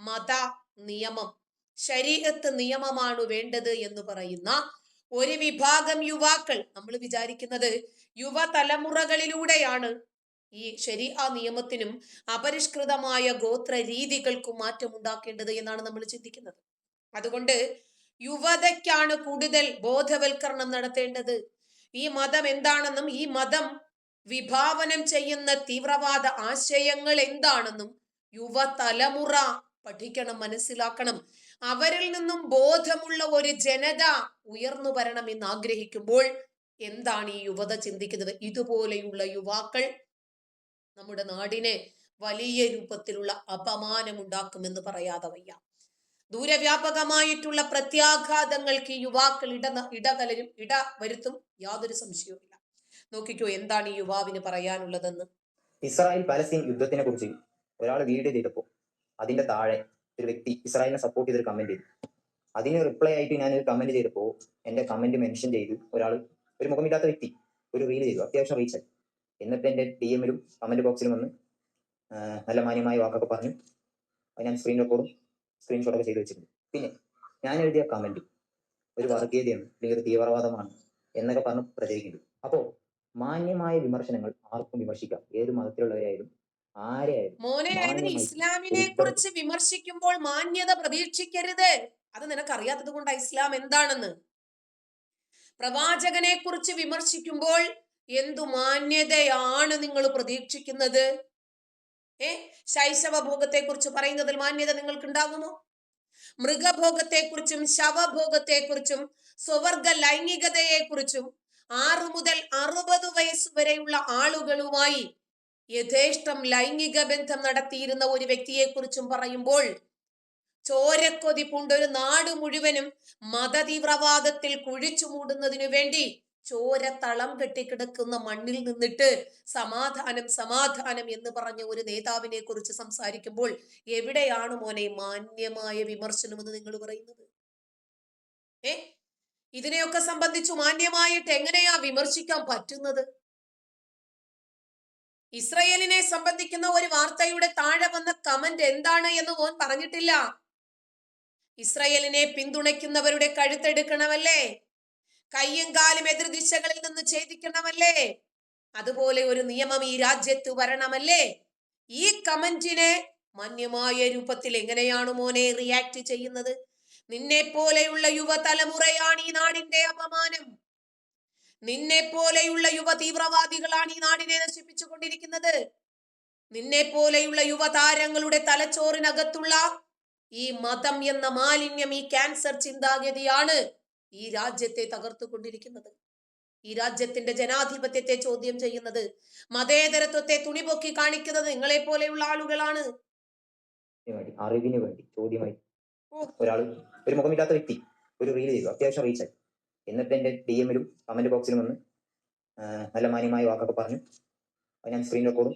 മത നിയമം, ശരീഅത്ത് നിയമമാണ് വേണ്ടത് എന്ന് പറയുന്ന ഒരു വിഭാഗം യുവാക്കൾ, നമ്മൾ വിചാരിക്കുന്നത് യുവതലമുറകളിലൂടെയാണ് ഈ ശരീഅ നിയമത്തിനും അപരിഷ്കൃതമായ ഗോത്ര രീതികൾക്കും മാറ്റം ഉണ്ടാക്കേണ്ടത് എന്നാണ് നമ്മൾ ചിന്തിക്കുന്നത്. അതുകൊണ്ട് യുവതയ്ക്കാണ് കൂടുതൽ ബോധവൽക്കരണം നടത്തേണ്ടത്. ഈ മതം എന്താണെന്നും ഈ മതം വിഭാവനം ചെയ്യുന്ന തീവ്രവാദ ആശയങ്ങൾ എന്താണെന്നും യുവതലമുറ പഠിക്കണം, മനസ്സിലാക്കണം. അവരിൽ നിന്നും ബോധമുള്ള ഒരു ജനത ഉയർന്നു വരണം എന്ന് ആഗ്രഹിക്കുമ്പോൾ എന്താണ് ഈ യുവത ചിന്തിക്കുന്നത്? ഇതുപോലെയുള്ള യുവാക്കൾ നമ്മുടെ നാടിനെ വലിയ രൂപത്തിലുള്ള അപമാനമുണ്ടാക്കുമെന്ന് പറയാതെ വയ്യ. ദൂരവ്യാപകമായിട്ടുള്ള പ്രത്യാഘാതങ്ങൾക്ക് ഈ യുവാക്കൾ ഇട വരുത്തും, യാതൊരു സംശയവുമില്ല. നോക്കിക്കോ എന്താണ് ഈ യുവാവിന് പറയാനുള്ളതെന്ന്. ഇസ്രായേൽ പലസ്തീൻ യുദ്ധത്തിനെ കുറിച്ച് ഒരാൾ വീഡിയോ ചെയ്തപ്പോൾ അതിന്റെ താഴെ ഒരു വ്യക്തി ഇസ്രായേലിനെ സപ്പോർട്ട് ചെയ്തൊരു കമന്റ് ചെയ്തു. അതിന് റിപ്ലൈ ആയിട്ട് ഞാൻ ഒരു കമന്റ് ചെയ്തപ്പോൾ എന്റെ കമന്റ് മെൻഷൻ ചെയ്ത് ഒരാൾ, ഒരു മുഖമില്ലാത്ത വ്യക്തി, ഒരു റീൽ ചെയ്തു, അത്യാവശ്യം റീച്ച് ആയി. എന്നിട്ട് എന്റെ ഡി എമ്മിലും കമന്റ് ബോക്സിലും വന്ന് നല്ല മാന്യമായ വാക്കൊക്കെ പറഞ്ഞു. അത് ഞാൻ സ്ക്രീൻ റെക്കോർഡും സ്ക്രീൻഷോട്ടൊക്കെ ചെയ്ത് വെച്ചിട്ടുണ്ട്. പിന്നെ ഞാൻ എഴുതിയ കമന്റ് ഒരു വർഗീയതയാണ്, അല്ലെങ്കിൽ ഒരു തീവ്രവാദമാണ് എന്നൊക്കെ പറഞ്ഞ് പ്രചരിക്കുന്നു. അപ്പോ മാന്യമായ വിമർശനങ്ങൾ ആർക്കും വിമർശിക്കാം, ഏത് മതത്തിലുള്ളവരായാലും ആരെയായാലും. മോനെ, അതിന് ഇസ്ലാമിനെ കുറിച്ച് വിമർശിക്കുമ്പോൾ മാന്യത പ്രതീക്ഷിക്കരുത്. അത് നിനക്കറിയാത്തത് കൊണ്ടാ ഇസ്ലാം എന്താണെന്ന്. പ്രവാചകനെ കുറിച്ച് വിമർശിക്കുമ്പോൾ എന്തു മാന്യതയാണ് നിങ്ങൾ പ്രതീക്ഷിക്കുന്നത്? ശൈശവ ഭോഗത്തെ കുറിച്ച് പറയുന്നതിൽ മാന്യത നിങ്ങൾക്ക് ഉണ്ടാകുമോ? മൃഗഭോഗത്തെ കുറിച്ചും ശവഭോഗത്തെ കുറിച്ചും സ്വവർഗ ലൈംഗികതയെ കുറിച്ചും 6 മുതൽ 60 വയസ്സ് വരെയുള്ള ആളുകളുമായി യഥേഷ്ടം ലൈംഗിക ബന്ധം നടത്തിയിരുന്ന ഒരു വ്യക്തിയെ കുറിച്ചും പറയുമ്പോൾ ചോരക്കൊതി പൂണ്ടൊരു നാട് മുഴുവനും മതതീവ്രവാദത്തിൽ കുഴിച്ചു മൂടുന്നതിനു വേണ്ടി ചോര തളം കെട്ടിക്കിടക്കുന്ന മണ്ണിൽ നിന്നിട്ട് സമാധാനം സമാധാനം എന്ന് പറഞ്ഞ ഒരു നേതാവിനെ കുറിച്ച് സംസാരിക്കുമ്പോൾ എവിടെയാണ് മോനെ മാന്യമായ വിമർശനം എന്ന് നിങ്ങൾ പറയുന്നത്? ഇതിനെയൊക്കെ സംബന്ധിച്ചു മാന്യമായിട്ട് എങ്ങനെയാ വിമർശിക്കാൻ പറ്റുന്നത്? ഇസ്രയേലിനെ സംബന്ധിക്കുന്ന ഒരു വാർത്തയുടെ താഴെ വന്ന കമന്റ് എന്താണ് എന്ന് ഓൻ പറഞ്ഞിട്ടില്ല. ഇസ്രയേലിനെ പിന്തുണയ്ക്കുന്നവരുടെ കഴുത്തെടുക്കണമല്ലേ, കയ്യും കാലും എതിർ ദിശകളിൽ നിന്ന് ഛേദിക്കണമല്ലേ, അതുപോലെ ഒരു നിയമം ഈ രാജ്യത്ത് വരണമല്ലേ? ഈ കമന്റിനെ മാന്യമായ രൂപത്തിൽ എങ്ങനെയാണ് മോനെ റിയാക്ട് ചെയ്യുന്നത്? നിന്നെ പോലെയുള്ള യുവതലമുറയാണ് ഈ നാടിന്റെ അപമാനം. നിന്നെ പോലെയുള്ള യുവ തീവ്രവാദികളാണ് ഈ നാടിനെ നശിപ്പിച്ചു കൊണ്ടിരിക്കുന്നത്. നിന്നെ പോലെയുള്ള യുവതാരങ്ങളുടെ തലച്ചോറിനകത്തുള്ള ഈ മതം എന്ന മാലിന്യം, ഈ ക്യാൻസർ ചിന്താഗതിയാണ് ഈ രാജ്യത്തെ തകർത്തുകൊണ്ടിരിക്കുന്നത്. ഈ രാജ്യത്തിന്റെ ജനാധിപത്യത്തെ ചോദ്യം ചെയ്യുന്നത്, മതേതരത്വത്തെ തുണിപൊക്കി കാണിക്കുന്നത് നിങ്ങളെ പോലെയുള്ള ആളുകളാണ്. അറിവിന് വേണ്ടി ചോദ്യമായി ഒരാൾ, ഒരു മുഖമില്ലാത്ത വ്യക്തി, ഒരു റീൽ ചെയ്തു, അത്യാവശ്യം റീച്ച് ആയി. എന്നിട്ട് എന്റെ ഡി എമ്മിലും കമന്റ് ബോക്സിലും വന്ന് നല്ല മാന്യമായ വാക്കൊക്കെ പറഞ്ഞു. അത് ഞാൻ സ്ക്രീൻ റെക്കോർഡും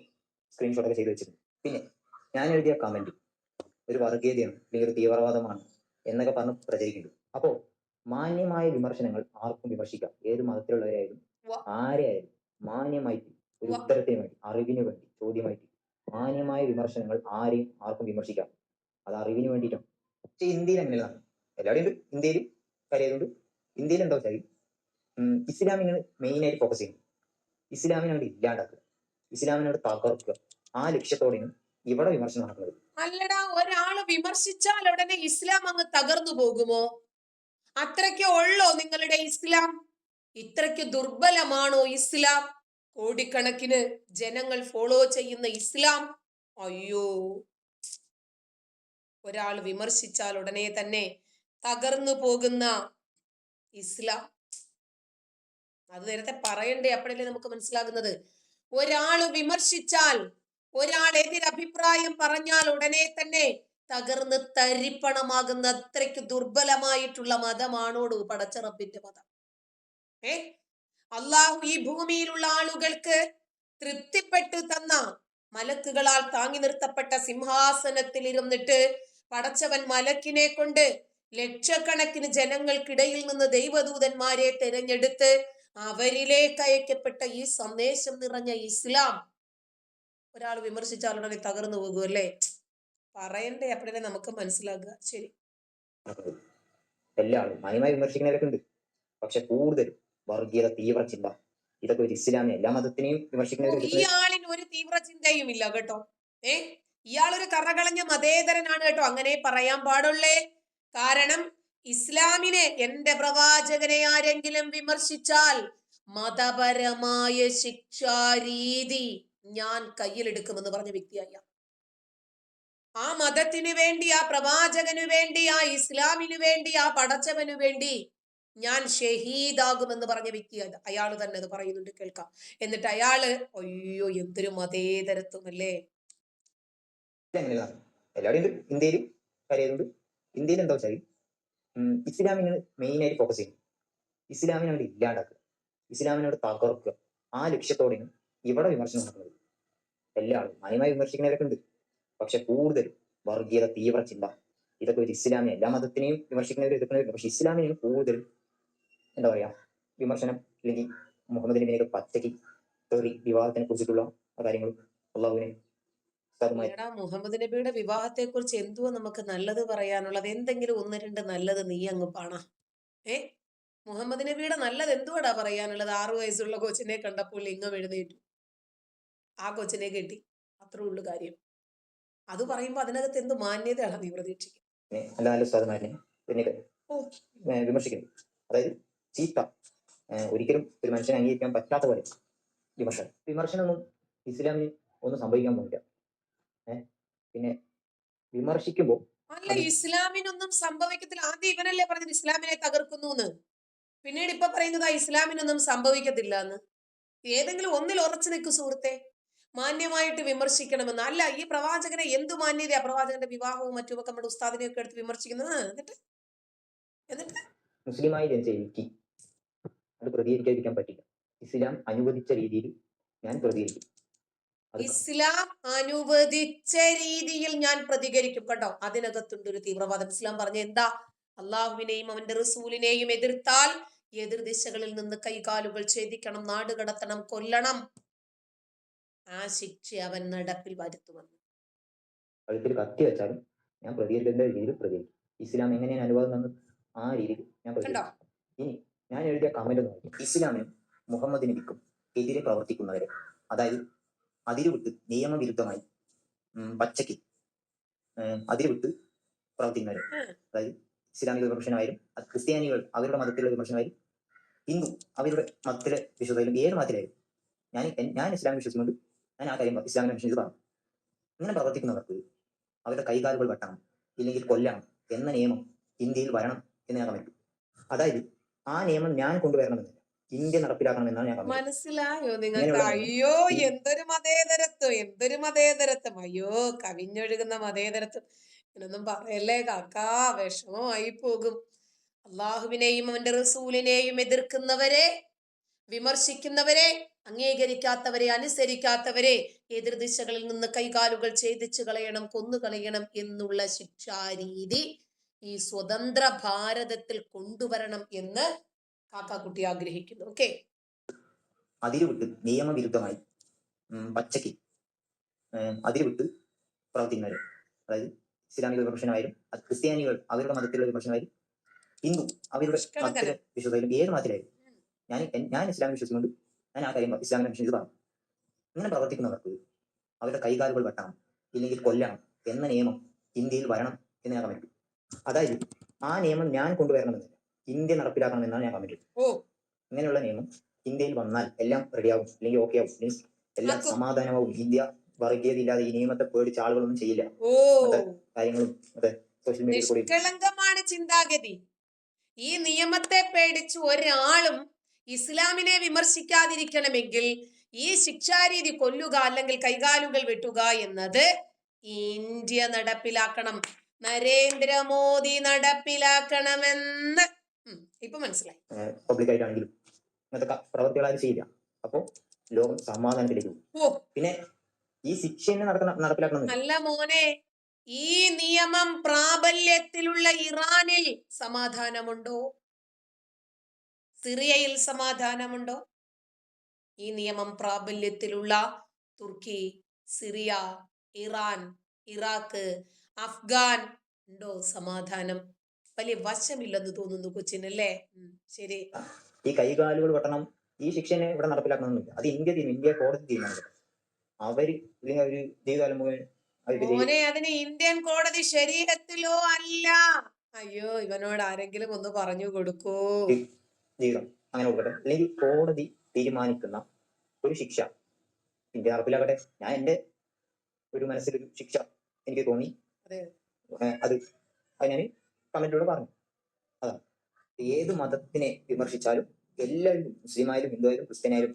സ്ക്രീൻഷോട്ടൊക്കെ ചെയ്ത് വെച്ചിട്ടുണ്ട്. പിന്നെ ഞാൻ എഴുതിയ കമന്റ് ഒരു വർഗീയതയാണ്, അല്ലെങ്കിൽ ഒരു തീവ്രവാദമാണ് എന്നൊക്കെ പറഞ്ഞ് പ്രചരിക്കുന്നു. അപ്പോ മാന്യമായ വിമർശനങ്ങൾ ആർക്കും വിമർശിക്കാം, ഏത് മതത്തിലുള്ളവരായാലും ആരെയായാലും. മാന്യമായിട്ട് ഒരു ഉത്തരത്തിന് വേണ്ടി, അറിവിന് വേണ്ടി ചോദ്യമായിട്ട് മാന്യമായ വിമർശനങ്ങൾ ആരെയും ആർക്കും വിമർശിക്കാം, അത് അറിവിന് വേണ്ടിയിട്ടാണ്. പക്ഷെ ഇന്ത്യയിൽ അങ്ങനെയാണ്, എല്ലാവരും ഉണ്ട്. ഇന്ത്യയിൽ കാര്യമായതുകൊണ്ട് ഇന്ത്യയിൽ എന്താ വെച്ചാൽ ഇസ്ലാമിനാണ് മെയിൻ ആയിട്ട് ഫോക്കസ് ചെയ്യുന്നത്. ഇസ്ലാമിനോട് ഇല്ലാണ്ടാക്കുക, ഇസ്ലാമിനോട് തകർക്കുക, ആ ലക്ഷ്യത്തോടെയാണ് ഇവിടെ വിമർശനം നടക്കുന്നത്. അല്ലടാ, ഒരാള് വിമർശിച്ചാൽ ഉടനെ ഇസ്ലാം അങ്ങ് തകർന്നു പോകുമോ? അത്രയ്ക്ക് ഉള്ളോ നിങ്ങളുടെ ഇസ്ലാം? ഇത്രയ്ക്ക് ദുർബലമാണോ ഇസ്ലാം? കോടിക്കണക്കിന് ജനങ്ങൾ ഫോളോ ചെയ്യുന്ന ഇസ്ലാം, അയ്യോ, ഒരാൾ വിമർശിച്ചാൽ ഉടനെ തന്നെ തകർന്നു പോകുന്ന ഇസ്ലാം. അത് നേരത്തെ പറയണ്ടേ, അപ്പോഴല്ലേ നമുക്ക് മനസ്സിലാകുന്നത്. ഒരാൾ വിമർശിച്ചാൽ, ഒരാൾ എതിരഭിപ്രായം പറഞ്ഞാൽ ഉടനെ തന്നെ തകർന്ന് തരിപ്പണമാകുന്ന അത്രയ്ക്ക് ദുർബലമായിട്ടുള്ള മതമാണോടു പടച്ചറബിന്റെ മതം. അള്ളാഹു ഈ ഭൂമിയിലുള്ള ആളുകൾക്ക് തൃപ്തിപ്പെട്ടു തന്ന, മലക്കുകളാൽ താങ്ങി നിർത്തപ്പെട്ട സിംഹാസനത്തിൽ ഇരുന്നിട്ട് പടച്ചവൻ മലക്കിനെ കൊണ്ട് ലക്ഷക്കണക്കിന് ജനങ്ങൾക്കിടയിൽ നിന്ന് ദൈവദൂതന്മാരെ തിരഞ്ഞെടുത്ത് അവരിലേക്ക് അയക്കപ്പെട്ട ഈ സന്ദേശം നിറഞ്ഞ ഇസ്ലാം ഒരാൾ വിമർശിച്ചാൽ ഉടനെ തകർന്നു പോകുമല്ലേ? പറയണ്ടേ, അപ്പോഴേ നമുക്ക് മനസ്സിലാക്കുക. ശരി. നടക്കുന്നത്. എല്ലാ ആളും മാന്യമായി വിമർശിക്കുന്നവരൊക്കെ ഉണ്ട്, പക്ഷെ കൂടുതൽ വർഗീയത, തീവ്ര ചിന്ത, ഇതൊക്കെ ഒരു ഇസ്ലാമിനെ എല്ലാ മതത്തിനെയും ഈ വിമർശിക്കുന്നവർ ആളിന് ഒരു തീവ്ര ചിന്തയും ഇല്ല കേട്ടോ. ഇയാളൊരു കറകളഞ്ഞ മതേതരനാണ് കേട്ടോ. അങ്ങനെ പറയാൻ പാടുള്ളേ. കാരണം ഇസ്ലാമിനെ, എന്റെ പ്രവാചകനെ ആരെങ്കിലും വിമർശിച്ചാൽ മതപരമായ ശിക്ഷാരീതി ഞാൻ കയ്യിലെടുക്കുമെന്ന് പറഞ്ഞ വ്യക്തിയായ ആ മതത്തിനു വേണ്ടി, ആ പ്രവാചകനു വേണ്ടി, ആ ഇസ്ലാമിനു വേണ്ടി, ആ പടച്ചവനു വേണ്ടി ഞാൻ ഷഹീദാകുമെന്ന് പറഞ്ഞ വ്യക്തി അയാൾ തന്നെ അത് പറയുന്നുണ്ട്, കേൾക്കാം. എന്നിട്ട് അയാള് അയ്യോ എന്തൊരു മതേതരത്വമല്ലേ. എങ്ങനെയാണ് എല്ലാവരും ഉണ്ട്, ഇന്ത്യയിലും കാര്യമുണ്ട്. ഇന്ത്യയിൽ എന്താ വെച്ചാൽ ഇസ്ലാമിന് മെയിനായിട്ട് ഫോക്കസ് ചെയ്യും, ഇസ്ലാമിനോട് ഇല്ലാണ്ടാക്കുക, ഇസ്ലാമിനോട് തകർക്കുക. ആ ലക്ഷ്യത്തോടെയാണ് ഇവിടെ വിമർശനം നടക്കുന്നത്. എല്ലാ ആളും മാന്യമായി വിമർശിക്കുന്നവരൊക്കെ ഉണ്ട്, പക്ഷെ കൂടുതൽ വർഗീയത, തീവ്ര ചിന്ത, ഇതൊക്കെ ഒരു ഇസ്ലാമിനെ എല്ലാ മതത്തിനെയും വിമർശിക്കുന്നവർ എതിർക്കുന്നവരുണ്ട്, പക്ഷെ ഇസ്ലാമിനെയാണ് കൂടുതൽ എന്താ പറയാ വിമർശനം, അല്ലെങ്കിൽ മുഹമ്മദ് നബിയുടെ പച്ചയ്ക്ക് തെറി, വിവാഹത്തിനെ കുറിച്ചിട്ടുള്ള കാര്യങ്ങളും അള്ളാഹുവിനെ മുഹമ്മദ് നബിയുടെ വിവാഹത്തെ കുറിച്ച് എന്തുവാ നമുക്ക് നല്ലത് പറയാനുള്ളത്? എന്തെങ്കിലും ഒന്ന് രണ്ട് നല്ലത് നീ അങ്ങ് പാണ. മുഹമ്മദ് നബിയുടെ നല്ലത് എന്തുവാടാ പറയാനുള്ളത്? 6 വയസ്സുള്ള കൊച്ചിനെ കണ്ടപ്പോൾ ലിംഗം എഴുന്നേറ്റു, ആ കൊച്ചിനെ കെട്ടി, അത്രേ ഉള്ളു കാര്യം. അത് പറയുമ്പോ അതിനകത്ത് എന്ത് മാന്യതയാണ് നീ പ്രതീക്ഷിക്കുന്നത്? നല്ല നല്ല ഉസ്താദുമാരെ പിന്നീട് വിമർശിക്കുന്നു. അതായത് ചീത്ത, ഒരിക്കലും ഒരു മനുഷ്യനെ അംഗീകരിക്കാൻ പറ്റാത്ത പോലെ വിമർശനമൊന്നും ഇസ്ലാമിന് ഒന്നും സംഭവിക്കാൻ പോകില്ല. പിന്നെ വിമർശിക്കുമ്പോൾ അല്ല, ഇസ്ലാമിനൊന്നും സംഭവിക്കത്തില്ല. ആദ്യം ഇവനല്ലേ പറഞ്ഞത് ഇസ്ലാമിനെ തകർക്കുന്നു എന്ന്. പിന്നീട് ഇപ്പൊ പറയുന്നത് ഇസ്ലാമിനൊന്നും സംഭവിക്കത്തില്ല എന്ന്. ഏതെങ്കിലും ഒന്നിൽ ഉറച്ചു നിൽക്കു സുഹൃത്തെ. മാന്യമായിട്ട് വിമർശിക്കണമെന്ന്. അല്ല, ഈ പ്രവാചകനെ എന്ത് മാന്യതയാ, പ്രവാചകന്റെ വിവാഹവും മറ്റുമൊക്കെ നമ്മുടെ ഉസ്താദിനെയൊക്കെ എടുത്ത് വിമർശിക്കുന്നത്. എന്നിട്ട് മുസ്ലിമായി ജനിച്ച എനിക്ക് അത് പ്രതികരിക്കാതിരിക്കാൻ പറ്റില്ല. ഇസ്ലാം അനുവദിച്ച രീതിയിൽ ഞാൻ പ്രതികരിക്കും. ഇസ്ലാം അനുവദിച്ച രീതിയിൽ ഞാൻ പ്രതികരിക്കും കേട്ടോ. അതിനകത്തുണ്ട് ഒരു തീവ്രവാദം. ഇസ്ലാം പറഞ്ഞ എന്താ? അള്ളാഹുവിനെയും അവന്റെ റസൂലിനെയും എതിർത്താൽ എതിർ ദിശകളിൽ നിന്ന് കൈകാലുകൾ ഛേദിക്കണം, നാട് കടത്തണം, കൊല്ലണം. ആ ശിക്ഷ അവൻ നടപ്പിൽ വരുത്തുമെന്ന്. കഴുത്തിൽ കത്തി വെച്ചാലും ഞാൻ പ്രതികരിക്കേണ്ട രീതിയിൽ പ്രതികരിക്കും. ഇസ്ലാം എങ്ങനെയാണ് അനുവാദം തന്നത് ആ രീതിയിൽ ഞാൻ പ്രതികരിക്കും. ഇനി ഞാൻ എഴുതിയ കമന്റ് നോക്കി, ഇസ്ലാമിനും മുഹമ്മദ് നബിക്കും എതിരെ പ്രവർത്തിക്കുന്നവരെ, അതായത് അതിരുവിട്ട് നിയമവിരുദ്ധമായി പച്ചയ്ക്ക് അതിരുവിട്ട് പ്രവർത്തിക്കുന്നവരെ, അതായത് ഇസ്ലാമിക വിമർശനമായാലും, ക്രിസ്ത്യാനികൾ അവരുടെ മതത്തിലുള്ള വിമർശനമായാലും, ഹിന്ദു അവരുടെ മതത്തിലെ വിശ്വസയിലും, ഏത് മതത്തിലായാലും ഞാൻ ഇസ്ലാം വിശ്വസിക്കുന്നുണ്ട്, ഞാൻ ആ കാര്യം ഇസ്ലാമിനെ വിശ്വസിച്ച് പറഞ്ഞു. ഇങ്ങനെ പ്രവർത്തിക്കുന്നവർക്ക് അവരുടെ കൈകാലുകൾ വെട്ടണം, ഇല്ലെങ്കിൽ കൊല്ലണം എന്ന നിയമം ഇന്ത്യയിൽ വരണം എന്ന് ഞാൻ കമന്റ്. അതായത് ആ നിയമം ഞാൻ കൊണ്ടുവരണമെന്നില്ല, ഇന്ത്യ നടപ്പിലാക്കണമെന്നാണ് ഞാൻ കമന്റ്. മനസ്സിലായോ നിങ്ങൾക്ക്? അയ്യോ എന്തൊരു മതേതരത്വം, എന്തൊരു മതേതരത്വം! അയ്യോ കവിഞ്ഞൊഴുകുന്ന മതേതരത്വം. ഇങ്ങനൊന്നും പറയല്ലേ കാക്കാ, വിഷമമായി പോകും. അള്ളാഹുവിനെയും അവന്റെ റസൂലിനെയും എതിർക്കുന്നവരെ, വിമർശിക്കുന്നവരെ, അംഗീകരിക്കാത്തവരെ, അനുസരിക്കാത്തവരെ എതിർദിശകളിൽ നിന്ന് കൈകാലുകൾ ഛേദിച്ചു കളയണം, കൊന്നുകളയണം എന്നുള്ള ശിക്ഷാരീതി ഈ സ്വതന്ത്ര ഭാരതത്തിൽ കൊണ്ടുവരണം എന്ന് കാക്കാക്കുട്ടി ആഗ്രഹിക്കുന്നു. ഓക്കെ. അതിരുവിട്ട് നിയമവിരുദ്ധമായി പച്ചയ്ക്ക് അതിരുവിട്ട് പ്രവർത്തിക്കുന്നവരെ, അതായത് ഇസ്ലാമിക വിമർശനമായാലും, ക്രിസ്ത്യാനികൾ അവരുടെ മതത്തിലുള്ള വിമർശനമായാലും, ഹിന്ദു അവരുടെ മതത്തിലെ വിശ്വസയിലും, ഏത് മതത്തിലായാലും ഞാൻ ഇസ്ലാം വിശ്വസിക്കുന്നുണ്ട്, ഞാൻ ആ കാര്യം ഇസ്ലാമിനെ വിശ്വസിച്ച് പറഞ്ഞു. ഇങ്ങനെ പ്രവർത്തിക്കുന്നവർക്ക് അവരുടെ കൈകാലുകൾ വെട്ടണം, ഇല്ലെങ്കിൽ കൊല്ലണം എന്ന നിയമം ഇന്ത്യയിൽ വരണം എന്ന് ഞാൻ കമന്റ്. അതായത് ആ നിയമം ഞാൻ കൊണ്ടുവരണമെന്നില്ല, ഇന്ത്യ നടപ്പിലാക്കണമെന്നാണ് ഞാൻ കമന്റ്. ഇങ്ങനെയുള്ള നിയമം ഇന്ത്യയിൽ വന്നാൽ എല്ലാം റെഡിയാവും, അല്ലെങ്കിൽ ഓക്കെ ആവും, മീൻസ് എല്ലാം സമാധാനമാവും. ഇന്ത്യ വർഗീയത ഇല്ലാതെ ഈ നിയമത്തെ പേടിച്ച ആളുകളൊന്നും ചെയ്യില്ല. കാര്യങ്ങളും സോഷ്യൽ മീഡിയയിൽ കൂടി. നിഷ്കളങ്കമാണ് ചിന്താഗതി. ഈ നിയമത്തെ പേടിച്ച് ഒരാളും ഇസ്ലാമിനെ വിമർശിക്കാതിരിക്കണമെങ്കിൽ ഈ ശിക്ഷാരീതി കൊല്ലുക അല്ലെങ്കിൽ കൈകാലുകൾ വെട്ടുക എന്നത് ഇന്ത്യ നടപ്പിലാക്കണം, നരേന്ദ്രമോദി നടപ്പിലാക്കണമെന്ന് ഇപ്പൊ മനസ്സിലായി. പബ്ലിക്കായിട്ടാണെങ്കിലും ഇങ്ങനത്തെ പ്രവർത്തികളാരും ചെയ്യില്ല. അപ്പോ ലോകം സമാധാനത്തിലേക്ക് പോകും. പിന്നെ ഈ ശിക്ഷ നടപ്പിലാക്കണം. അല്ല മോനെ, ഈ നിയമം പ്രാബല്യത്തിലുള്ള ഇറാനിൽ സമാധാനമുണ്ടോ? സിറിയയിൽ സമാധാനമുണ്ടോ? ഈ നിയമം പ്രാബല്യത്തിലുള്ള തുർക്കി, സിറിയ, ഇറാൻ, ഇറാഖ്, അഫ്ഗാൻ ഉണ്ടോ സമാധാനം? വലിയ വശമില്ലെന്ന് തോന്നുന്നു കൊച്ചിനല്ലേ? ശരി. ഈ കൈകാലുകൾ വെട്ടണം, ഈ ശിക്ഷനെ ഇവിടെ നടപ്പിലാക്കണമെന്നില്ല. അത് ഇന്ത്യ കോടതി തീരുമാനിക്കും. അവര് ഇതിനെ ഒരു ജീവിതകാലം മുഴുവൻ മോനെ, അതിന് ഇന്ത്യൻ കോടതി ശരീരത്തിലോ അല്ല. അയ്യോ, ഇവനോട് ആരെങ്കിലും ഒന്ന് പറഞ്ഞു കൊടുക്കൂ. ജീവിതം അങ്ങനെ കൊടുക്കട്ടെ, അല്ലെങ്കിൽ കോടതി തീരുമാനിക്കുന്ന ഒരു ശിക്ഷ ഇന്ത്യ നടപ്പിലാക്കട്ടെ. ഞാൻ എന്റെ ഒരു മനസ്സിലൊരു ശിക്ഷ എനിക്ക് തോന്നി, അത് ഞാൻ കമന്റിലൂടെ പറഞ്ഞു. അതാണ്. ഏത് മതത്തിനെ വിമർശിച്ചാലും എല്ലാവരും, മുസ്ലിമായാലും ഹിന്ദുവായാലും ക്രിസ്ത്യനായാലും,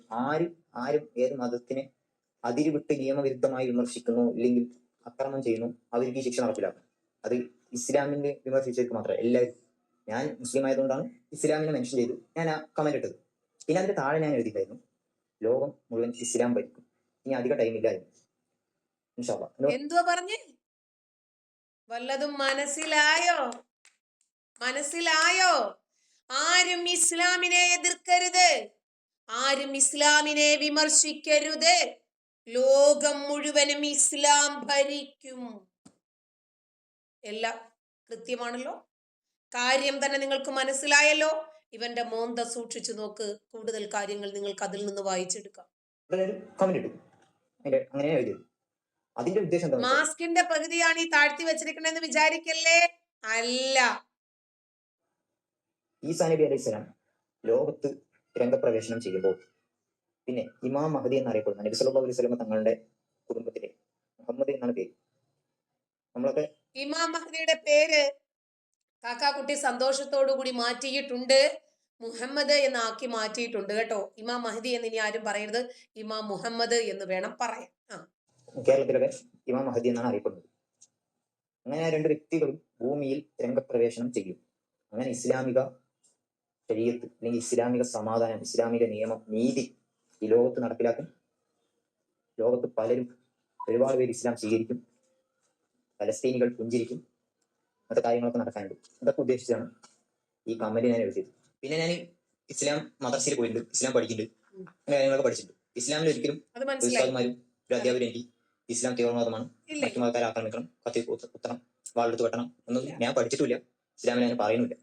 ആരും ഏത് മതത്തിനെ അതിരുവിട്ട് നിയമവിരുദ്ധമായി വിമർശിക്കുന്നു ഇല്ലെങ്കിൽ അക്രമം ചെയ്യുന്നു, അവർക്ക് ഈ ശിക്ഷ നടപ്പിലാക്കും. അത് ഇസ്ലാമിനെ വിമർശിച്ചവർക്ക് മാത്രമല്ല, എല്ലാവരും. ഞാൻ മുസ്ലിം ആയതുകൊണ്ടാണ് ഇസ്ലാമിനെ മെൻഷൻ ചെയ്ത് ഞാൻ ആ കമന്റ് ഇട്ടത്. പിന്നെ അതിന്റെ താഴെ ഞാൻ എഴുതിയിട്ടായിരുന്നു, ലോകം മുഴുവൻ ഇസ്ലാം ഭരിക്കും, ഇനി അധിക ടൈമില്ലായിരുന്നു. എന്തുവാ പറഞ്ഞേ? വല്ലതും മനസ്സിലായോ? ആരും ഇസ്ലാമിനെ എതിർക്കരുത്, ആരും ഇസ്ലാമിനെ വിമർശിക്കരുത്. ലോകം മുഴുവനും ഇസ്ലാം ഭരിക്കും. എല്ലാം കൃത്യമാണല്ലോ. കാര്യം തന്നെ നിങ്ങൾക്ക് മനസ്സിലായല്ലോ. ഇവന്റെ മോന്ത സൂക്ഷിച്ചു നോക്ക്, കൂടുതൽ കാര്യങ്ങൾ നിങ്ങൾക്ക് അതിൽ നിന്ന് വായിച്ചെടുക്കാം. അതിന്റെ ഉദ്ദേശം മാസ്കിന്റെ പകുതിയാണ് ഈ താഴ്ത്തി വെച്ചിരിക്കണെന്ന് വിചാരിക്കല്ലേ. അല്ല. ഈസാ നബി അലൈഹി സ്വലാം ലോകത്ത് രംഗപ്രവേശനം ചെയ്യുമ്പോൾ പിന്നെ ഇമാം മഹദി എന്നറിയപ്പെടുന്ന നബി സല്ലല്ലാഹു അലൈഹി വസല്ലം തങ്ങളുടെ കുടുംബത്തിലെ മുഹമ്മദ് എന്നാണ് പേര്. നമ്മളൊക്കെ ഇമാം മഹദിയുടെ പേര് കാക്കാക്കുട്ടി സന്തോഷത്തോടു കൂടി മാറ്റിയിട്ടുണ്ട്, മുഹമ്മദ് എന്നാക്കി മാറ്റിയിട്ടുണ്ട് കേട്ടോ. ഇമാം മഹദി എന്ന് ഇനി ആരും പറയരുത്, ഇമാം മുഹമ്മദ് എന്ന് വേണം പറയാൻ. കേരളത്തിലൊക്കെ ഇമാം മഹദി എന്നാണ് അറിയപ്പെടുന്നത്. അങ്ങനെ ആ രണ്ട് വ്യക്തികളും ഭൂമിയിൽ രംഗപ്രവേശനം ചെയ്യും. അങ്ങനെ ഇസ്ലാമിക ശരീഅത്ത് അല്ലെങ്കിൽ ഇസ്ലാമിക സമാധാനം, ഇസ്ലാമിക നിയമം, നീതി ഈ ലോകത്ത് നടപ്പിലാക്കും. ലോകത്ത് പലരും, ഒരുപാട് പേര് ഇസ്ലാം സ്വീകരിക്കും, പലസ്തീനികൾ പുഞ്ചിരിക്കും, അങ്ങനത്തെ കാര്യങ്ങളൊക്കെ നടക്കാനുണ്ട്. ഇതൊക്കെ ഉദ്ദേശിച്ചാണ് ഈ കമന്റ് ഞാൻ എഴുതിയത്. പിന്നെ ഞാൻ ഇസ്ലാം മദ്രസയിൽ പോയിട്ടുണ്ട്, ഇസ്ലാം പഠിക്കുന്നുണ്ട്, അങ്ങനെ കാര്യങ്ങളൊക്കെ പഠിച്ചിട്ടുണ്ട്. ഇസ്ലാമിൽ ഒരിക്കലും ഉസ്താദുമാരും ഒരു അധ്യാപകരും എനിക്ക് ഇസ്ലാം തീവ്രവാദമാണ്, മറ്റു മതക്കാരെ ആക്രമിക്കണം, കത്തി കുത്തണം, വാളെടുത്ത് വെട്ടണം ഒന്നും ഞാൻ പഠിച്ചിട്ടില്ല, ഇസ്ലാമിൽ അങ്ങനെ പറയുന്നില്ല.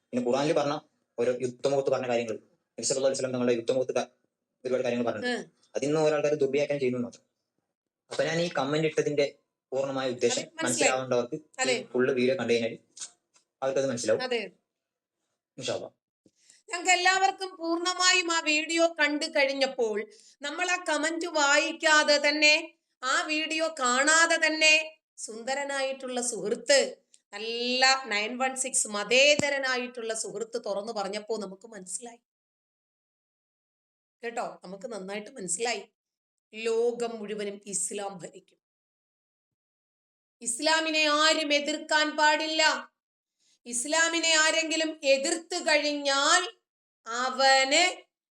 പിന്നെ ഖുറാനിൽ പറഞ്ഞ ഓരോ യുദ്ധമുഖത്ത് പറഞ്ഞ കാര്യങ്ങൾ, നബി സല്ലല്ലാഹു അലൈഹി വസല്ലം തങ്ങളുടെ യുദ്ധമുഖത്ത് ഒരുപാട് കാര്യങ്ങൾ പറഞ്ഞിട്ടുണ്ട്. അതിന്ന് ഓരോ ആൾക്കാർ ദുർവ്യാഖ്യാനം ചെയ്യുന്നു മാത്രം. അപ്പൊ ഞാൻ ഈ കമന്റ് ഇട്ടതിന്റെ പൂർണ്ണമായ ഉദ്ദേശം മനസ്സിലാവേണ്ടവർക്ക് ഫുള്ള് വീഡിയോ കണ്ടു കഴിഞ്ഞാൽ അവർക്കത് മനസ്സിലാവും. ഇൻഷാ അല്ലാഹ്. ഞങ്ങൾക്ക് എല്ലാവർക്കും പൂർണ്ണമായും ആ വീഡിയോ കണ്ടു കഴിഞ്ഞപ്പോൾ നമ്മൾ ആ കമന്റ് വായിക്കാതെ തന്നെ, ആ വീഡിയോ കാണാതെ തന്നെ സുന്ദരനായിട്ടുള്ള സുഹൃത്ത്, നല്ല 916 മതേതരനായിട്ടുള്ള സുഹൃത്ത് തുറന്നു പറഞ്ഞപ്പോ നമുക്ക് മനസ്സിലായി കേട്ടോ. നമുക്ക് നന്നായിട്ട് മനസ്സിലായി, ലോകം മുഴുവനും ഇസ്ലാം ഭരിക്കും. ഇസ്ലാമിനെ ആരും എതിർക്കാൻ പാടില്ല. ഇസ്ലാമിനെ ആരെങ്കിലും എതിർത്ത് കഴിഞ്ഞാൽ അവന്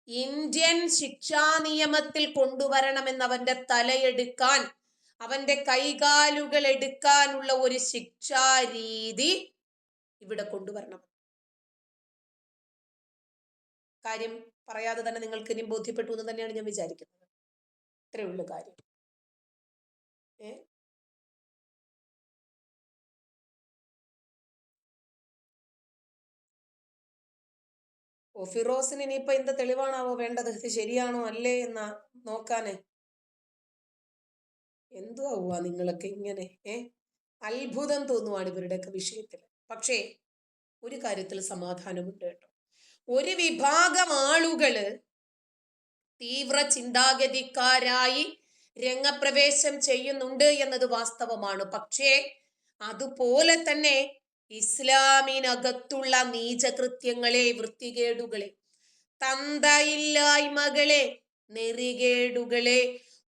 ഇന്ത്യൻ ശിക്ഷാ നിയമത്തിൽ കൊണ്ടുവരണമെന്ന് അവന്റെ തലയെടുക്കാൻ, അവന്റെ കൈകാലുകൾ എടുക്കാനുള്ള ഒരു ശിക്ഷാരീതി ഇവിടെ കൊണ്ടുവരണം. കാര്യം പറയാതെ തന്നെ നിങ്ങൾക്ക് ഇനി ബോധ്യപ്പെട്ടു എന്ന് തന്നെയാണ് ഞാൻ വിചാരിക്കുന്നത്. ഇത്രയേ ഉള്ളൂ കാര്യം. ഫിറോസിന് ഇനിയിപ്പോ എന്ത് തെളിവാണാവോ വേണ്ടത്? ഇത് ശരിയാണോ അല്ലേ എന്ന് നോക്കാന്. എന്തുവാ നിങ്ങളൊക്കെ ഇങ്ങനെ അത്ഭുതം തോന്നുവാണ് ഇവരുടെയൊക്കെ വിഷയത്തിൽ. പക്ഷേ ഒരു കാര്യത്തിൽ സമാധാനമുണ്ട് കേട്ടോ. ഒരു വിഭാഗം ആളുകള് തീവ്ര ചിന്താഗതിക്കാരായി രംഗപ്രവേശം ചെയ്യുന്നുണ്ട് എന്നത് വാസ്തവമാണ്. പക്ഷേ അതുപോലെ തന്നെ ഇസ്ലാമിനകത്തുള്ള നീചകൃത്യങ്ങളെ, വൃത്തികേടുകളെ, തന്തയില്ലായ്മകളെ, നെറികേടുകളെ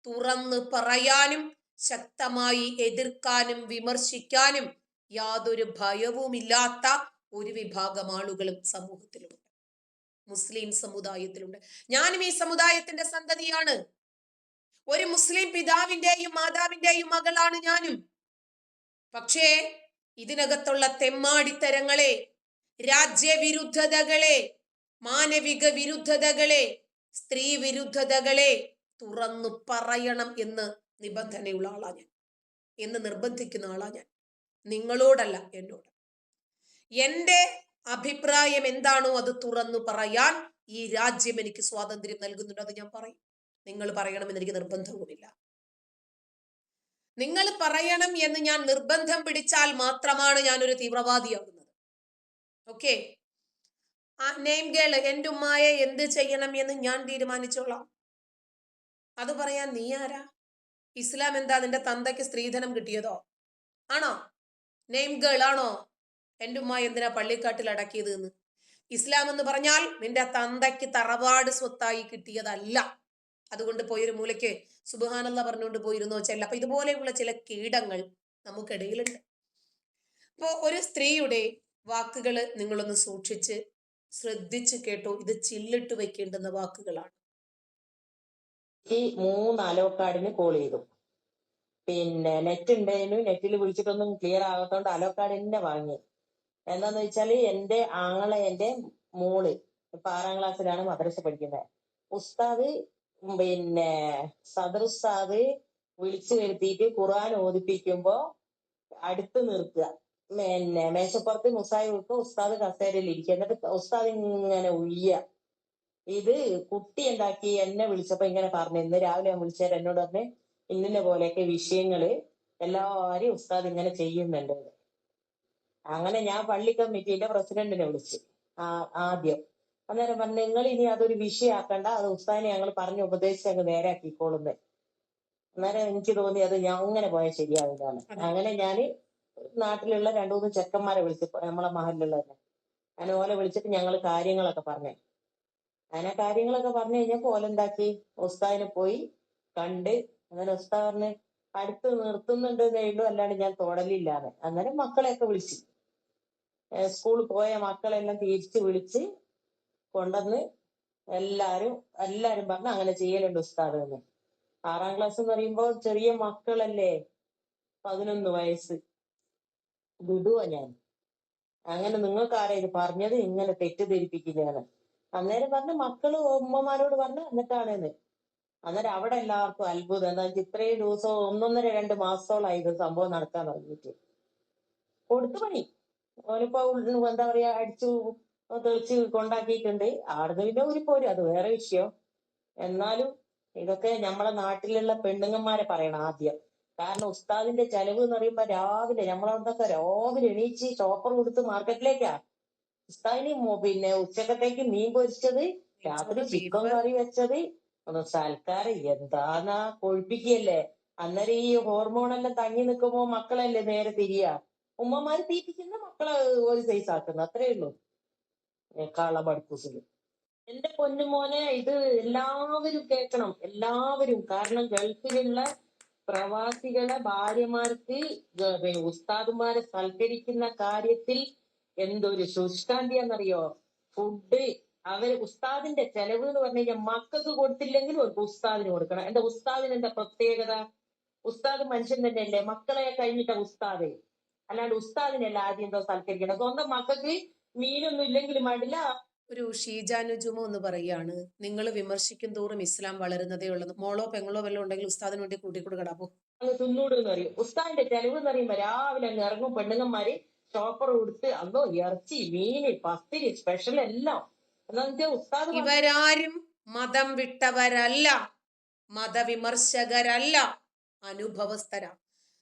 തുറന്നു പറയാനും ശക്തമായി എതിർക്കാനും വിമർശിക്കാനും യാതൊരു ഭയവുമില്ലാത്ത ഒരു വിഭാഗം ആളുകളും സമൂഹത്തിലുണ്ട്, മുസ്ലിം സമുദായത്തിലുണ്ട്. ഞാനും ഈ സമുദായത്തിന്റെ സന്തതിയാണ്. ഒരു മുസ്ലിം പിതാവിന്റെയും മാതാവിന്റെയും മകളാണ് ഞാനും. പക്ഷേ ഇതിനകത്തുള്ള തെമ്മാടിത്തരങ്ങളെ, രാജ്യവിരുദ്ധതകളെ, മാനവിക വിരുദ്ധതകളെ, സ്ത്രീ വിരുദ്ധതകളെ തുറന്നു പറയണം എന്ന് നിബന്ധനയുള്ള ആളാ ഞാൻ, എന്ന് നിർബന്ധിക്കുന്ന ആളാ ഞാൻ. നിങ്ങളോടല്ല, എന്നോട്. എന്റെ അഭിപ്രായം എന്താണോ അത് തുറന്നു പറയാൻ ഈ രാജ്യം എനിക്ക് സ്വാതന്ത്ര്യം നൽകുന്നുണ്ട്. അത് ഞാൻ പറയും. നിങ്ങൾ പറയണമെന്ന് എനിക്ക് നിർബന്ധവുമില്ല. നിങ്ങൾ പറയണം എന്ന് ഞാൻ നിർബന്ധം പിടിച്ചാൽ മാത്രമാണ് ഞാനൊരു തീവ്രവാദിയാകുന്നത്. ഓക്കെ, ആ നെയിം ഗേൾ, എൻ്റെ ഉമ്മായെ എന്ത് ചെയ്യണം എന്ന് ഞാൻ തീരുമാനിച്ചോളാം. അത് പറയാൻ നീ ആരാ? ഇസ്ലാം എന്താ നിന്റെ തന്തയ്ക്ക് സ്ത്രീധനം കിട്ടിയതോ? ആണോ? നെയിം ഗേൾ ആണോ എൻ്റെ ഉമ്മ എന്തിനാ പള്ളിക്കാട്ടിൽ അടക്കിയത് എന്ന്? ഇസ്ലാം എന്ന് പറഞ്ഞാൽ നിന്റെ തന്തയ്ക്ക് തറവാട് സ്വത്തായി കിട്ടിയതല്ല. അതുകൊണ്ട് പോയൊരു മൂലയ്ക്ക് സുബ്ഹാനല്ലാഹ് പറഞ്ഞുകൊണ്ട് പോയിരുന്നോ വെച്ചല്ല. അപ്പൊ ഇതുപോലെയുള്ള ചില കീടങ്ങൾ നമുക്കിടയിലുണ്ട്. അപ്പോ ഒരു സ്ത്രീയുടെ വാക്കുകൾ നിങ്ങളൊന്ന് സൂക്ഷിച്ച് ശ്രദ്ധിച്ച് കേട്ടോ. ഇത് ചില്ലിട്ട് വെക്കേണ്ടുന്ന വാക്കുകളാണ്. ഈ 3 അലോക്കാർഡിന് കോൾ ചെയ്തു. പിന്നെ നെറ്റ് ഉണ്ടായിരുന്നു, നെറ്റിൽ വിളിച്ചിട്ടൊന്നും ക്ലിയർ ആകാത്തോണ്ട് അലോക്കാർഡ് തന്നെ വാങ്ങി. എന്താന്ന് വെച്ചാല് എന്റെ ആങ്ങളെന്റെ മോള് ഇപ്പൊ 6ാം ക്ലാസ്സിലാണ് മദ്രസ പഠിക്കുന്നത്. ഉസ്താദ് പിന്നെ സദർ ഉസ്താദ് വിളിച്ചു വരുത്തിയിട്ട് ഖുർആൻ ഓതിപ്പിക്കുമ്പോ അടുത്ത് നിർത്തുക. പിന്നെ മേശപ്പുറത്ത് മുസായി വെക്കുക, ഉസ്താദ് കസേരയിൽ ഇരിക്കുക. എന്നിട്ട് ഉസ്താദ് ഇങ്ങനെ ഉയ്യ. ഇത് കുട്ടി എന്താക്കി, എന്നെ വിളിച്ചപ്പോ ഇങ്ങനെ പറഞ്ഞു. ഇന്ന് രാവിലെ ഞാൻ വിളിച്ചേരം എന്നോട് പറഞ്ഞ് ഇന്നിന്റെ പോലെയൊക്കെ വിഷയങ്ങള് എല്ലാരും ഉസ്താദ് ഇങ്ങനെ ചെയ്യുന്നുണ്ട്. അങ്ങനെ ഞാൻ പള്ളി കമ്മിറ്റിന്റെ പ്രസിഡന്റിനെ വിളിച്ചു ആദ്യം. അന്നേരം പറഞ്ഞു നിങ്ങൾ ഇനി അതൊരു വിഷയമാക്കണ്ട, അത് ഉസ്താദിനെ ഞങ്ങൾ പറഞ്ഞ് ഉപദേശിച്ച് അങ്ങ് നേരാക്കിക്കോളുന്നേ. അന്നേരം എനിക്ക് തോന്നി അത് ഞാൻ അങ്ങനെ പോയാൽ ശരിയാവില്ലാണ്. അങ്ങനെ ഞാൻ നാട്ടിലുള്ള 2-3 ചെക്കന്മാരെ വിളിച്ചു, നമ്മളെ മഹലിലുള്ളവരെ. അങ്ങനെ ഓലെ വിളിച്ചിട്ട് ഞങ്ങൾ കാര്യങ്ങളൊക്കെ പറഞ്ഞു. അങ്ങനെ കാര്യങ്ങളൊക്കെ പറഞ്ഞു കഴിഞ്ഞപ്പോ ഓലെന്താക്കി, ഉസ്താദിനെ പോയി കണ്ട്. അങ്ങനെ ഉസ്താദ് പറഞ്ഞ് അടുത്ത് നിർത്തുന്നുണ്ട് എന്നേ ഉള്ളൂ, അല്ലാണ്ട് ഞാൻ തൊടലില്ലാന്ന്. അന്നേരം മക്കളെയൊക്കെ വിളിച്ചു, സ്കൂളിൽ പോയ മക്കളെല്ലാം തിരിച്ച് വിളിച്ച് കൊണ്ടുവന്ന് എല്ലാരും പറഞ്ഞു അങ്ങനെ ചെയ്യലുണ്ട് ഉസ്താദ് എന്ന്. 6ാം ക്ലാസ് എന്ന് പറയുമ്പോ ചെറിയ മക്കളല്ലേ, 11 വയസ്സ്. വിടുവോ ഞാൻ? അങ്ങനെ നിങ്ങൾക്ക് ആരാ ഇത് പറഞ്ഞത്, ഇങ്ങനെ തെറ്റിദ്ധരിപ്പിക്കുകയാണ്. അന്നേരം പറഞ്ഞ് മക്കള് ഉമ്മമാരോട് പറഞ്ഞ് എന്നിട്ടാണെന്ന്. അന്നേരം അവിടെ എല്ലാവർക്കും അത്ഭുതം. എന്താ വെച്ചാൽ ഇത്രയും ദിവസം 1-1.5-2 മാസത്തോളായി ഇത് സംഭവം നടക്കാൻ തുടങ്ങിയിട്ട്. കൊടുത്തു പണി. ഓനിപ്പോ എന്താ പറയാ അടിച്ചു തെളിച്ച് കൊണ്ടാക്കിയിട്ടുണ്ട്. ആടുന്ന് പിന്നെ ഊരിപ്പോരും, അത് വേറെ വിഷയം. എന്നാലും ഇതൊക്കെ നമ്മളെ നാട്ടിലുള്ള പെണ്ണുങ്ങന്മാരെ പറയണം ആദ്യം. കാരണം ഉസ്താദിന്റെ ചെലവ് എന്ന് പറയുമ്പോ രാവിലെ നമ്മളവിടൊക്കെ രാവിലെ എണീച്ച് ചോപ്പർ കൊടുത്ത് മാർക്കറ്റിലേക്കാ. ഉസ്താദിന് പിന്നെ ഉച്ചക്കത്തേക്ക് മീൻ പൊരിച്ചത്, രാത്രി ചിക്കൻ കറി വെച്ചത്, ഒന്ന് സൽക്കാരം എന്താന്നാ കൊഴിപ്പിക്കല്ലേ. അന്നേരം ഈ ഹോർമോണെല്ലാം തങ്ങി നിൽക്കുമ്പോ മക്കളല്ലേ നേരെ തിരിയാ. ഉമ്മമാര് തീറ്റിക്കുന്ന മക്കളെ ഒരു സൈസ് ആക്കുന്നു, അത്രേ ഉള്ളൂ. കള്ള പഠിപ്പൂസില് എന്റെ പൊന്നുമോനെ, ഇത് എല്ലാവരും കേൾക്കണം, എല്ലാവരും. കാരണം ഗൾഫിലുള്ള പ്രവാസികളെ ഭാര്യമാർക്ക് ഉസ്താദുമാരെ സൽക്കരിക്കുന്ന കാര്യത്തിൽ എന്തൊരു ശുഷ്കാന്തിയാന്നറിയോ. ഫുഡ് ഉസ്താദിന്റെ ചെലവ് എന്ന് പറഞ്ഞു കഴിഞ്ഞാൽ മക്കൾക്ക് കൊടുത്തില്ലെങ്കിലും ഒരു ഉസ്താദിന് കൊടുക്കണം. എന്താ ഉസ്താദിന് എന്താ പ്രത്യേകത? ഉസ്താദ് മനുഷ്യൻ തന്നെയല്ലേ, മക്കളെ കഴിഞ്ഞിട്ട ഉസ്താദ്. അല്ലാണ്ട് ഉസ്താദിനല്ല ആദ്യം എന്തോ സൽക്കരിക്കണം. സ്വന്തം മക്കൾക്ക് മീനൊന്നും ഇല്ലെങ്കിലും വേണ്ടില്ല. ഒരു ഷീജാനുജുമോ എന്ന് പറയാണ്, നിങ്ങൾ വിമർശിക്കും തോറും ഇസ്ലാം വളരുന്നതേ ഉള്ളത്. മോളോ പെങ്ങളോ വല്ലതും ഉണ്ടെങ്കിൽ ഉസ്താദിന് വേണ്ടി കൂട്ടിക്കൊടുക്കടാ പോ. അങ്ങ് തിന്നൂടെന്ന് പറയും. ഉസ്താദിന്റെ ചെലവ് എന്ന് പറയുമ്പോ രാവിലെ അങ്ങ് ഇറങ്ങും പെണ്ണുങ്ങന്മാര് ചോപ്പർ കൊടുത്ത് അതോ ഇറച്ചി, മീന്, പത്തിരി, സ്പെഷ്യൽ എല്ലാം. എന്താ ഉസ്താദ് ഇവരാരും മതം വിട്ടവരല്ല, മതവിമർശകരല്ല, അനുഭവസ്ഥരാ.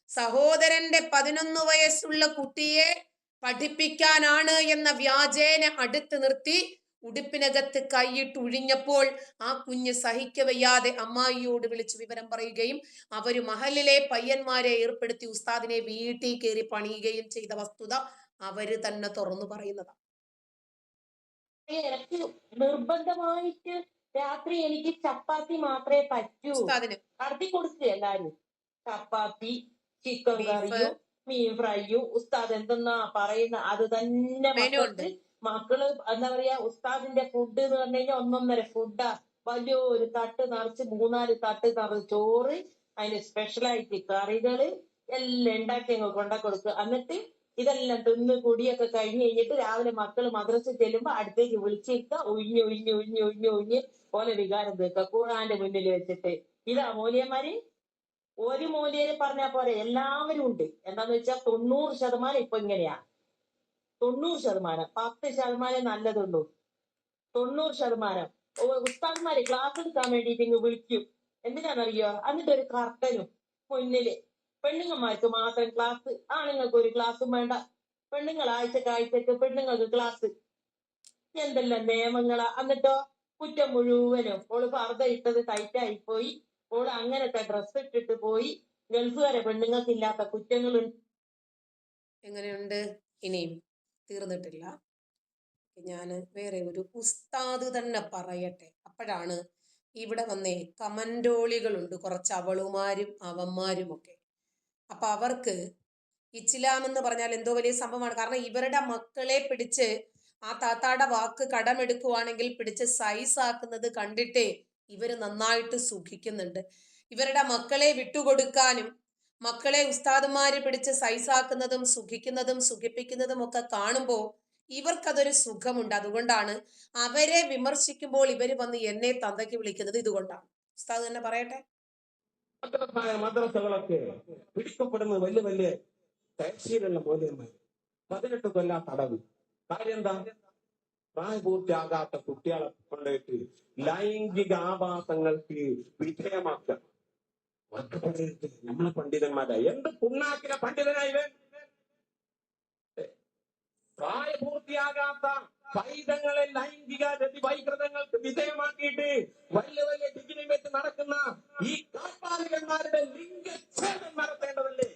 സഹോദരന്റെ 11 വയസ്സുള്ള കുട്ടിയെ പഠിപ്പിക്കാനാണ് എന്ന വ്യാജേന അടുത്ത് നിർത്തി ഉടുപ്പിനകത്ത് കൈയിട്ട് ഉഴിഞ്ഞപ്പോൾ ആ കുഞ്ഞ് സഹിക്കവയ്യാതെ അമ്മായിയോട് വിളിച്ച് വിവരം പറയുകയും അവര് മഹലിലെ പയ്യന്മാരെ ഏർപ്പെടുത്തി ഉസ്താദിനെ വീട്ടിൽ കയറി പണിയുകയും ചെയ്ത വസ്തുത അവര് തന്നെ തുറന്നു പറയുന്നതാണ്. എനിക്ക് നിർബന്ധമായിട്ട് രാത്രി എനിക്ക് ചപ്പാത്തി മാത്രമേ പറ്റൂ. ഉസ്താദിന് നടത്തി കൊടുക്കുക എല്ലാരും. ചപ്പാത്തി, ചിക്കൻ കറിയും മീൻ ഫ്രൈയും. ഉസ്താദ് എന്തെന്നാ പറയുന്ന അത് തന്നെ മക്കൾക്ക്. മക്കള് എന്താ പറയാ, ഉസ്താദിന്റെ ഫുഡ് എന്ന് പറഞ്ഞു കഴിഞ്ഞാൽ 1-1.5 ഫുഡാ. വലിയൊരു തട്ട് നിറച്ച് 3-4 തട്ട് നിറച്ച് ചോറ്, അതിന് സ്പെഷ്യലായിട്ട് കറികള് എല്ലാം ഉണ്ടാക്കി അങ്ങ് കൊണ്ട കൊടുക്കുക. എന്നിട്ട് ഇതെല്ലാം തിന്ന് കുടിയൊക്കെ കഴിഞ്ഞ് കഴിഞ്ഞിട്ട് രാവിലെ മക്കള് മദ്രസയിൽ ചെല്ലുമ്പോ അടുത്തേക്ക് വിളിച്ചിരുത്ത ഉഴിഞ്ഞ് പോലെ വികാരം തീർക്കുക ഖുർആന്റെ മുന്നിൽ വെച്ചിട്ട്. ഇതാ മൂല്യന്മാര്. ഒരു മൂല്യര് പറഞ്ഞാൽ പോരെ, എല്ലാവരും ഉണ്ട്. എന്താന്ന് വെച്ചാൽ 90% ഇപ്പൊ ഇങ്ങനെയാ. 90%, 10% നല്ലതുള്ളൂ. 90% ഉസ്താദ്മാര് ക്ലാസ് എടുക്കാൻ വേണ്ടിയിട്ട് ഇങ്ങ് വിളിക്കും. എന്തിനാണെന്നറിയോ? എന്നിട്ട് ഒരു കർട്ടനും മുന്നില്, പെണ്ണുങ്ങന്മാർക്ക് മാത്രം ക്ലാസ്, ആണുങ്ങൾക്ക് ഒരു ക്ലാസ്സും വേണ്ട. പെണ്ണുങ്ങൾ ആഴ്ചക്ക് പെണ്ണുങ്ങൾക്ക് ക്ലാസ്. എന്തെല്ലാം നിയമങ്ങളാ. എന്നിട്ടോ കുറ്റം മുഴുവനും ഓള് പർദ്ദ ഇട്ടത് ടൈറ്റായി പോയി, ഓള് അങ്ങനത്തെ ഡ്രസ് ഇട്ടിട്ട് പോയി, ഗൾഫുകാരെ പെണ്ണുങ്ങൾക്ക് ഇല്ലാത്ത കുറ്റങ്ങളുണ്ട്. എങ്ങനെയുണ്ട്? ഇനിയും തീർന്നിട്ടില്ല. ഞാൻ വേറെ ഒരു ഉസ്താദ് തന്നെ പറയട്ടെ, അപ്പോഴാണ് ഇവിടെ വന്നേ കമന്റോളികളുണ്ട്, കുറച്ച് അവളുമാരും അവന്മാരും ഒക്കെ. അപ്പൊ അവർക്ക് ഇസ്ലാം എന്ന് പറഞ്ഞാൽ എന്തോ വലിയ സംഭവമാണ്. കാരണം ഇവരുടെ മക്കളെ പിടിച്ച് ആ താത്താടെ വാക്ക് കടമെടുക്കുവാണെങ്കിൽ പിടിച്ച് സൈസ് ആക്കുന്നത് കണ്ടിട്ടേ ഇവര് നന്നായിട്ട് സുഖിക്കുന്നുണ്ട്. ഇവരുടെ മക്കളെ വിട്ടുകൊടുക്കാനും മക്കളെ ഉസ്താദുമാര് പിടിച്ച് സൈസാക്കുന്നതും സുഖിക്കുന്നതും സുഖിപ്പിക്കുന്നതും ഒക്കെ കാണുമ്പോൾ ഇവർക്കതൊരു സുഖമുണ്ട്. അതുകൊണ്ടാണ് അവരെ വിമർശിക്കുമ്പോൾ ഇവര് വന്ന് എന്നെ തന്തയ്ക്ക് വിളിക്കുന്നത്. ഇതുകൊണ്ടാണ്. ഉസ്താദ് തന്നെ പറയട്ടെ. മദ്രസകളൊക്കെ പിടിക്കപ്പെടുന്ന വലിയ വലിയ തഹ്സീലുള്ള മൂല്യന്മാർ 18 കൊല്ലം തടവ്. കാര്യം എന്താ? പ്രായപൂർത്തിയാകാത്ത കുട്ടികളെ കൊണ്ടിട്ട് ലൈംഗിക ആഭാസങ്ങൾക്ക് വിധേയമാക്കുക. നമ്മളെ പണ്ഡിതന്മാരാ എന്ത് പുണ്ണാക്കിലെ പണ്ഡിതനായി പ്രായപൂർത്തിയാകാത്ത പൈതങ്ങളെ ലൈംഗിക വൈകൃതങ്ങൾക്ക് വിധേയമാക്കിയിട്ട് വലിയ വലിയ ഡിഗ്രി വെച്ച് നടക്കുന്ന ഈ കാപ്പാലികന്മാരുടെ ലിംഗച്ഛേദം നടത്തേണ്ടതല്ലേ?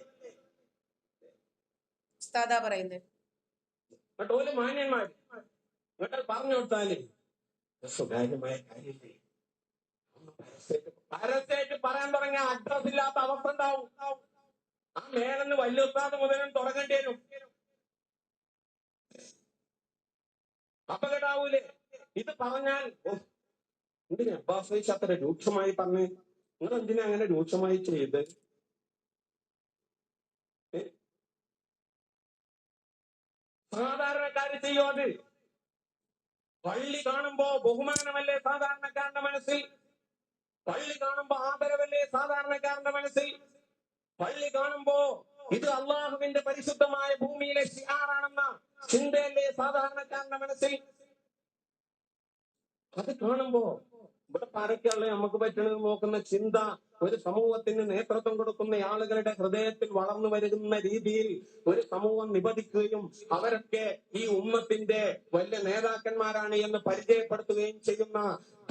ഉസ്താദാ പറയുന്നത്. എന്നിട്ട് ഓല് മാന്യന്മാർ എന്നിട്ട് പറഞ്ഞു കൊടുത്താല് സ്വകാര്യമായ കാര്യമില്ലേ? പരസ്യമായിട്ട് പറയാൻ തുടങ്ങിയ അഡ്രസ് ഇല്ലാത്ത അവസ്ഥ ഉണ്ടാവും. ആ മേലെന്ന് വലിയ ഉസ്താദ് മുതലും തുടങ്ങേണ്ടി വരും. അപകടാവൂലേ? ഇത് പറഞ്ഞാൽ എന്തിനാ അബ്ബാസ് അത്ര രൂക്ഷമായി പറഞ്ഞ്? നിങ്ങൾ എന്തിനാ അങ്ങനെ രൂക്ഷമായി ചെയ്ത്? സാധാരണക്കാര് ചെയ്യോ അത്? പള്ളി കാണുമ്പോ ബഹുമാനമല്ലേ സാധാരണക്കാരന്റെ മനസ്സിൽ? പള്ളി കാണുമ്പോ ആദരവല്ലേ സാധാരണക്കാരന്റെ മനസ്സിൽ? പള്ളി കാണുമ്പോ ഇത് അള്ളാഹുവിന്റെ പരിശുദ്ധമായ ഭൂമിയിലെ ശിആറാണെന്ന ചിന്തയല്ലേ സാധാരണക്കാരന്റെ മനസ്സിൽ? അത് കാണുമ്പോ ഇവിടെ പരക്കുള്ള നമുക്ക് പറ്റണത് നോക്കുന്ന ചിന്ത ഒരു സമൂഹത്തിന് നേതൃത്വം കൊടുക്കുന്ന ആളുകളുടെ ഹൃദയത്തിൽ വളർന്നു വരുന്ന രീതിയിൽ ഒരു സമൂഹം നിബന്ധിക്കുകയും അവരൊക്കെ ഈ ഉമ്മത്തിന്റെ വലിയ നേതാക്കന്മാരാണ് എന്ന് പരിചയപ്പെടുത്തുകയും ചെയ്യുന്ന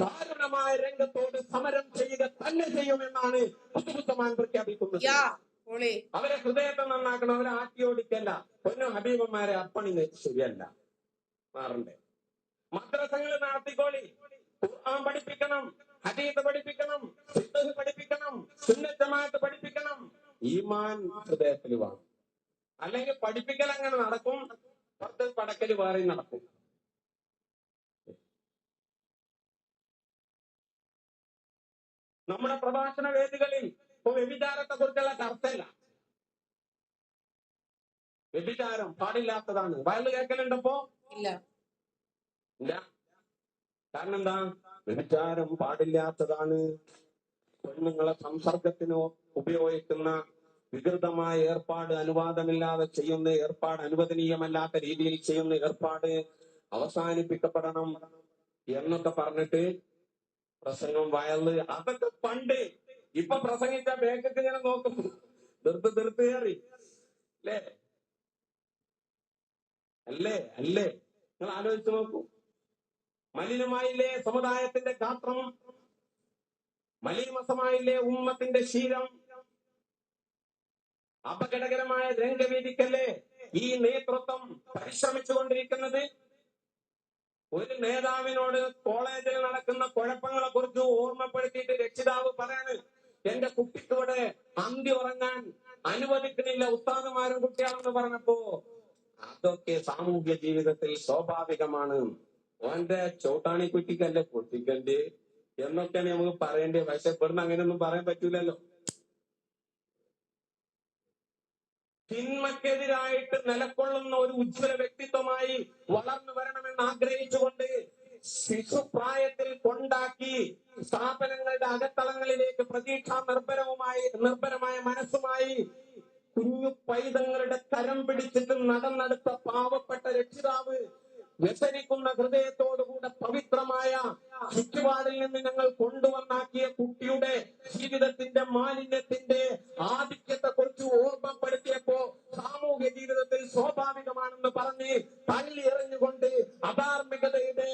ദാരുണമായ രംഗത്തോട് സമരം ചെയ്യുക തന്നെ ചെയ്യുമെന്നാണ് പുതുപുത്തമാൻ പ്രഖ്യാപിക്കുന്നത്. അവരെ ഹൃദയത്തെ നന്നാക്കണം, അവരെ ആട്ടിയോടിക്കല്ല. പൊന്നു ഹബീബന്മാരെ അപ്പണിന് ശരിയല്ല, മാറണ്ടേ? മദ്രസകൾ നടത്തിക്കോളി, ഖുർആൻ പഠിപ്പിക്കണം, ഹദീസ് പഠിപ്പിക്കണം, ഫിഖ്ഹ് പഠിപ്പിക്കണം, സുന്നത്ത് ജമാഅത്ത് പഠിപ്പിക്കണം. ഈമാൻ ഹൃദയത്തിൽ വേണം. അല്ലെങ്കിൽ പഠിപ്പിക്കൽ അങ്ങനെ നടക്കും, പുറത്ത് പടക്കല് വേറെ നടക്കും. നമ്മുടെ പ്രഭാഷണ വേദികളിൽ ഇപ്പൊ വ്യഭിചാരത്തെ കുറിച്ചുള്ള ചർച്ചയില്ല. വ്യഭിചാരം പാടില്ലാത്തതാണ്. വയല് കേൾക്കലുണ്ടപ്പോ? ഇല്ല. കാരണം എന്താ? വ്യഭിചാരം പാടില്ലാത്തതാണ്. പെണ്ണുങ്ങളെ സംസർഗത്തിന് ഉപയോഗിക്കുന്ന വികൃതമായ ഏർപ്പാട്, അനുവാദമില്ലാതെ ചെയ്യുന്ന ഏർപ്പാട്, അനുവദനീയമല്ലാത്ത രീതിയിൽ ചെയ്യുന്ന ഏർപ്പാട് അവസാനിപ്പിക്കപ്പെടണം എന്നൊക്കെ പറഞ്ഞിട്ട് പ്രസംഗം വയല്. അതൊക്കെ പണ്ട്. ഇപ്പൊ പ്രസംഗിച്ച ബേക്കൊക്കെ ഇങ്ങനെ നോക്കും, തീർത്ത് കയറി അല്ലേ? അല്ലേ? നിങ്ങൾ ആലോചിച്ച് നോക്കൂ. മലിനമായില്ലേ സമുദായത്തിന്റെ ഗാത്രം? മലീമസമായില്ലേ ഉമ്മത്തിന്റെ ശീലം? അപകടകരമായ രംഗവേദിക്കല്ലേ ഈ നേതൃത്വം പരിശ്രമിച്ചുകൊണ്ടിരിക്കുന്നത്? ഒരു നേതാവിനോട് കോളേജിൽ നടക്കുന്ന കുഴപ്പങ്ങളെ കുറിച്ച് ഓർമ്മപ്പെടുത്തിയിട്ട് രക്ഷിതാവ് പറയാണ്, എന്റെ കുട്ടിക്കൂടെ അന്തി ഉറങ്ങാൻ അനുവദിക്കുന്നില്ല ഉസ്താദുമാരും കുട്ടിയാണെന്ന് പറഞ്ഞപ്പോ അതൊക്കെ സാമൂഹ്യ ജീവിതത്തിൽ സ്വാഭാവികമാണ്. ഓന്റെ ചോട്ടാണി കുട്ടിക്കല്ലേ പൊട്ടിക്കണ്ടേ എന്നൊക്കെയാണ് നമുക്ക് പറയേണ്ടത്. പക്ഷെ ഇവിടുന്ന് അങ്ങനെയൊന്നും പറയാൻ പറ്റൂലല്ലോ. തിന്മക്കെതിരായിട്ട് നിലകൊള്ളുന്ന ഒരു ഉജ്ജ്വല വ്യക്തിത്വമായി വളർന്നു വരണമെന്ന് ആഗ്രഹിച്ചുകൊണ്ട് ശിശുപ്രായത്തിൽ കൊണ്ടാക്കി സ്ഥാപനങ്ങളുടെ അകത്തളങ്ങളിലേക്ക് പ്രതീക്ഷാ നിർഭരമായ മനസ്സുമായി കുഞ്ഞു പൈതങ്ങളുടെ കരം പിടിച്ചിട്ട് നടന്നെടുത്ത പാവപ്പെട്ട രക്ഷിതാവ് വ്യസനിക്കുന്ന ഹൃദയത്തോടുകൂടെ പവിത്രമായ ചുറ്റുപാടിൽ നിന്ന് ഞങ്ങൾ കൊണ്ടുവന്നാക്കിയ കുട്ടിയുടെ ജീവിതത്തിന്റെ മാലിന്യത്തിന്റെ ആധിക്യത്തെ കുറിച്ച് ഓർമ്മപ്പെടുത്തിയപ്പോ സാമൂഹ്യ ജീവിതത്തിൽ സ്വാഭാവികമാണെന്ന് പറഞ്ഞ് തള്ളി എറിഞ്ഞുകൊണ്ട് അധാർമികതയുടെ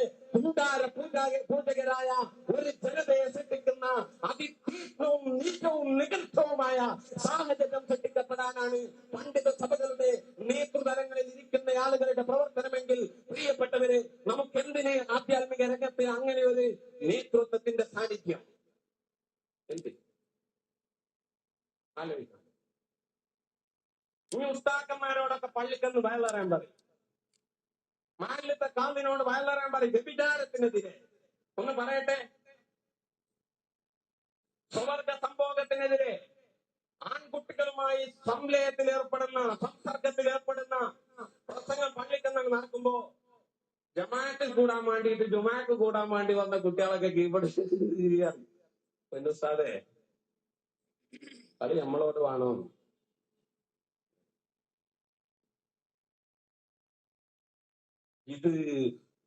പൂജകരായ ഒരു ജനതയെ സൃഷ്ടിക്കുന്ന അതിതീക്ഷ്ണവും നീചവും നികൃഷ്ടവുമായ സാഹചര്യം സൃഷ്ടിക്കപ്പെടാനാണ് പണ്ഡിത സഭകളുടെ നേതൃതലങ്ങളിൽ ഇരിക്കുന്ന ആളുകളുടെ പ്രവർത്തനമെങ്കിൽ പ്രിയപ്പെട്ടവര് നമുക്കെന്തിന് ആധ്യാത്മിക രംഗത്ത് അങ്ങനെ ഒരു നേതൃത്വത്തിന്റെ സാന്നിധ്യം എന്ത് ആലോചിക്കണം. ഈ ഉസ്താക്കന്മാരോടൊക്കെ പള്ളിക്കെന്ന് വയലറിയാൻ പറയും, മാലിന്യത്തെ കാന്തിനോട് വയലറിയാൻ പറയും, വ്യഭിചാരത്തിനെതിരെ ഒന്ന് പറയട്ടെ, സ്വവർഗ സംഭോഗത്തിനെതിരെ, ആൺകുട്ടികളുമായി സംലയത്തിൽ ഏർപ്പെടുന്ന സംസർഗത്തിൽ ഏർപ്പെടുന്ന പ്രസംഗം പള്ളിക്കെന്ന് നടക്കുമ്പോ ജമാഅത്തിൽ കൂടാൻ വേണ്ടിയിട്ട് ജുമാക്ക് കൂടാൻ വേണ്ടി വന്ന കുട്ടികളൊക്കെ കീഴ്പ്പെടുത്തിയാണ്. പിന്നെ ഉസ്താദേ അത് നമ്മളോട് വേണോ? ഇത്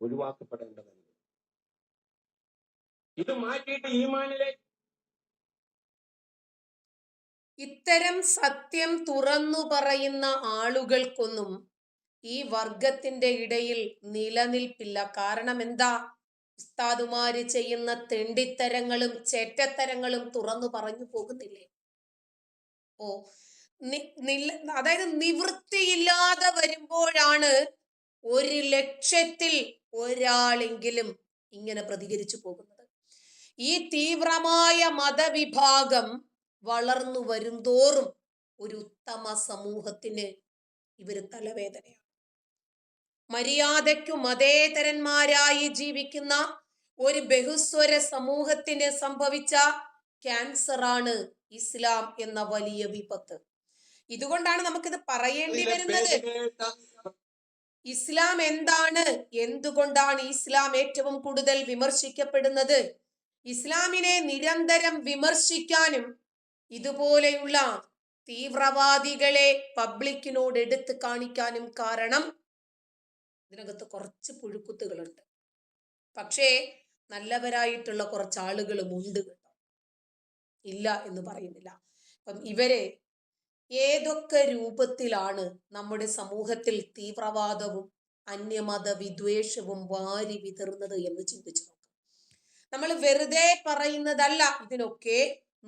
ഒഴിവാക്കപ്പെടേണ്ടതല്ല. ഇത് മാറ്റിയിട്ട് ഈമാനിലേക്ക് ഇത്തരം സത്യം തുറന്നു പറയുന്ന ആളുകൾക്കൊന്നും ഈ വർഗത്തിന്റെ ഇടയിൽ നിലനിൽപ്പില്ല. കാരണം എന്താ? ഉസ്താദുമാര് ചെയ്യുന്ന തെണ്ടിത്തരങ്ങളും ചേറ്റത്തരങ്ങളും തുറന്നു പറഞ്ഞു പോകുന്നില്ലേ? അതായത് നിവൃത്തിയില്ലാതെ വരുമ്പോഴാണ് 1,00,000-ൽ ഒരാളെങ്കിലും ഇങ്ങനെ പ്രതികരിച്ചു പോകുന്നത്. ഈ തീവ്രമായ മതവിഭാഗം വളർന്നു വരുംതോറും ഒരു ഉത്തമ സമൂഹത്തിന് ഇവര് തലവേദനയാണ്. മര്യാദയ്ക്കു മതേതരന്മാരായി ജീവിക്കുന്ന ഒരു ബഹുസ്വര സമൂഹത്തിന് സംഭവിച്ച ക്യാൻസറാണ് ഇസ്ലാം എന്ന വലിയ വിപത്ത്. ഇതുകൊണ്ടാണ് നമുക്കിത് പറയേണ്ടി വരുന്നത്. ഇസ്ലാം എന്താണ്? എന്തുകൊണ്ടാണ് ഇസ്ലാം ഏറ്റവും കൂടുതൽ വിമർശിക്കപ്പെടുന്നത്? ഇസ്ലാമിനെ നിരന്തരം വിമർശിക്കാനും ഇതുപോലെയുള്ള തീവ്രവാദികളെ പബ്ലിക്കിനോട് എടുത്ത് കാണിക്കാനും കാരണം ഇതിനകത്ത് കുറച്ച് പുഴുക്കുത്തുകളുണ്ട്. പക്ഷേ നല്ലവരായിട്ടുള്ള കുറച്ച് ആളുകളും ഉണ്ട് കേട്ടോ, ഇല്ല എന്ന് പറയുന്നില്ല. അപ്പം ഇവരെ ഏതൊക്കെ രൂപത്തിലാണ് നമ്മുടെ സമൂഹത്തിൽ തീവ്രവാദവും അന്യമത വിദ്വേഷവും വാരി വിതറുന്നത് എന്ന് ചിന്തിച്ചു നോക്കാം. നമ്മൾ വെറുതെ പറയുന്നതല്ല, ഇതിനൊക്കെ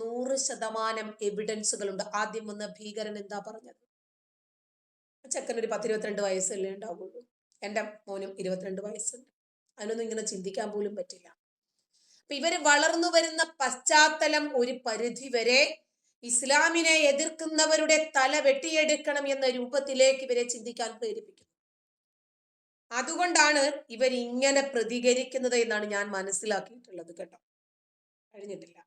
100% എവിഡൻസുകളുണ്ട്. ആദ്യം വന്ന ഭീകരൻ എന്താ പറഞ്ഞത്? ചെക്കനൊരു 10-22 വയസ്സല്ലേ ഉണ്ടാവുള്ളൂ. എൻ്റെ മോനും 22 വയസ്സുണ്ട്. അതിനൊന്നും ഇങ്ങനെ ചിന്തിക്കാൻ പോലും പറ്റില്ല. അപ്പൊ ഇവര് വളർന്നു വരുന്ന പശ്ചാത്തലം ഒരു പരിധി വരെ ഇസ്ലാമിനെ എതിർക്കുന്നവരുടെ തല വെട്ടിയെടുക്കണം എന്ന രൂപത്തിലേക്ക് ഇവരെ ചിന്തിക്കാൻ പ്രേരിപ്പിക്കുന്നു. അതുകൊണ്ടാണ് ഇവർ ഇങ്ങനെ പ്രതികരിക്കുന്നത് എന്നാണ് ഞാൻ മനസ്സിലാക്കിയിട്ടുള്ളത് കേട്ടോ. കഴിഞ്ഞിട്ടില്ല.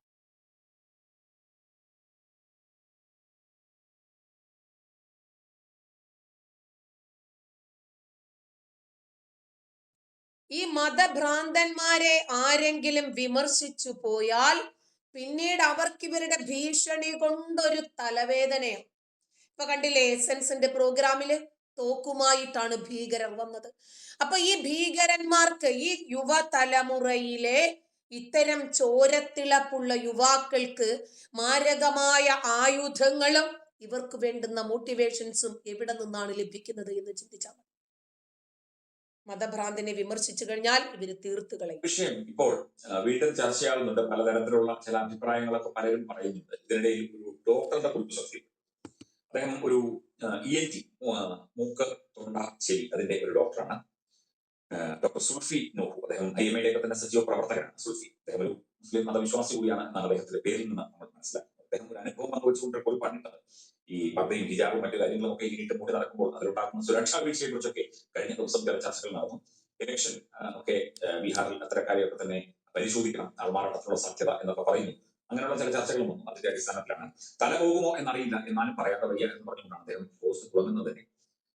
ഈ മതഭ്രാന്തന്മാരെ ആരെങ്കിലും വിമർശിച്ചു പോയാൽ പിന്നീട് അവർക്ക് ഇവരുടെ ഭീഷണി കൊണ്ടൊരു തലവേദനയാണ്. ഇപ്പൊ കണ്ടില്ലേ, എസൻസിന്റെ പ്രോഗ്രാമില് തോക്കുമായിട്ടാണ് ഭീകരർ വന്നത്. അപ്പൊ ഈ ഭീകരന്മാർക്ക്, ഈ യുവതലമുറയിലെ ഇത്തരം ചോരത്തിളപ്പുള്ള യുവാക്കൾക്ക് മാരകമായ ആയുധങ്ങളും ഇവർക്ക് വേണ്ടുന്ന മോട്ടിവേഷൻസും എവിടെ നിന്നാണ് ലഭിക്കുന്നത് എന്ന് ചിന്തിച്ചാൽ മതി. മതഭ്രാന്തിനെ വിമർശിച്ചു കഴിഞ്ഞാൽ ഇവര് തീർത്തു കളയും. വിഷയം ഇപ്പോൾ വീണ്ടും ചർച്ചയാകുന്നുണ്ട്. പലതരത്തിലുള്ള ചില അഭിപ്രായങ്ങളൊക്കെ പലരും പറയുന്നുണ്ട്. ഇതിനിടയിൽ ഒരു ഡോക്ടറുടെ കുറിപ്പ് ശ്രദ്ധിക്കും. അദ്ദേഹം ഒരു ENT, മൂക്ക് തൊണ്ട ചെവി, അതിന്റെ ഒരു ഡോക്ടറാണ്. ഡോക്ടർ സുൽഫി നോഹു. അദ്ദേഹം IMA ഒക്കെ തന്നെ സജീവ പ്രവർത്തകനാണ്. സുൽഫി അദ്ദേഹം ഒരു മുസ്ലിം മതവിശ്വാസി കൂടിയാണ് എന്നാണ് അദ്ദേഹത്തിന്റെ പേരിൽ നിന്ന് നമ്മൾ മനസ്സിലാക്കുന്നത്. അദ്ദേഹം ഒരു അനുഭവം പങ്കുവെച്ചുകൊണ്ട് ഇപ്പോൾ പറഞ്ഞിട്ടത് ഈ പർദ്ദയും ഹിജാബും മറ്റു കാര്യങ്ങളും ഒക്കെ ഇനിയിട്ട് മൂടി നടക്കുമ്പോൾ അതിലുണ്ടാക്കുന്ന സുരക്ഷാ വീഴ്ചയെ കുറിച്ചൊക്കെ കഴിഞ്ഞ ദിവസം ചില ചർച്ചകൾ നടന്നു. ഇലക്ഷൻ ഒക്കെ ബീഹാറിൽ അത്തരക്കാരെയൊക്കെ തന്നെ പരിശോധിക്കണം, ആൾമാറാട്ടത്തിനുള്ള സാധ്യത എന്നൊക്കെ പറയുന്നു. അങ്ങനെയുള്ള ചില ചർച്ചകളും വന്നു. അതിന്റെ അടിസ്ഥാനത്തിലാണ് തല പോകുമോ എന്നറിയില്ല, എന്നാലും പറയാതെ വയ്യ എന്ന് പറഞ്ഞുകൊണ്ടാണ് അദ്ദേഹം പോസ്റ്റ് തുടങ്ങുന്നത് തന്നെ.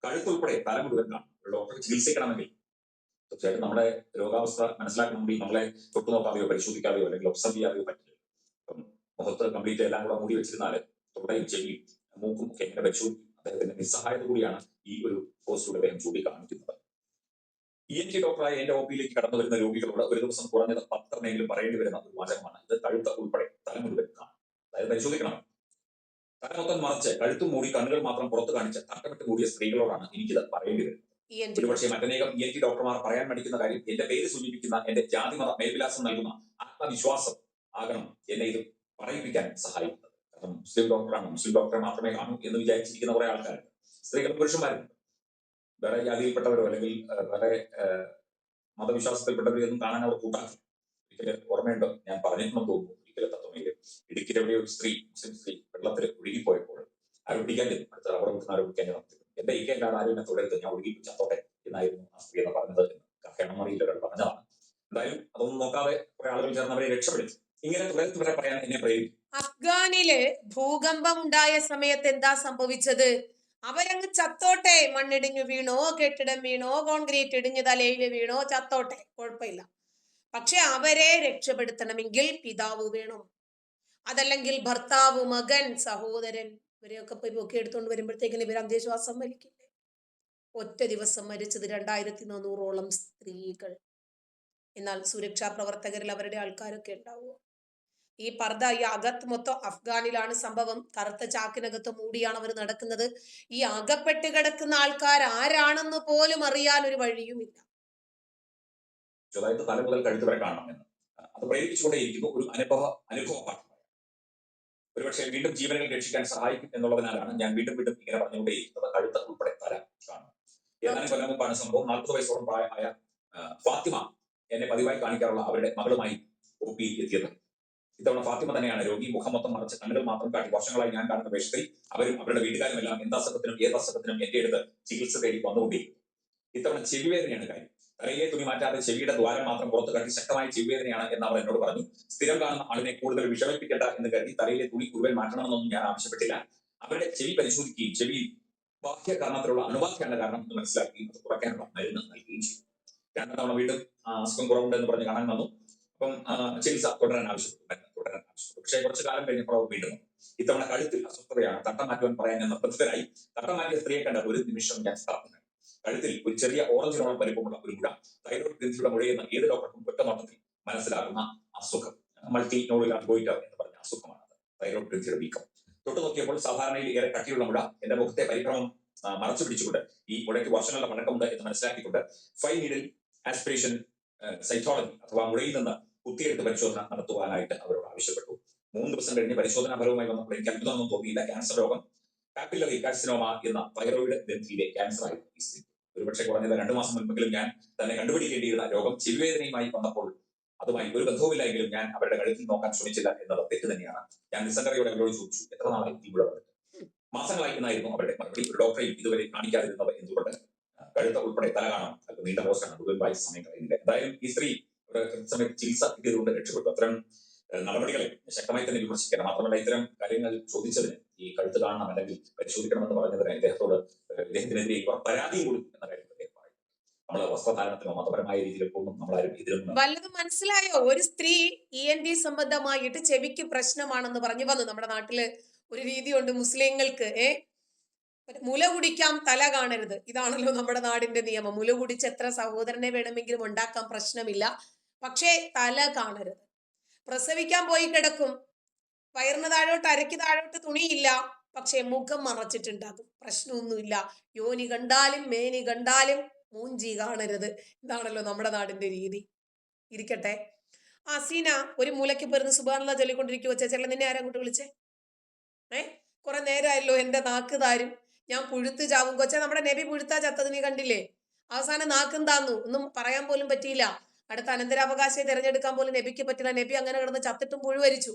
കഴുത്തുൾപ്പെടെ തല മുഴുവൻ കാണും. ഒരു ഡോക്ടറെ ചികിത്സിക്കണമെങ്കിൽ തീർച്ചയായിട്ടും നമ്മുടെ രോഗാവസ്ഥ മനസ്സിലാക്കണമെങ്കിൽ നമ്മളെ തൊട്ടു നോക്കാതെയോ പരിശോധിക്കാതെയോ അല്ലെങ്കിൽ ഒബ്സർവ് ചെയ്യാതെയോ പറ്റില്ല. ഇപ്പം മുഖത്ത് കംപ്ലീറ്റ് എല്ലാം കൂടെ മൂടി വെച്ചിരുന്നാല് തൊണ്ടയും ചെവിയും മൂക്കും ഒക്കെ എങ്ങനെ പരിശോധിക്കും? അദ്ദേഹത്തിന്റെ നിസ്സഹായത കൂടിയാണ് ഈ ഒരു പോസ്റ്റിലൂടെ അദ്ദേഹം ചൂണ്ടിക്കാണിക്കുന്നത്. ENT ഡോക്ടറായ എന്റെ OP-യിലേക്ക് കടന്നു വരുന്ന രോഗികളോട് ഒരു ദിവസം കുറഞ്ഞത് 10 എണ്ണമെങ്കിലും പറയേണ്ടി വരുന്ന ഒരു വാചകമാണ് ഇത്. കഴുത്ത് ഉൾപ്പെടെ തല മുഴുവൻ കാണും. അതായത് പരിശോധിക്കണം. തല മൊത്തം മറച്ച് കഴുത്തും മൂടി കണ്ണുകൾ മാത്രം പുറത്ത് കാണിച്ച് തട്ടമിട്ട് മൂടിയ സ്ത്രീകളോടാണ് എനിക്കിത് പറയേണ്ടി വരുന്നത്. ഒരുപക്ഷെ മറ്റനേകം ENT ഡോക്ടർമാർ പറയാൻ മടിക്കുന്ന കാര്യം എന്റെ പേര് സൂചിപ്പിക്കുന്ന എന്റെ ജാതിമത മേൽവിലാസം നൽകുന്ന ആത്മവിശ്വാസം ആകണം എന്നെ ഇത് പറയിപ്പിക്കാൻ സഹായിക്കുന്നത്. കാരണം മുസ്ലിം ഡോക്ടറാണ്, മുസ്ലിം ഡോക്ടറെ മാത്രമേ കാണൂ എന്ന് വിചാരിച്ചിരിക്കുന്ന കുറെ ആൾക്കാരുണ്ട്. സ്ത്രീകളും പുരുഷന്മാരുണ്ട്. വേറെ ജാതിയിൽപ്പെട്ടവരോ അല്ലെങ്കിൽ വേറെ മതവിശ്വാസത്തിൽപ്പെട്ടവരോ ഒന്നും കാണാൻ അവർ കൂട്ടാക്കി. ഒരിക്കലും ഓർമ്മയുണ്ടോ, ഞാൻ പറഞ്ഞിട്ടുണ്ടെന്ന് തോന്നുന്നു ഒരിക്കലും തത്വമയില് ഇടുക്കിയിലെ ഒരു സ്ത്രീ, മുസ്ലിം സ്ത്രീ വെള്ളത്തിൽ ഒഴുകിപ്പോയപ്പോൾ ആരോപിക്കാൻ ചെന്നു. അടുത്ത റബ്ബർ വെക്കുന്ന ആരോപിക്കാൻ നടത്തി. എന്റെ ഇക്ക അല്ലാതെ ആരും എന്നെ തുടരുത്, ഞാൻ ഒഴുകി ചത്തോട്ടെ എന്നായിരുന്നു ആ സ്ത്രീ എന്ന് പറഞ്ഞത്. കഥയാണെന്ന് അറിയില്ല, ഒരാൾ പറഞ്ഞതാണ്. എന്തായാലും അതൊന്നും നോക്കാതെ കുറെ ആളുകൾ ചേർന്ന് അവരെ രക്ഷപ്പെടുത്തി. ഇങ്ങനെ തുടർത്ത് വരെ പറയാൻ എന്നെ പ്രേരിപ്പിച്ചു. അഫ്ഗാനില് ഭൂകമ്പം ഉണ്ടായ സമയത്ത് എന്താ സംഭവിച്ചത്? അവരങ്ങ് ചത്തോട്ടെ, മണ്ണിടിഞ്ഞു വീണോ, കെട്ടിടം വീണോ, കോൺക്രീറ്റ് ഇടിഞ്ഞു തലയിൽ വീണോ, ചത്തോട്ടെ, കുഴപ്പമില്ല. പക്ഷെ അവരെ രക്ഷപ്പെടുത്തണമെങ്കിൽ പിതാവ് വേണം, അതല്ലെങ്കിൽ ഭർത്താവ്, മകൻ, സഹോദരൻ, ഇവരെയൊക്കെ പോയി പൊക്കി എടുത്തുകൊണ്ട് വരുമ്പോഴത്തേക്കിന് ഇവർ അന്ത്യശ്വാസം വലിക്കില്ലേ? ഒറ്റ ദിവസം മരിച്ചത് 2400ഓളം സ്ത്രീകൾ. എന്നാൽ സുരക്ഷാ പ്രവർത്തകരിൽ അവരുടെ ആൾക്കാരൊക്കെ ഉണ്ടാവുമോ? ഈ പർദ്ദ, ഈ അകത്ത് മൊത്തം അഫ്ഗാനിലാണ് സംഭവം. കറുത്ത ചാക്കിനകത്ത് മൂടിയാണ് അവർ നടക്കുന്നത്. ഈ അകപ്പെട്ട് കിടക്കുന്ന ആൾക്കാർ ആരാണെന്ന് പോലും അറിയാൻ ഒരു വഴിയുമില്ല. അതായത് തല മുതൽ കഴുത്ത് വരെ കാണണം എന്ന് അത് പ്രേരിപ്പിച്ചുകൊണ്ടേയിരിക്കുന്നു. ഒരു അനുഭവ പാഠം. ഒരുപക്ഷെ വീണ്ടും ജീവനുകൾ രക്ഷിക്കാൻ സഹായിക്കും എന്നുള്ളതിനാലാണ് ഞാൻ വീണ്ടും വീണ്ടും ഇങ്ങനെ പറഞ്ഞുകൊണ്ടേയിരിക്കുന്നത്. കഴുത്ത് ഉൾപ്പെടെ തല കാണും. ഏതാനും കൊല്ലം മുമ്പാണ് സംഭവം. 40 വയസ്സോളം പ്രായമായ ഫാത്തിമ എന്നെ പതിവായി കാണിക്കാറുള്ള അവരുടെ മകളുമായി OP എത്തിയത്. ഇത്തവണ ഫാത്തിമ തന്നെയാണ് രോഗി. മുഖം മൊത്തം മറച്ച് കണ്ണുകൾ മാത്രം കാട്ടി വർഷങ്ങളായി ഞാൻ കാണുന്ന വേഷത്തിൽ അവരും അവരുടെ വീട്ടുകാരുമെല്ലാം എന്തസുഖത്തിനും ഏതസുഖത്തിനും എന്റെ അടുത്ത് ചികിത്സ തേടി വന്നുകൊണ്ടിരിക്കും. ഇത്തവണ ചെവിവേദനയാണ് കാര്യം. തലയിലെ തുണി മാറ്റാതെ ചെവിയുടെ ദ്വാരം മാത്രം പുറത്ത് കാട്ടി ശക്തമായ ചെവിവേദനയാണ് എന്ന് അവർ എന്നോട് പറഞ്ഞു. സ്ഥിരം കാണുന്ന ആളിനെ കൂടുതൽ വിഷമിപ്പിക്കേണ്ട എന്ന് കരുതി തലയിലെ തുണി കൂടുതൽ മാറ്റണമെന്നൊന്നും ഞാൻ ആവശ്യപ്പെട്ടില്ല. അവരുടെ ചെവി പരിശോധിക്കുകയും ചെവി ബാഹ്യകരണത്തിലുള്ള അണുബാധയാണ് കാരണം എന്ന് മനസ്സിലാക്കുകയും അത് കുറയ്ക്കാനുള്ള മരുന്ന് നൽകുകയും ചെയ്തു. 2 തവണ വീണ്ടും അസുഖം കുറവുണ്ട് എന്ന് പറഞ്ഞ് കാണാൻ വന്നു. അപ്പം ചികിത്സ തുടരാൻ ആവശ്യപ്പെട്ടു. പക്ഷേ കുറച്ചു കാലം കഴിഞ്ഞപ്പോൾ അവർ വീണ്ടും ഇത്തവണ കഴുത്തിൽ അസ്വസ്ഥതയാണ്. തട്ടം മാറ്റുവാൻ പറയാൻ ഞാൻ നിർബന്ധിതരായി. തട്ടം മാറ്റിയ സ്ത്രീയെ കണ്ട ഒരു നിമിഷം ഞാൻ സ്ഥാപിക്കുന്നു. കഴുത്തിൽ ഒരു ചെറിയ ഓറഞ്ചിനോളം വലിപ്പമുള്ള ഒരു മുഴ, തൈറോയ്ഡ് ഗ്രന്ഥിയുടെ മുഴയെന്ന് ഏത് ഡോക്ടർക്കും ഒറ്റനോട്ടത്തിൽ മനസ്സിലാകുന്ന അസുഖം. മൾട്ടി നോഡുലാർ ഗോയിറ്റർ എന്ന് പറഞ്ഞ അസുഖമാണ് തൈറോയ്ഡ് ഗ്രന്ഥിയുടെ വീക്കം. തൊട്ടു നോക്കിയപ്പോൾ സാധാരണയിൽ ഏറെ കട്ടിയുള്ള മുഴ എന്റെ മുഖത്തെ പരിക്രമം മറച്ചു പിടിച്ചുകൊണ്ട് ഈ മുഴയ്ക്ക് വർഷങ്ങളുടെ പഴക്കമുണ്ട് എന്ന് മനസ്സിലാക്കിക്കൊണ്ട് 5 നീഡിൽ ആസ്പിറേഷൻ സൈറ്റോളജി അഥവാ മുഴയിൽ നിന്ന് കുത്തിയെടുത്ത് പരിശോധന നടത്തുവാനായിട്ട് അവരോട് ആവശ്യപ്പെട്ടു. 3 ദിവസം കഴിഞ്ഞ് പരിശോധനാ ഫലവുമായി വന്നപ്പോൾ എനിക്ക് അത്ഭുതമൊന്നും തോന്നിയില്ല. ക്യാൻസർ രോഗം പാപ്പില്ലറി കാർസിനോമ എന്ന തൈറോയിഡ് ഗ്രന്ഥിയിലെ ക്യാൻസർ ആയിരുന്നു ഈ സ്ത്രീ. ഒരുപക്ഷെ കുറഞ്ഞത് 2 മാസം മുൻപെങ്കിലും ഞാൻ തന്നെ കണ്ടുപിടിക്കേണ്ടിയിരുന്ന രോഗം ചെവിവേദനയുമായി വന്നപ്പോൾ അതുമായി ഒരു ബന്ധവുമില്ലെങ്കിലും ഞാൻ അവരുടെ കഴുത്തിൽ നോക്കാൻ ശ്രമിച്ചില്ല എന്നത് തെറ്റ് തന്നെയാണ്. ഞാൻ നിസ്സംഗതയോടെ അവരോട് ചോദിച്ചു, എത്ര നാളായി ഈ മുഴ വന്നിട്ട്? മാസങ്ങളായി എന്നായിരുന്നു അവരുടെ മറുപടി. ഒരു ഡോക്ടറെയും ഇതുവരെ കാണിക്കാതിരുന്നത് എന്തുകൊണ്ട്? കഴുത്ത ഉൾപ്പെടെ തല കാണാം. അത് നീണ്ട പോസ്റ്റാണ്, മുഴുവൻ വായിച്ച സമയം കളയുന്നില്ല. എന്തായാലും ഈ സ്ത്രീ കൃത്യസമയത്ത് ചികിത്സ കിട്ടിയതുകൊണ്ട് രക്ഷപ്പെട്ടു. അത്തരം നടപടികളെ ശക്തമായി തന്നെ വിമർശിക്കണം. മാത്രമല്ല ഇത്തരം കാര്യങ്ങൾ ചോദിച്ചതിന്, ഈ കഴുത്ത് കാണണം അല്ലെങ്കിൽ പരിശോധിക്കണമെന്ന് പറഞ്ഞതിന് ഇദ്ദേഹത്തിനെതിരെ പരാതിയും കൊടുക്കും എന്ന കാര്യം അദ്ദേഹം പറയും. നമ്മൾ വസ്ത്രധാരണത്തിനോ മതപരമായ രീതിയിലൊന്നും നമ്മളാരും ഇതിലൊന്നും. വല്ലതും മനസ്സിലായോ? ഒരു സ്ത്രീ ENT സംബന്ധമായിട്ട് ചെവിക്ക് പ്രശ്നമാണെന്ന് പറഞ്ഞു വന്നു. നമ്മുടെ നാട്ടില് ഒരു രീതിയുണ്ട് മുസ്ലിങ്ങൾക്ക്, മുല കുടിക്കാം, തല കാണരുത്. ഇതാണല്ലോ നമ്മുടെ നാടിന്റെ നിയമം. മുല കുടിച്ച് എത്ര സഹോദരനെ വേണമെങ്കിലും ഉണ്ടാക്കാൻ പ്രശ്നമില്ല, പക്ഷേ തല കാണരുത്. പ്രസവിക്കാൻ പോയി കിടക്കും, വയറിന് താഴോട്ട് അരയ്ക്ക് താഴോട്ട് തുണിയില്ല, പക്ഷെ മുഖം മറച്ചിട്ടുണ്ടാകും, പ്രശ്നമൊന്നുമില്ല. യോനി കണ്ടാലും മേനി കണ്ടാലും മൂഞ്ചി കാണരുത്. ഇതാണല്ലോ നമ്മുടെ നാടിന്റെ രീതി. ഇരിക്കട്ടെ. സീന ഒരു മൂലയ്ക്ക് പോരുന്ന് സുബ്ഹാനല്ലാഹ് ചൊല്ലിക്കൊണ്ടിരിക്കുവോ? ചേച്ചേട്ടൻ നിന്നെ ആരാ അങ്ങോട്ട് വിളിച്ചേ? കുറെ നേരമായല്ലോ എന്റെ നാക്ക് താരും, ഞാൻ പുഴുത്ത് ചാവും. കൊച്ചെ, നമ്മുടെ നബി പുഴുത്താ ചത്തത് നീ കണ്ടില്ലേ? അവസാനം നാക്കും താന്നു, ഒന്നും പറയാൻ പോലും പറ്റിയില്ല. അടുത്ത അനന്തരാവകാശിയെ തിരഞ്ഞെടുക്കാൻ പോലും നബിക്ക് പറ്റില്ല. നബി അങ്ങനെ കിടന്ന് ചത്തിട്ടും പുഴുവരിച്ചു.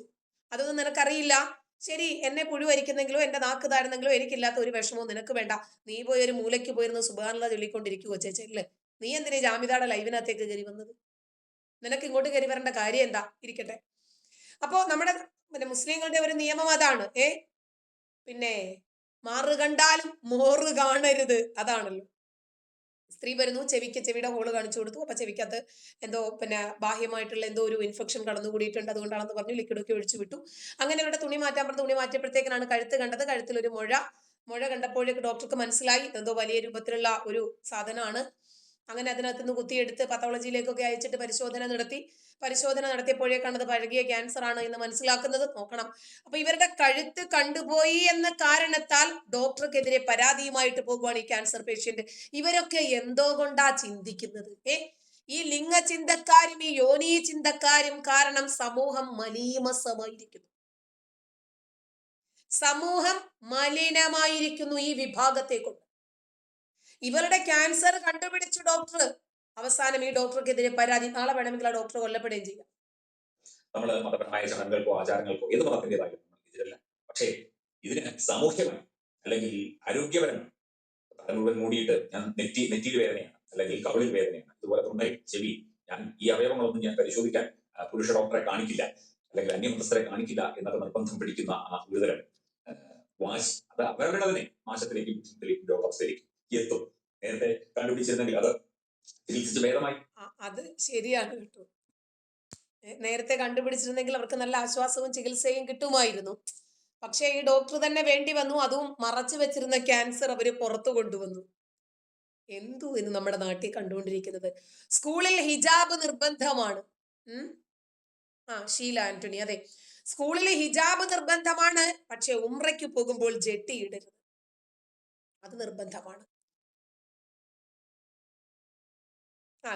അതൊന്നും നിനക്കറിയില്ല. ശരി, എന്നെ പുഴുവരിക്കുന്നെങ്കിലോ എന്റെ നാക്ക് താരുന്നെങ്കിലോ എനിക്കില്ലാത്ത ഒരു വിഷമവും നിനക്ക് വേണ്ട. നീ പോയി ഒരു മൂലയ്ക്ക് പോയിരുന്ന് സുബ്ഹാനല്ലാഹ് ചൊല്ലിക്കൊണ്ടിരിക്കുവോ ചേച്ചല്ലേ? നീ എന്തിനാ ജാമിദാടെ ലൈവിനകത്തേക്ക് കയറി വന്നത്? നിനക്ക് ഇങ്ങോട്ട് കയറി വരേണ്ട കാര്യം എന്താ? ഇരിക്കട്ടെ. അപ്പോ നമ്മുടെ മുസ്ലിങ്ങളുടെ ഒരു നിയമം അതാണ്. പിന്നെ മാറ് കണ്ടാലും മോറ് കാണരുത്, അതാണല്ലോ. സ്ത്രീ വരുന്നു, ചെവിയുടെ ഹോള് കാണിച്ചു കൊടുത്തു. അപ്പൊ ചെവിക്കകത്ത് എന്തോ പിന്നെ ബാഹ്യമായിട്ടുള്ള എന്തോ ഒരു ഇൻഫെക്ഷൻ കടന്നുകൂടിയിട്ടുണ്ട്, അതുകൊണ്ടാണെന്ന് പറഞ്ഞു. ലിക്വിഡൊക്കെ ഒഴിച്ചു വിട്ടു. അങ്ങനെ ഇവിടെ തുണി മാറ്റാൻ പറഞ്ഞു. തുണി മാറ്റിയപ്പോഴത്തേക്കാണ് കഴുത്ത് കണ്ടത്. കഴുത്തിലൊരു മുഴ കണ്ടപ്പോഴേക്ക് ഡോക്ടർക്ക് മനസ്സിലായി എന്തോ വലിയ രൂപത്തിലുള്ള ഒരു സാധനമാണ്. അങ്ങനെ അതിനകത്തുനിന്ന് കുത്തിയെടുത്ത് പത്തോളജിയിലേക്കൊക്കെ അയച്ചിട്ട് പരിശോധന നടത്തിയപ്പോഴേക്കാണ് അത് പഴകിയ ക്യാൻസർ ആണ് എന്ന് മനസ്സിലാക്കുന്നത്. നോക്കണം. അപ്പൊ ഇവരുടെ കഴുത്ത് കണ്ടുപോയി എന്ന കാരണത്താൽ ഡോക്ടർക്കെതിരെ പരാതിയുമായിട്ട് പോകുവാണ് ഈ ക്യാൻസർ പേഷ്യന്റ്. ഇവരൊക്കെ എന്തോ കൊണ്ടാ ചിന്തിക്കുന്നത്? ഈ ലിംഗ ചിന്തക്കാരും ഈ യോനി ചിന്തക്കാരും കാരണം സമൂഹം മലീമസമായിരിക്കുന്നു. സമൂഹം മലിനമായിരിക്കുന്നു ഈ വിഭാഗത്തെ കൊണ്ട്. ഇവരുടെ ക്യാൻസർ കണ്ടുപിടിച്ചു ഡോക്ടർ. അവസാനം ഈ ഡോക്ടർക്കെതിരെ പരാതി. നാളെ വേണമെങ്കിൽ ആ ഡോക്ടർ കൊല്ലപ്പെടുകയും ചെയ്യാം. നമ്മൾ മതപരമായ ചടങ്ങുകൾക്കോ ആചാരങ്ങൾക്കോ ഏത് മതത്തിൻ്റെതായാലും ഇതിലല്ല. പക്ഷേ ഇതിന് സാമൂഹ്യമായി അല്ലെങ്കിൽ ആരോഗ്യപരമായി തല മുഴുവൻ മൂടിയിട്ട് ഞാൻ നെറ്റിയിൽ വേദനയാണ് അല്ലെങ്കിൽ കവിളിൽ വേദനയാണ്, ഇതുപോലെ തൊണ്ടയിൽ, ചെവി, ഞാൻ ഈ അവയവങ്ങളൊന്നും ഞാൻ പരിശോധിക്കാൻ പുരുഷ ഡോക്ടറെ കാണിക്കില്ല അല്ലെങ്കിൽ അന്യമതസ്ഥരെ കാണിക്കില്ല എന്നൊക്കെ നിർബന്ധം പിടിക്കുന്ന ആ ഗുരുതരം വാശി, അത് അവരുടെ തന്നെ നാശത്തിലേക്കും ബുദ്ധിമുട്ടിലേക്കും രോഗാവസ്ഥയിലേക്കും എത്തും. നേരത്തെ കണ്ടുപിടിച്ചിരുന്നെങ്കിൽ അത് ചികിത്സിച്ച് ഭേദമായി. അത് ശരിയാണ് കേട്ടോ. നേരത്തെ കണ്ടുപിടിച്ചിരുന്നെങ്കിൽ അവർക്ക് നല്ല ആശ്വാസവും ചികിത്സയും കിട്ടുമായിരുന്നു. പക്ഷെ ഈ ഡോക്ടർ തന്നെ വേണ്ടി വന്നു. അതും മറച്ചു വെച്ചിരുന്ന ക്യാൻസർ അവര് പുറത്തു കൊണ്ടുവന്നു. എന്തു എന്ന് നമ്മുടെ നാട്ടിൽ കണ്ടുകൊണ്ടിരിക്കുന്നത്. സ്കൂളിൽ ഹിജാബ് നിർബന്ധമാണ്. ഷീല ആന്റണി, അതെ, സ്കൂളിൽ ഹിജാബ് നിർബന്ധമാണ്. പക്ഷെ ഉംറയ്ക്ക് പോകുമ്പോൾ ജെട്ടി ഇടരുത്, അത് നിർബന്ധമാണ്.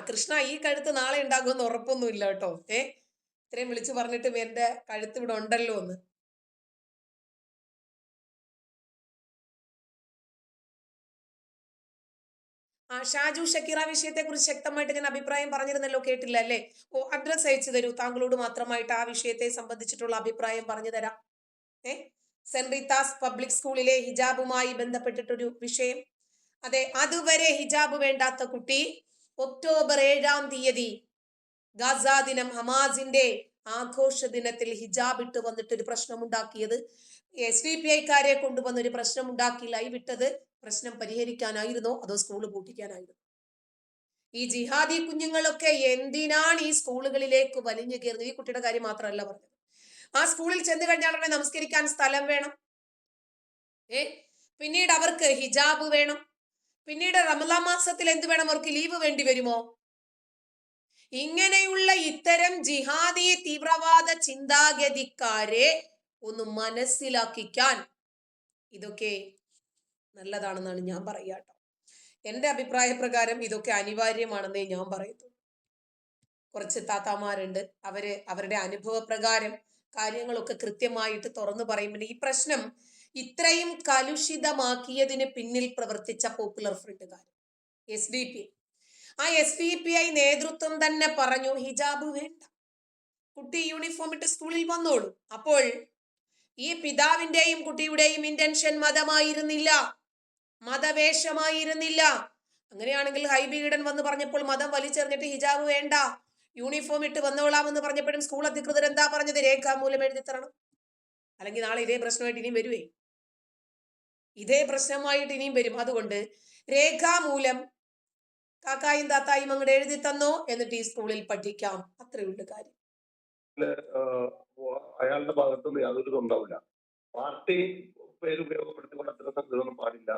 കൃഷ്ണ, ഈ കഴുത്ത് നാളെ ഉണ്ടാകുമെന്ന് ഉറപ്പൊന്നുമില്ല കേട്ടോ. ഇത്രയും വിളിച്ചു പറഞ്ഞിട്ടും എന്റെ കഴുത്ത് ഇവിടെ ഉണ്ടല്ലോ എന്ന്. ഷാജു ഷക്കീറ വിഷയത്തെ കുറിച്ച് ശക്തമായിട്ട് ഞാൻ അഭിപ്രായം പറഞ്ഞിരുന്നല്ലോ, കേട്ടില്ല അല്ലേ? അഡ്രസ് അയച്ചു തരൂ, താങ്കളോട് മാത്രമായിട്ട് ആ വിഷയത്തെ സംബന്ധിച്ചിട്ടുള്ള അഭിപ്രായം പറഞ്ഞു തരാം. സെന്റ് റീത്താസ് പബ്ലിക് സ്കൂളിലെ ഹിജാബുമായി ബന്ധപ്പെട്ടിട്ടൊരു വിഷയം. അതെ, അതുവരെ ഹിജാബ് വേണ്ടാത്ത കുട്ടി ഒക്ടോബർ 7-ാം തീയതി ഗാസ ദിനം, ഹമാസിന്റെ ആഘോഷ ദിനത്തിൽ ഹിജാബ് ഇട്ട് വന്നിട്ടൊരു പ്രശ്നമുണ്ടാക്കിയത് SDPI-ക്കാരെ കൊണ്ടുവന്നൊരു പ്രശ്നമുണ്ടാക്കി ലൈവ് ഇട്ടത് പ്രശ്നം പരിഹരിക്കാനായിരുന്നോ അതോ സ്കൂള് പൂട്ടിക്കാനായിരുന്നോ? ഈ ജിഹാദി കുഞ്ഞുങ്ങളൊക്കെ എന്തിനാണ് ഈ സ്കൂളുകളിലേക്ക് വലിഞ്ഞു കയറുന്നത്? ഈ കുട്ടിയുടെ കാര്യം മാത്രമല്ല പറഞ്ഞത്. ആ സ്കൂളിൽ ചെന്ന് കഴിഞ്ഞാൽ ഉടനെ നമസ്കരിക്കാൻ സ്ഥലം വേണം, പിന്നീട് അവർക്ക് ഹിജാബ് വേണം, പിന്നീട് റമദാൻ മാസത്തിൽ എന്ത് വേണം, അവർക്ക് ലീവ് വേണ്ടി വരുമോ? ഇങ്ങനെയുള്ള ഇത്തരം ജിഹാദി തീവ്രവാദ ചിന്താഗതിക്കാരെ ഒന്ന് മനസ്സിലാക്കിക്കാൻ ഇതൊക്കെ നല്ലതാണെന്നാണ് ഞാൻ പറയുക കേട്ടോ. എന്റെ അഭിപ്രായ പ്രകാരം ഇതൊക്കെ അനിവാര്യമാണെന്നേ ഞാൻ പറയുന്നു. കുറച്ച് താത്താമാരുണ്ട്, അവരുടെ അനുഭവ പ്രകാരം കാര്യങ്ങളൊക്കെ കൃത്യമായിട്ട് തുറന്നു പറയും. പിന്നെ ഈ പ്രശ്നം ഇത്രയും കലുഷിതമാക്കിയതിന് പിന്നിൽ പ്രവർത്തിച്ച പോപ്പുലർ ഫ്രണ്ടുകാർ, SDPI, ആ SDPI നേതൃത്വം തന്നെ പറഞ്ഞു ഹിജാബ് വേണ്ട, കുട്ടി യൂണിഫോം ഇട്ട് സ്കൂളിൽ വന്നോളൂ. അപ്പോൾ ഈ പിതാവിന്റെയും കുട്ടിയുടെയും ഇന്റൻഷൻ മതമായിരുന്നില്ല, മതവേഷമായിരുന്നില്ല. അങ്ങനെയാണെങ്കിൽ ഹൈബി ഈഡൻ വന്ന് പറഞ്ഞപ്പോൾ മതം വലിച്ചെറിഞ്ഞിട്ട് ഹിജാബ് വേണ്ട, യൂണിഫോം ഇട്ട് വന്നോളാമെന്ന് പറഞ്ഞപ്പോഴും സ്കൂൾ അധികൃതർ എന്താ പറഞ്ഞത്? രേഖാമൂലം എഴുതി തരണം. അല്ലെങ്കിൽ നാളെ ഇതേ പ്രശ്നമായിട്ട് ഇനിയും വരുവേ, ഇതേ പ്രശ്നമായിട്ട് ഇനിയും വരും. അതുകൊണ്ട് രേഖാമൂലം കാക്കായും താത്തായും അങ്ങോട്ട് എഴുതി തന്നോ, എന്നിട്ട് ഈ സ്കൂളിൽ പഠിക്കാം. അത്രയുള്ള കാര്യം. അയാളുടെ ഭാഗത്തുനിന്ന് യാതൊരു ഉണ്ടാവില്ല. പാർട്ടി പേര് ഉപയോഗപ്പെടുത്തിക്കൊണ്ട് അത്തരം സംഗതികളൊന്നും പാടില്ല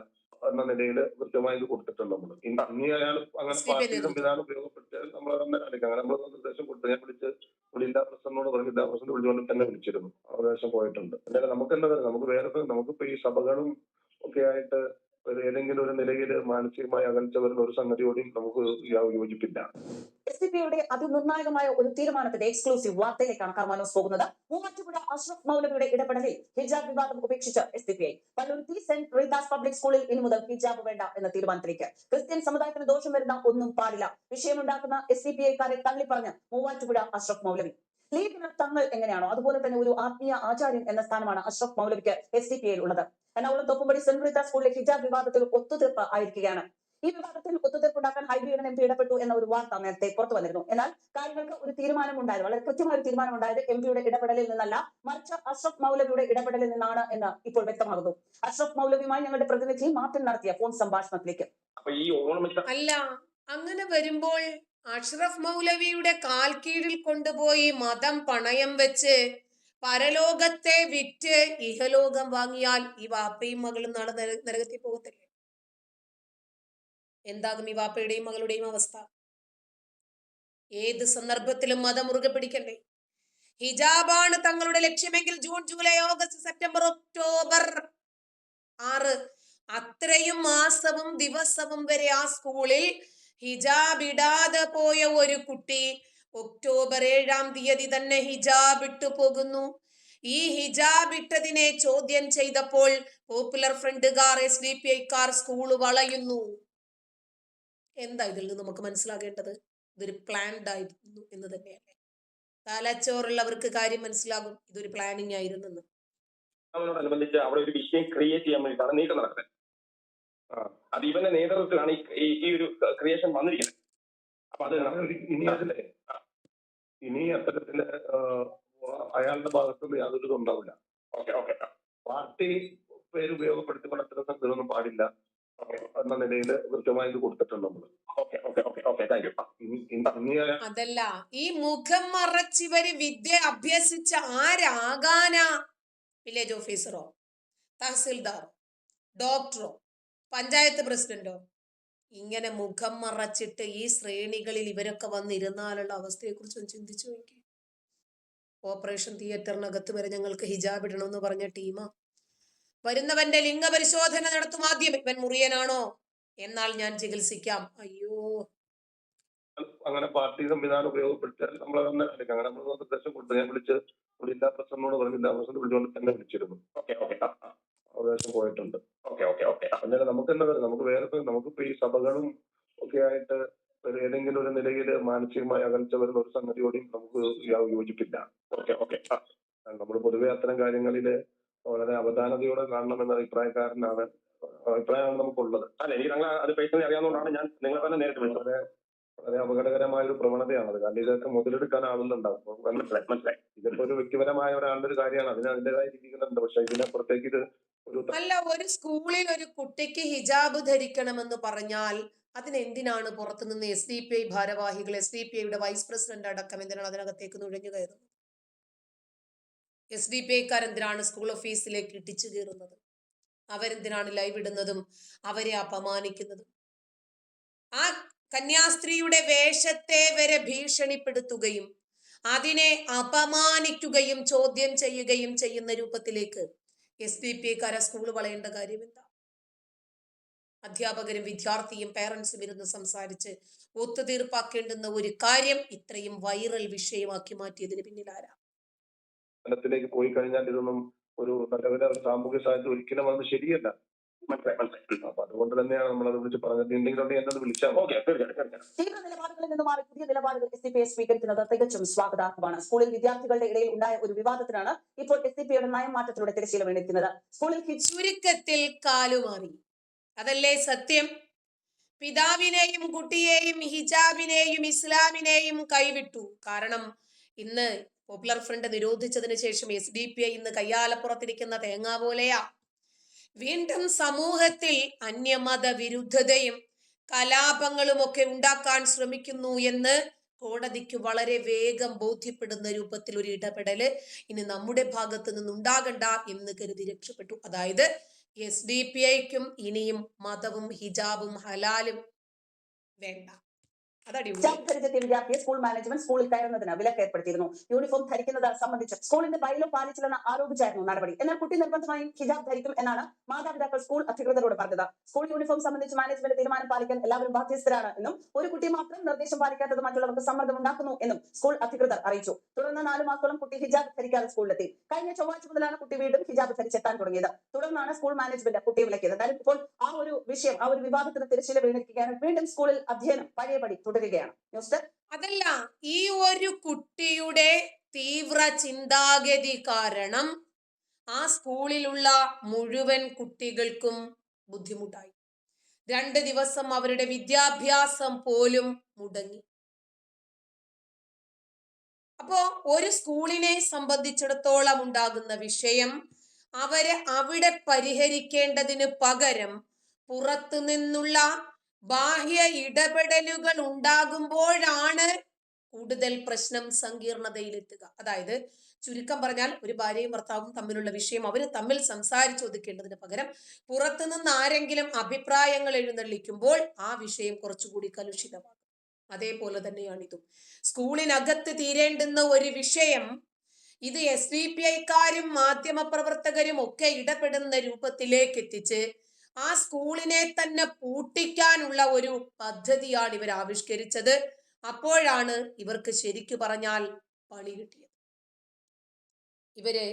എന്ന നിലയിൽ കൃത്യമായി ഇത് കൊടുത്തിട്ടുണ്ട്. നമ്മൾ ഇനി അയാൾ അങ്ങനെ പാർട്ടി സംവിധാനം ഉപയോഗപ്പെടുത്തിയാൽ നമ്മൾ തന്നെ കാണിക്കാം. അങ്ങനെ നമ്മൾ നിർദ്ദേശം കൊടുത്തു. ഞാൻ വിളിച്ച് ജില്ലാ പ്രസിഡന്റിനോട് പറഞ്ഞു, ജില്ലാ പ്രസിഡന്റ് വിളിച്ചുകൊണ്ട് തന്നെ വിളിച്ചിരുന്നു. അവകാശം പോയിട്ടുണ്ട്. എന്തായാലും നമുക്ക് എന്താ പറയുക, നമുക്ക് വേറെ നമുക്കിപ്പോ ഈ സഭകളും ഒക്കെ ആയിട്ട് ഏതെങ്കിലും ഒരു നിലയിൽ മാനസികമായി അകൽച്ച വരുന്ന ഒരു സംഗതിയോടും നമുക്ക് യോജിപ്പില്ല. SDPI-യുടെ അതിനിർണായകമായ ഒരു തീരുമാനത്തിന്റെ എക്സ്ക്ലൂസീവ് വാർത്തയിലേക്കാണ് കർമാനോസ് പോകുന്നത്. മൂവാറ്റുപുഴ അഷ്റഫ് മൗലവിയുടെ ഇടപെടലിൽ ഹിജാബ് വിവാദം ഉപേക്ഷിച്ച് SDPI Palluruthy saint Rita's public സ്കൂളിൽ ഇനി മുതൽ ഹിജാബ് വേണ്ട എന്ന തീരുമാനത്തിലേക്ക്. ക്രിസ്ത്യൻ സമുദായത്തിന് ദോഷം വരുന്ന ഒന്നും പാടില്ല. വിഷയമുണ്ടാക്കുന്ന SDPI-ക്കാരെ തള്ളിപ്പറഞ്ഞ് മൂവാറ്റുപുഴ അഷ്റഫ് മൗലവി. ലീഗിന് തങ്ങൾ എങ്ങനെയാണോ അതുപോലെ തന്നെ ഒരു ആത്മീയ ആചാര്യൻ എന്ന സ്ഥാനമാണ് അഷ്റഫ് മൗലവിക്ക് SDPI-യിൽ ഉള്ളത്. എറണാകുളം തോപ്പുംപടി സെന്റ് റീത്താസ് സ്കൂളിലെ ഹിജാബ് വിവാദത്തിൽ ഒത്തുതീർപ്പ് ആയിരിക്കുകയാണ്. ഈ വിവാദത്തിൽ ഒത്തുതീർപ്പുണ്ടാക്കാൻ ഹൈബിയുടെ എം പി ഇടപെട്ടു എന്ന ഒരു വാർത്ത നേരത്തെ പുറത്തു വന്നിരുന്നു. എന്നാൽ കാര്യങ്ങൾക്ക് ഒരു തീരുമാനമുണ്ടായത്, വളരെ കൃത്യമായ ഒരു തീരുമാനമുണ്ടായത് എം പിയുടെ ഇടപെടലിൽ നിന്നല്ല, മറിച്ച് അഷ്റഫ് മൗലവിയുടെ ഇടപെടലിൽ നിന്നാണ് എന്ന് ഇപ്പോൾ വ്യക്തമാകുന്നു. അഷ്റഫ് മൗലവിയുമായി ഞങ്ങളുടെ പ്രതിനിധി മാർട്ടിൻ നടത്തിയ ഫോൺ സംഭാഷണത്തിലേക്ക്. അല്ല, അങ്ങനെ വരുമ്പോൾ അഷ്റഫ് മൗലവിയുടെ കാൽ കീഴിൽ കൊണ്ടുപോയി മതം പണയം വെച്ച് പരലോകത്തെ വിറ്റ് ഇഹലോകം വാങ്ങിയാൽ ഈ വാപ്പയും മകളും നാളെ നരകത്തിൽ പോകത്തില്ലേ? എന്താകും ഈ വാപ്പയുടെയും മകളുടെയും അവസ്ഥ? ഏത് സന്ദർഭത്തിലും മതം മുറുകെ പിടിക്കണ്ടേ? ഹിജാബാണ് തങ്ങളുടെ ലക്ഷ്യമെങ്കിൽ June, July, August, September, October 6 അത്രയും മാസവും ദിവസവും വരെ ആ സ്കൂളിൽ ഹിജാബ് ഇടാതെ പോയ ഒരു കുട്ടി ഒക്ടോബർ 7 തന്നെ ഹിജാബ് ഇട്ടു പോകുന്നു. ഈ ഹിജാബ് ഇട്ടതിനെ ചോദ്യം ചെയ്തപ്പോൾ പോപ്പുലർ ഫ്രണ്ടുകാർ, SDPIക്കാർ സ്കൂൾ വളയുന്നു. എന്താ ഇതിൽ നിന്ന് നമുക്ക് മനസ്സിലാകേണ്ടത്? ഇതൊരു പ്ലാൻഡ് ആയിരുന്നു എന്ന് തന്നെയല്ലേ? തലച്ചോറുള്ളവർക്ക് കാര്യം മനസ്സിലാകും ഇതൊരു പ്ലാനിങ് ആയിരുന്നെന്ന്. അവനോടനുബന്ധിച്ച് അവിടെ ഒരു വിഷയം ക്രിയേറ്റ് ചെയ്യാൻ വേണ്ടിയിട്ടാണ് നീക്കം നടക്കുന്നത്. അത് ഇവന്റെ നേതൃത്വത്തിലാണ് ഈ ഒരു ക്രിയേഷൻ വന്നിരിക്കുന്നത്. അപ്പൊ അത് ഇനി അത്തരത്തില് അയാളുടെ ഭാഗത്തുനിന്ന് യാതൊരു ഇതും ഉണ്ടാവില്ല. പാർട്ടി പേര് ഉപയോഗപ്പെടുത്തിക്കൊണ്ട് അത്തരം സംഗതികളൊന്നും പാടില്ല എന്ന നിലയിൽ കൃത്യമായി ഇത് കൊടുത്തിട്ടുണ്ട് നമ്മള്. അതല്ല, ഈ മുഖം മറച്ചിവര് വിദ്യ അഭ്യസിച്ച ആരാകാനാ? വില്ലേജ് ഓഫീസറോ, തഹസിൽദാറോ, ഡോക്ടറോ, പഞ്ചായത്ത് പ്രസിഡന്റോ? ഇങ്ങനെ മുഖം മറച്ചിട്ട് ഈ ശ്രേണികളിൽ ഇവരൊക്കെ വന്നിരുന്നാലുള്ള അവസ്ഥയെ കുറിച്ച് ഒന്ന് ചിന്തിച്ചു നോക്കി. ഓപ്പറേഷൻ തിയേറ്ററിനകത്ത് വരെ ഞങ്ങൾക്ക് ഹിജാബ് ഇടണമെന്ന് പറഞ്ഞ ടീമാ. വരുന്നവന്റെ ലിംഗപരിശോധന നടത്തും ആദ്യം. ഇവൻ മുറിയനാണോ? എന്നാൽ ഞാൻ ചികിത്സിക്കാം. അയ്യോ, അങ്ങനെ പാർട്ടി സംവിധാനം ഉപയോഗപ്പെടുത്തിയാൽ നമ്മൾ തന്നെ അങ്ങനെ നമ്മൾ നിർദ്ദേശം കൊടുത്തു. ഞാൻ വിളിച്ച് ജില്ലാ പ്രസിഡന്റിനോട് പറഞ്ഞു, ജില്ലാ പ്രസിഡന്റ് വിളിച്ചുകൊണ്ട് തന്നെ വിളിച്ചിരുന്നു. അവകാശം പോയിട്ടുണ്ട്. അങ്ങനെ നമുക്ക് എന്താ പറയുക, നമുക്ക് വേറെ നമുക്കിപ്പോ ഈ സഭകളും ഒക്കെ ആയിട്ട് ഏതെങ്കിലും ഒരു നിലയിൽ മാനസികമായി അകൽച്ച വരുന്ന ഒരു സംഗതിയോടെയും നമുക്ക് യോജിപ്പില്ല. നമ്മൾ പൊതുവെ അത്തരം കാര്യങ്ങളില് വളരെ അവധാനതയോടെ കാണണമെന്ന അഭിപ്രായമാണ് നമുക്കുള്ളത്. അല്ല, എനിക്ക് നിങ്ങൾ അത് പേഴ്സണലി അറിയാവുന്നതുകൊണ്ടാണ് ഞാൻ നിങ്ങളെ തന്നെ നേരിട്ട് വിളിച്ചത്. വളരെ അപകടകരമായ ഒരു പ്രവണതയാണത്. കാരണം ഇതൊക്കെ മുതലെടുക്കാൻ ആളുകളുണ്ടാവും. മനസ്സിലായി. ഇതിപ്പോ ഒരു വ്യക്തിപരമായ ഒരാളുടെ ഒരു കാര്യമാണ്, അതിന് അതിൻ്റെതായ രീതികളുണ്ട്. പക്ഷെ ഇതിനപ്പുറത്തേക്ക് ഇത് അല്ല, ഒരു സ്കൂളിൽ ഒരു കുട്ടിക്ക് ഹിജാബ് ധരിക്കണമെന്ന് പറഞ്ഞാൽ അതിനെന്തിനാണ് പുറത്തുനിന്ന് SDPI ഭാരവാഹികൾ, SDPIയുടെ വൈസ് പ്രസിഡന്റ് അടക്കം എന്തിനാണ് അതിനകത്തേക്ക് നുഴഞ്ഞു കയറുന്നത്? SDPIക്കാരെന്തിനാണ് സ്കൂൾ ഓഫീസിലേക്ക് ഇടിച്ചു കയറുന്നത്? അവരെന്തിനാണ് ലൈവ് ഇടുന്നതും അവരെ അപമാനിക്കുന്നതും? ആ കന്യാസ്ത്രീയുടെ വേഷത്തെ വരെ ഭീഷണിപ്പെടുത്തുകയും അതിനെ അപമാനിക്കുകയും ചോദ്യം ചെയ്യുകയും ചെയ്യുന്ന രൂപത്തിലേക്ക് SDPIക്കാരെ സ്കൂൾ വളയേണ്ട കാര്യം എന്താ? അധ്യാപകരും വിദ്യാർത്ഥിയും പേരൻസും ഇരുന്ന് സംസാരിച്ച് ഒത്തുതീർപ്പാക്കേണ്ടുന്ന ഒരു കാര്യം ഇത്രയും വൈറൽ വിഷയമാക്കി മാറ്റിയതിന് പിന്നിലാരാ? ത്തിലേക്ക് പോയി കഴിഞ്ഞാൽ ഇതൊന്നും ഒരു നല്ലവരെ സാമൂഹ്യ സാഹിത്യം ഒരിക്കലും അത് ശരിയല്ല. അപ്പൊ അതുകൊണ്ട് തന്നെയാണ് നമ്മളത് വിളിച്ച് പറഞ്ഞത്. എന്തെങ്കിലും എന്നത് വിളിച്ചാൽ തീവ്ര നിലപാടുകളിൽ നിന്ന് മാറി പുതിയ നിലപാടുകൾ SDPI സ്വീകരിക്കുന്നത് തികച്ചും സ്വാഗതാർഹമാണ്. സ്കൂളിൽ വിദ്യാർത്ഥികളുടെ ഇടയിൽ ഉണ്ടായ ഒരു വിവാദത്തിനാണ് ഇപ്പോൾ SDPIയുടെ നയമാറ്റത്തിലൂടെ തിരശ്ശീല വീണിരിക്കുന്നത്. സ്കൂളിൽ ചുരുക്കത്തിൽ കാലുമാറി, അതല്ലേ സത്യം? പിതാവിനെയും കുട്ടിയെയും ഹിജാബിനെയും ഇസ്ലാമിനെയും കൈവിട്ടു. കാരണം ഇന്ന് പോപ്പുലർ ഫ്രണ്ട് നിരോധിച്ചതിന് ശേഷം SDPI ഇന്ന് കയ്യാലപ്പുറത്തിരിക്കുന്ന തേങ്ങ പോലെയാ. വീണ്ടും സമൂഹത്തിൽ അന്യമത വിരുദ്ധതയും കലാപങ്ങളും ഒക്കെ ഉണ്ടാക്കാൻ ശ്രമിക്കുന്നു എന്ന് കോടതിക്ക് വളരെ വേഗം ബോധ്യപ്പെടുന്ന രൂപത്തിൽ ഒരു ഇടപെടല് ഇനി നമ്മുടെ ഭാഗത്ത് നിന്നുണ്ടാകണ്ട എന്ന് കരുതി രക്ഷപ്പെട്ടു. അതായത് SDPIക്കും ഇനിയും മതവും ഹിജാബും ഹലാലും വേണ്ട. ഹിജാബ് ധരിച്ചെത്തിയ വിദ്യാർത്ഥിയെ സ്കൂൾ മാനേജ്മെന്റ് സ്കൂളിൽ കയറുന്നതിന് വിലക്ക് ഏർപ്പെടുത്തിയിരുന്നു. യൂണിഫോം ധരിക്കുന്നത് സംബന്ധിച്ച് സ്കൂളിന്റെ ബൈലോ പാലിച്ചില്ലെന്ന് ആരോപിച്ചായിരുന്നു നടപടി. എന്നാൽ കുട്ടി നിർബന്ധമായും ഹിജാബ് ധരിക്കും എന്നാണ് മാതാപിതാക്കൾ സ്കൂൾ അധികൃതരോട് പറഞ്ഞത്. സ്കൂൾ യൂണിഫോം സംബന്ധിച്ച് മാനേജ്മെന്റ് തീരുമാനം പാലിക്കാൻ എല്ലാവരും ബാധ്യസ്ഥരാണ് എന്നും ഒരു കുട്ടി മാത്രം നിർദ്ദേശം പാലിക്കാത്തത് മറ്റുള്ളവർക്ക് സമ്മർദ്ദം ഉണ്ടാക്കുന്നു എന്നും സ്കൂൾ അധികൃതർ അറിയിച്ചു. തുടർന്ന് 4 മാസത്തോളം കുട്ടി ഹിജാബ് ധരിക്കാതെ സ്കൂളിലെത്തി. കഴിഞ്ഞ ചൊവ്വാഴ്ച മുതലാണ് കുട്ടി വീണ്ടും ഹിജാബ് ധരിച്ചെത്താൻ തുടങ്ങിയത്. തുടർന്നാണ് സ്കൂൾ മാനേജ്മെന്റ് കുട്ടിയെ വിലക്കിയത്. എന്തായാലും ഇപ്പോൾ ആ ഒരു വിഷയം, ആ ഒരു വിവാദത്തിന് തിരശ്ശീല വീണിരിക്കുകയാണ്. വീണ്ടും സ്കൂളിൽ അധ്യയനം പഴയപടി തുടരുകയാണ്. അതല്ല, ഈ ഒരു കുട്ടിയുടെ തീവ്ര ചിന്താഗതി കാരണം ആ സ്കൂളിലുള്ള മുഴുവൻ കുട്ടികൾക്കും ബുദ്ധിമുട്ടായി. 2 ദിവസം അവരുടെ വിദ്യാഭ്യാസം പോലും മുടങ്ങി. അപ്പോ ഒരു സ്കൂളിനെ സംബന്ധിച്ചിടത്തോളം ഉണ്ടാകുന്ന വിഷയം അവര് അവിടെ പരിഹരിക്കേണ്ടതിന് പകരം പുറത്തു നിന്നുള്ള ബാഹ്യ ഇടപെടലുകൾ ഉണ്ടാകുമ്പോഴാണ് കൂടുതൽ പ്രശ്നം സങ്കീർണതയിലെത്തുക. അതായത് ചുരുക്കം പറഞ്ഞാൽ ഒരു ഭാര്യയും ഭർത്താവും തമ്മിലുള്ള വിഷയം അവര് തമ്മിൽ സംസാരിച്ച് ഒതുക്കേണ്ടതിന് പകരം പുറത്തുനിന്ന് ആരെങ്കിലും അഭിപ്രായങ്ങൾ എഴുന്നള്ളിക്കുമ്പോൾ ആ വിഷയം കുറച്ചുകൂടി കലുഷിതമാകും. അതേപോലെ തന്നെയാണ് ഇതും. സ്കൂളിനകത്ത് തീരേണ്ടുന്ന ഒരു വിഷയം ഇത് SDPIക്കാരും മാധ്യമപ്രവർത്തകരും ഒക്കെ ഇടപെടുന്ന രൂപത്തിലേക്ക് എത്തിച്ച് ആ സ്കൂളിനെ തന്നെ പൂട്ടിക്കാനുള്ള ഒരു പദ്ധതിയാണ് ഇവർ ആവിഷ്കരിച്ചത്. അപ്പോഴാണ് ഇവർക്ക് ശരിക്കു പറഞ്ഞാൽ പണി കിട്ടിയത്. ഇവര്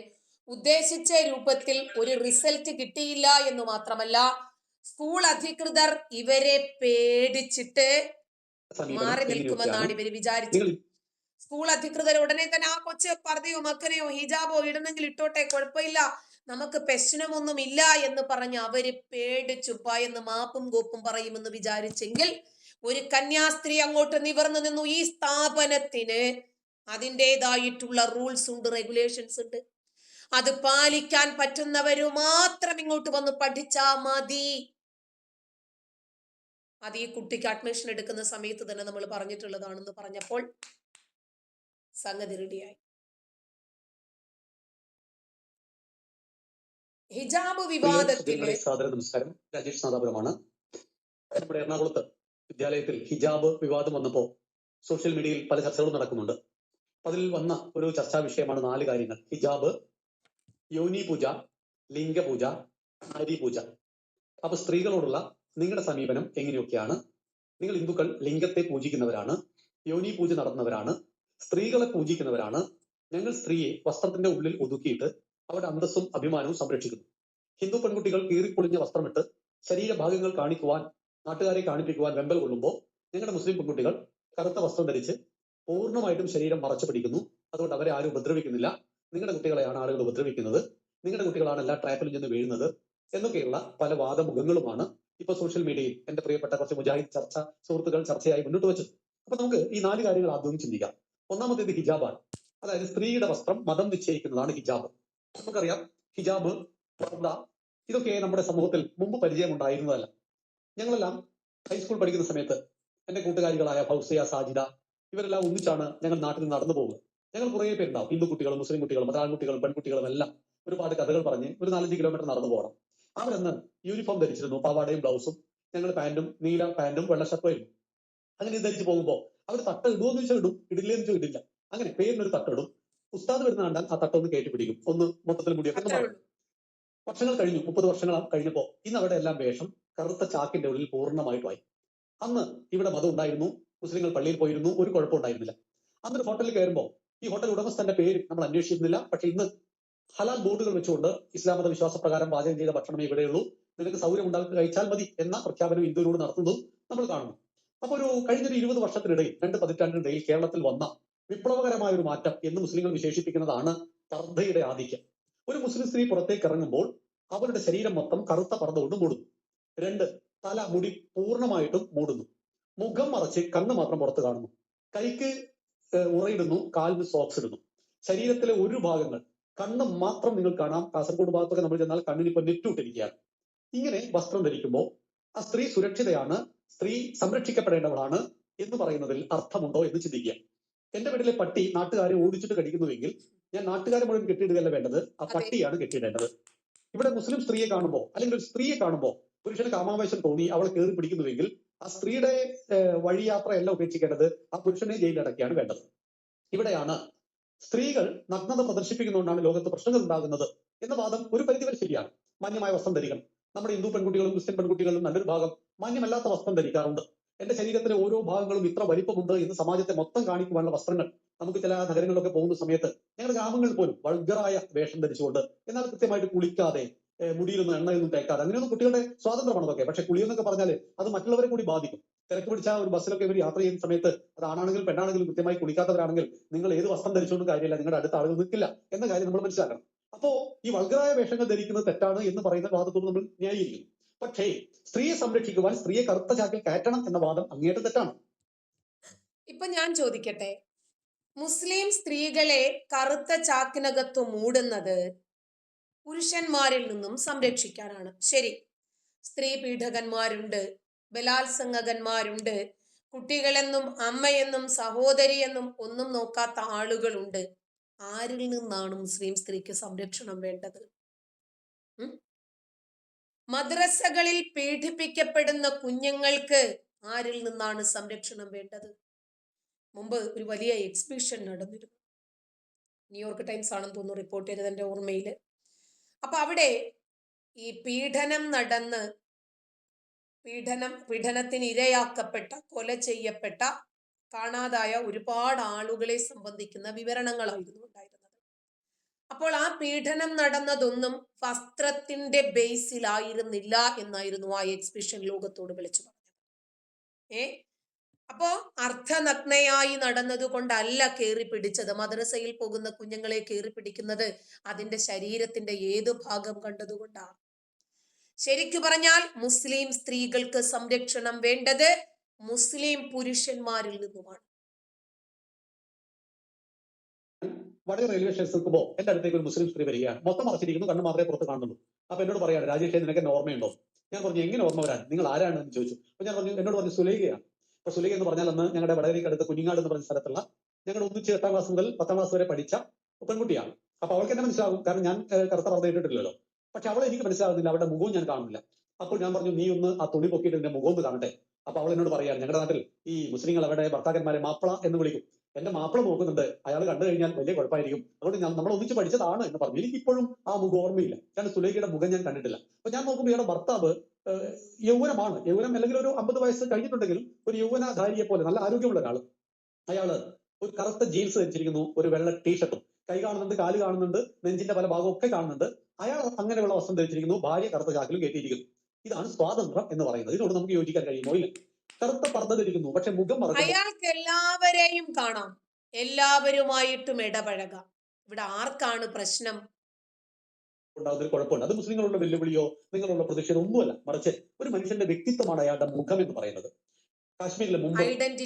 ഉദ്ദേശിച്ച രൂപത്തിൽ ഒരു റിസൾട്ട് കിട്ടിയില്ല എന്ന് മാത്രമല്ല, സ്കൂൾ അധികൃതർ ഇവരെ പേടിച്ചിട്ട് മാറി നിൽക്കുമെന്നാണ് ഇവര് വിചാരിച്ചത്. സ്കൂൾ അധികൃതർ ഉടനെ തന്നെ ആ കൊച്ച് പർദ്ദയോ മക്കനെയോ ഹിജാബോ ഇടണമെങ്കിൽ ഇട്ടോട്ടെ, കുഴപ്പമില്ല, നമുക്ക് പ്രശ്നമൊന്നും ഇല്ല എന്ന് പറഞ്ഞ് അവര് പേടിച്ചു ഭയന്ന് മാപ്പും കോപ്പും പറയുമെന്ന് വിചാരിച്ചെങ്കിൽ ഒരു കന്യാസ്ത്രീ അങ്ങോട്ട് നിവർന്നു നിന്നു. ഈ സ്ഥാപനത്തിന് അതിൻ്റെതായിട്ടുള്ള റൂൾസ് ഉണ്ട്, റെഗുലേഷൻസ് ഉണ്ട്. അത് പാലിക്കാൻ പറ്റുന്നവര് മാത്രം ഇങ്ങോട്ട് വന്ന് പഠിച്ചാ മതി. അത് ഈ കുട്ടിക്ക് അഡ്മിഷൻ എടുക്കുന്ന സമയത്ത് തന്നെ നമ്മൾ പറഞ്ഞിട്ടുള്ളതാണെന്ന് പറഞ്ഞപ്പോൾ സംഗതി റെഡിയായി. ഹിജാബ് വിവാദത്തില് നമസ്കാരം, രാജേഷ് നാദാപുരമാണ്. നമ്മുടെ എറണാകുളത്ത് വിദ്യാലയത്തിൽ ഹിജാബ് വിവാദം വന്നപ്പോ സോഷ്യൽ മീഡിയയിൽ പല ചർച്ചകളും നടക്കുന്നുണ്ട്. അതിൽ വന്ന ഒരു ചർച്ചാ വിഷയമാണ് 4 കാര്യങ്ങൾ: ഹിജാബ്, യോനി പൂജ, ലിംഗപൂജ, നാരീപൂജ. അപ്പൊ സ്ത്രീകളോടുള്ള നിങ്ങളുടെ സമീപനം എങ്ങനെയൊക്കെയാണ്? നിങ്ങൾ ഹിന്ദുക്കൾ ലിംഗത്തെ പൂജിക്കുന്നവരാണ്, യോനി പൂജ നടത്തുന്നവരാണ്, സ്ത്രീകളെ പൂജിക്കുന്നവരാണ്. ഞങ്ങൾ സ്ത്രീയെ വസ്ത്രത്തിന്റെ ഉള്ളിൽ ഒതുക്കിയിട്ട് അവരുടെ അന്തസ്സും അഭിമാനവും സംരക്ഷിക്കുന്നു. ഹിന്ദു പെൺകുട്ടികൾ കീറിപ്പൊളിഞ്ഞ വസ്ത്രമിട്ട് ശരീരഭാഗങ്ങൾ കാണിക്കുവാൻ, നാട്ടുകാരെ കാണിപ്പിക്കുവാൻ വെമ്പൽ കൊള്ളുമ്പോൾ ഞങ്ങളുടെ മുസ്ലിം പെൺകുട്ടികൾ കറുത്ത വസ്ത്രം ധരിച്ച് പൂർണ്ണമായിട്ടും ശരീരം മറച്ചു പിടിക്കുന്നു. അതുകൊണ്ട് അവരെ ആരും ഉപദ്രവിക്കുന്നില്ല. നിങ്ങളുടെ കുട്ടികളെയാണ് ആളുകൾ ഉപദ്രവിക്കുന്നത്, നിങ്ങളുടെ കുട്ടികളാണ് എല്ലാ ട്രാപ്പിലും ചെന്ന് വീഴുന്നത് എന്നൊക്കെയുള്ള പല വാദമുഖങ്ങളുമാണ് ഇപ്പൊ സോഷ്യൽ മീഡിയയിൽ എന്റെ പ്രിയപ്പെട്ട കുറച്ച് മുജാഹിദ് സുഹൃത്തുക്കൾ ചർച്ചയായി മുന്നോട്ട് വെച്ചത്. അപ്പൊ നമുക്ക് ഈ 4 കാര്യങ്ങൾ ആദ്യം ചിന്തിക്കാം. ഒന്നാമത്തേത് ഹിജാബാണ്. അതായത് സ്ത്രീയുടെ വസ്ത്രം മതം നിശ്ചയിക്കുന്നതാണ് ഹിജാബ്. നമുക്കറിയാം, ഹിജാബ്, പർദ്ദ ഇതൊക്കെ നമ്മുടെ സമൂഹത്തിൽ മുമ്പ് പരിചയമുണ്ടായിരുന്നതല്ല. ഞങ്ങളെല്ലാം ഹൈസ്കൂൾ പഠിക്കുന്ന സമയത്ത് എന്റെ കൂട്ടുകാരികളായ ഫൗസിയ, സാജിദ ഇവരെല്ലാം ഒന്നിച്ചാണ് ഞങ്ങൾ നാട്ടിൽ നിന്ന് നടന്നു പോകുന്നത്. ഞങ്ങൾ കുറേ പേരുണ്ടാവും, ഹിന്ദു കുട്ടികളും മുസ്ലിം കുട്ടികളും മലയാളക്കുട്ടികളും പെൺകുട്ടികളും എല്ലാം ഒരുപാട് കഥകൾ പറഞ്ഞ് ഒരു 4-5 കിലോമീറ്റർ നടന്നു പോകണം. അവരന്ന് യൂണിഫോം ധരിച്ചിരുന്നു, പാവാടയും ബ്ലൗസും, ഞങ്ങൾ പാന്റും, നീല പാന്റും വെള്ള ഷർട്ടും ആയിരുന്നു. അങ്ങനെ ധരിച്ച് പോകുമ്പോൾ അവർ തട്ട് ഇടുമെന്ന് ചോദിച്ചാൽ ഇടും, ഇടില്ലെന്ന് ചോദിച്ചാൽ ഇടില്ല. അങ്ങനെ പേരിനൊരു തട്ടിടും. ഉസ്താദ് വരുന്ന കണ്ടാൽ ആ തട്ടൊന്ന് കയറ്റി പിടിക്കും, ഒന്ന് മൊത്തത്തിൽ മുടിയൊക്കെ ഒന്ന് മാറും. വർഷങ്ങൾ കഴിഞ്ഞു, 30 വർഷങ്ങൾ കഴിഞ്ഞപ്പോ ഇന്ന് അവിടെ എല്ലാം വേഷം കറുത്ത ചാക്കിന്റെ ഉള്ളിൽ പൂർണ്ണമായിട്ടുമായി. അന്ന് ഇവിടെ മതം ഉണ്ടായിരുന്നു, മുസ്ലിങ്ങൾ പള്ളിയിൽ പോയിരുന്നു, ഒരു കുഴപ്പമുണ്ടായിരുന്നില്ല. അന്നൊരു ഹോട്ടലിൽ കയറുമ്പോൾ ഈ ഹോട്ടൽ ഉടമസ്ഥന്റെ പേര് നമ്മൾ അന്വേഷിച്ചിരുന്നില്ല. പക്ഷെ ഇന്ന് ഹലാൽ ബോർഡുകൾ വെച്ചുകൊണ്ട് ഇസ്ലാം മത വിശ്വാസപ്രകാരം പാചകം ചെയ്ത ഭക്ഷണമേ ഇവിടെയുള്ളൂ, നിനക്ക് സൗകര്യം ഉണ്ടാക്കി കഴിച്ചാൽ മതി എന്ന പ്രഖ്യാപനം ഇന്ത്യയിലൂടെ നടത്തുന്നതും നമ്മൾ കാണുന്നു. അപ്പൊ കഴിഞ്ഞൊരു 20 വർഷത്തിനിടയിൽ, 2 പതിറ്റാണ്ടിനിടയിൽ കേരളത്തിൽ വന്ന വിപ്ലവകരമായ ഒരു മാറ്റം എന്ന് മുസ്ലിങ്ങൾ വിശേഷിപ്പിക്കുന്നതാണ് പർദ്ദയുടെ ആധിക്യം. ഒരു മുസ്ലിം സ്ത്രീ പുറത്തേക്ക് ഇറങ്ങുമ്പോൾ അവരുടെ ശരീരം മൊത്തം കറുത്ത പർദ്ദ കൊണ്ട് മൂടുന്നു. 2, തല മുടി പൂർണ്ണമായിട്ടും മൂടുന്നു. മുഖം മറച്ച് കണ്ണ് മാത്രം പുറത്ത് കാണുന്നു. കൈക്ക് ഉറയിടുന്നു, കാലിന് സോക്സ് ഇടുന്നു. ശരീരത്തിലെ ഒരു ഭാഗങ്ങൾ, കണ്ണ് മാത്രം നിങ്ങൾ കാണാം. കാസർഗോഡ് ഭാഗത്തൊക്കെ നമ്മൾ ചെന്നാൽ കണ്ണിന് ഇപ്പൊ നെറ്റിട്ടിരിക്കുകയാണ്. ഇങ്ങനെ വസ്ത്രം ധരിക്കുമ്പോൾ ആ സ്ത്രീ സുരക്ഷിതയാണ്, സ്ത്രീ സംരക്ഷിക്കപ്പെടേണ്ടവളാണ് എന്ന് പറയുന്നതിൽ അർത്ഥമുണ്ടോ എന്ന് ചിന്തിക്കുക. എന്റെ വീട്ടിലെ പട്ടി നാട്ടുകാരെ ഓടിച്ചിട്ട് കടിക്കുന്നുവെങ്കിൽ ഞാൻ നാട്ടുകാരെ മുഴുവൻ കെട്ടിയിടുകയല്ല വേണ്ടത്, ആ പട്ടിയാണ് കെട്ടിയിടേണ്ടത്. ഇവിടെ മുസ്ലിം സ്ത്രീയെ കാണുമ്പോൾ അല്ലെങ്കിൽ ഒരു സ്ത്രീയെ കാണുമ്പോൾ പുരുഷന് കാമാവേശം തോന്നി അവളെ കയറി പിടിക്കുന്നുവെങ്കിൽ ആ സ്ത്രീയുടെ വഴിയാത്രയല്ല ഉപേക്ഷിക്കേണ്ടത്, ആ പുരുഷനെ ജയിലിലടക്കുകയാണ് വേണ്ടത്. ഇവിടെയാണ് സ്ത്രീകൾ നഗ്നത പ്രദർശിപ്പിക്കുന്നതുകൊണ്ടാണ് ലോകത്ത് പ്രശ്നങ്ങൾ ഉണ്ടാകുന്നത് എന്ന വാദം ഒരു പരിധിവരെ ശരിയാണ്. മാന്യമായ വസ്ത്രം ധരിക്കണം. നമ്മുടെ ഹിന്ദു പെൺകുട്ടികളും ക്രിസ്ത്യൻ പെൺകുട്ടികളും നല്ലൊരു ഭാഗം മാന്യമല്ലാത്ത വസ്ത്രം ധരിക്കാറുണ്ട്. എന്റെ ശരീരത്തിലെ ഓരോ ഭാഗങ്ങളും ഇത്ര വലിപ്പമുണ്ട് എന്ന് സമാജത്തെ മൊത്തം കാണിക്കുവാനുള്ള വസ്ത്രങ്ങൾ നമുക്ക് ചില നഗരങ്ങളിലൊക്കെ പോകുന്ന സമയത്ത് ഞങ്ങളുടെ ഗ്രാമങ്ങളിൽ പോലും വൾഗറായ വേഷം ധരിച്ചുകൊണ്ട്, എന്നാൽ കൃത്യമായിട്ട് കുളിക്കാതെ, മുടിയിലൊന്നും എണ്ണയൊന്നും തേക്കാതെ, അങ്ങനെയൊന്നും കുട്ടികളുടെ സ്വാതന്ത്ര്യമാണ് അതൊക്കെ. പക്ഷെ കുളിയെന്നൊക്കെ പറഞ്ഞാൽ അത് മറ്റുള്ളവരെ കൂടി ബാധിക്കും. തിരക്ക് പിടിച്ച ഒരു ബസ്സിലൊക്കെ ഇവർ യാത്ര ചെയ്യുന്ന സമയത്ത് അത് ആണാണെങ്കിലും പെണ്ണാണെങ്കിലും കൃത്യമായി കുളിക്കാത്തവരാണെങ്കിൽ നിങ്ങൾ ഏത് വസ്ത്രം ധരിച്ചുകൊണ്ടും കാര്യമില്ല, നിങ്ങളുടെ അടുത്ത ആളുകൾ നിൽക്കില്ല എന്ന കാര്യം നമ്മൾ മനസ്സിലാക്കണം. അപ്പോ ഈ വൾഗറായ വേഷങ്ങൾ ധരിക്കുന്നത് തെറ്റാണ് എന്ന് പറയുന്ന വാദത്തോട് നമ്മൾ ന്യായീകരിക്കുന്നു. പക്ഷേ സ്ത്രീയെ സംരക്ഷിക്കുവാൻ സ്ത്രീയെ കറുത്ത ചാക്കിൽ കയറ്റണം എന്ന വാദം അങ്ങേയറ്റം തെറ്റാണ്. ഇപ്പൊ ഞാൻ ചോദിക്കട്ടെ, മുസ്ലിം സ്ത്രീകളെ കറുത്ത ചാക്കിനകത്ത് മൂടുന്നത് പുരുഷന്മാരിൽ നിന്നും സംരക്ഷിക്കാനാണ്. ശരി, സ്ത്രീ പീഡകന്മാരുണ്ട്, ബലാത്സംഗകന്മാരുണ്ട്, കുട്ടികളെന്നും അമ്മയെന്നും സഹോദരിയെന്നും ഒന്നും നോക്കാത്ത ആളുകളുണ്ട്. ആരിൽ നിന്നാണ് മുസ്ലിം സ്ത്രീക്ക് സംരക്ഷണം വേണ്ടത്? മദ്രസകളിൽ പീഡിപ്പിക്കപ്പെടുന്ന കുഞ്ഞുങ്ങൾക്ക് ആരിൽ നിന്നാണ് സംരക്ഷണം വേണ്ടത്? മുമ്പ് ഒരു വലിയ എക്സിബിഷൻ നടന്നിരുന്നു, ന്യൂയോർക്ക് ടൈംസ് ആണെന്ന് തോന്നുന്നു റിപ്പോർട്ട് ചെയ്തത് എൻ്റെ ഓർമ്മയിൽ. അപ്പൊ അവിടെ ഈ പീഡനത്തിന് ഇരയാക്കപ്പെട്ട, കൊല ചെയ്യപ്പെട്ട, കാണാതായ ഒരുപാട് ആളുകളെ സംബന്ധിക്കുന്ന വിവരണങ്ങളായിരുന്നു ഉണ്ടായിരുന്നത്. അപ്പോൾ ആ പീഡനം നടന്നതൊന്നും വസ്ത്രത്തിന്റെ ബേസിലായിരുന്നില്ല എന്നായിരുന്നു ആ എക്സിബിഷൻ ലോകത്തോട് വിളിച്ചു പറഞ്ഞത്. അപ്പോ അർദ്ധനഗ്നയായി നടന്നത് കൊണ്ടല്ല കയറി പിടിച്ചത്. മദ്രസയിൽ പോകുന്ന കുഞ്ഞുങ്ങളെ കയറി പിടിക്കുന്നത് അതിന്റെ ശരീരത്തിന്റെ ഏത് ഭാഗം കണ്ടതുകൊണ്ടാണ്. ശരിക്കു പറഞ്ഞാൽ മുസ്ലിം സ്ത്രീകൾക്ക് സംരക്ഷണം വേണ്ടത് മുസ്ലിം പുരുഷന്മാരിൽ നിന്നുമാണ്. വടകര റെയിൽവേ സ്റ്റേഷൻ നിൽക്കുമ്പോൾ എന്റെ അടുത്തേക്ക് ഒരു മുസ്ലിം സ്ത്രീ വരികയാണ്. മൊത്തം മറച്ചിരിക്കുന്നു, കണ്ണ് മാത്രമേ പുറത്ത് കാണുന്നുള്ളൂ. അപ്പൊ എന്നോട് പറയാണ്, രാജേഷ് നിനക്ക് എന്നെ ഓർമ്മയുണ്ടോ? ഞാൻ പറഞ്ഞു, എങ്ങനെ ഓർമ്മ വരാൻ, നിങ്ങൾ ആരാണ് എന്ന് ചോദിച്ചു. അപ്പൊ ഞാൻ പറഞ്ഞു, എന്നോട് പറഞ്ഞു സുലൈഖയാണ്. അപ്പൊ സുലൈഖ എന്ന് പറഞ്ഞാൽ അന്ന് ഞങ്ങളുടെ വടകരയ്ക്ക് അടുത്ത് കുഞ്ഞിങ്ങാട് എന്ന് പറഞ്ഞ സ്ഥലത്തുള്ള, ഞങ്ങൾ ഒന്നിച്ച് 8ാം ക്ലാസ് മുതൽ 10ാം ക്ലാസ് വരെ പഠിച്ച പെൺകുട്ടിയാണ്. അപ്പൊ അവൾക്ക് എന്നെ മനസ്സിലാകും, കാരണം ഞാൻ കറുത്ത പർദ്ദ ഇട്ടിട്ടില്ലല്ലോ. പക്ഷെ അവളെ എനിക്ക് മനസ്സിലാകുന്നില്ല, അവരുടെ മുഖവും ഞാൻ കാണുന്നില്ല. അപ്പോൾ ഞാൻ പറഞ്ഞു, നീ ഒന്ന് ആ തുണി പൊക്കിയിട്ട് എന്റെ മുഖം ഒന്ന് കാണട്ടെ. അപ്പൊ അവൾ എന്നോട് പറയാണ്, ഞങ്ങളുടെ നാട്ടിൽ ഈ മുസ്ലിങ്ങൾ അവരുടെ ഭർത്താക്കന്മാരെ മാപ്പിള എന്ന് വിളിക്കും. എന്റെ മാപ്പിള നോക്കുന്നുണ്ട്, അയാൾ കണ്ടു കഴിഞ്ഞാൽ വലിയ കുഴപ്പമായിരിക്കും, അതുകൊണ്ട് നമ്മൾ ഒന്നിച്ച് പഠിച്ചതാണ് എന്ന് പറഞ്ഞു. എനിക്കിപ്പോഴും ആ മുഖം ഓർമ്മയില്ല, കാരണം സുലൈഖയുടെ മുഖം ഞാൻ കണ്ടിട്ടില്ല. അപ്പൊ ഞാൻ നോക്കുമ്പോൾ ഇയാളുടെ ഭർത്താവ് യൗവനമാണ്, യൗവനം അല്ലെങ്കിൽ ഒരു 50 വയസ്സ് കഴിഞ്ഞിട്ടുണ്ടെങ്കിലും ഒരു യൗവനധാരിയെ പോലെ നല്ല ആരോഗ്യമുള്ള ഒരാൾ. അയാള് ഒരു കറുത്ത ജീൻസ് ധരിച്ചിരിക്കുന്നു, ഒരു വെള്ള ടീഷർട്ടും, കൈ കാണുന്നുണ്ട്, കാല് കാണുന്നുണ്ട്, നെഞ്ചിന്റെ പല ഭാഗവും ഒക്കെ കാണുന്നുണ്ട്. അയാൾ അങ്ങനെയുള്ള വസ്ത്രം ധരിച്ചിരിക്കുന്നു, ഭാര്യ കറുത്ത ചാക്കിലും കയറ്റിയിരിക്കുന്നു. ഇതാണ് സ്വാതന്ത്ര്യം എന്ന് പറയുന്നത്. ഇതിനോട് നമുക്ക് യോജിക്കാൻ കഴിയുമോ? ഇല്ല. കറുത്ത പർദ്ദ ധരിക്കുന്നു, പക്ഷെ മുഖം മറക്കുന്നു. അയാൾക്ക് എല്ലാവരെയും കാണാം, എല്ലാവരുമായിട്ടും ഇടപഴകാം. ഇവിടെ ആർക്കാണ് പ്രശ്നം? ഉണ്ടാകുന്നൊരു കുഴപ്പമുണ്ട്. അത് മുസ്ലിങ്ങളുള്ള വെല്ലുവിളിയോ നിങ്ങളുള്ള പ്രതിഷേധം ഒന്നുമല്ല, മറിച്ച് ഒരു മനുഷ്യന്റെ വ്യക്തിത്വമാണ് അയാളുടെ മുഖം എന്ന് പറയുന്നത്. കാശ്മീരിലെ മുമ്പ്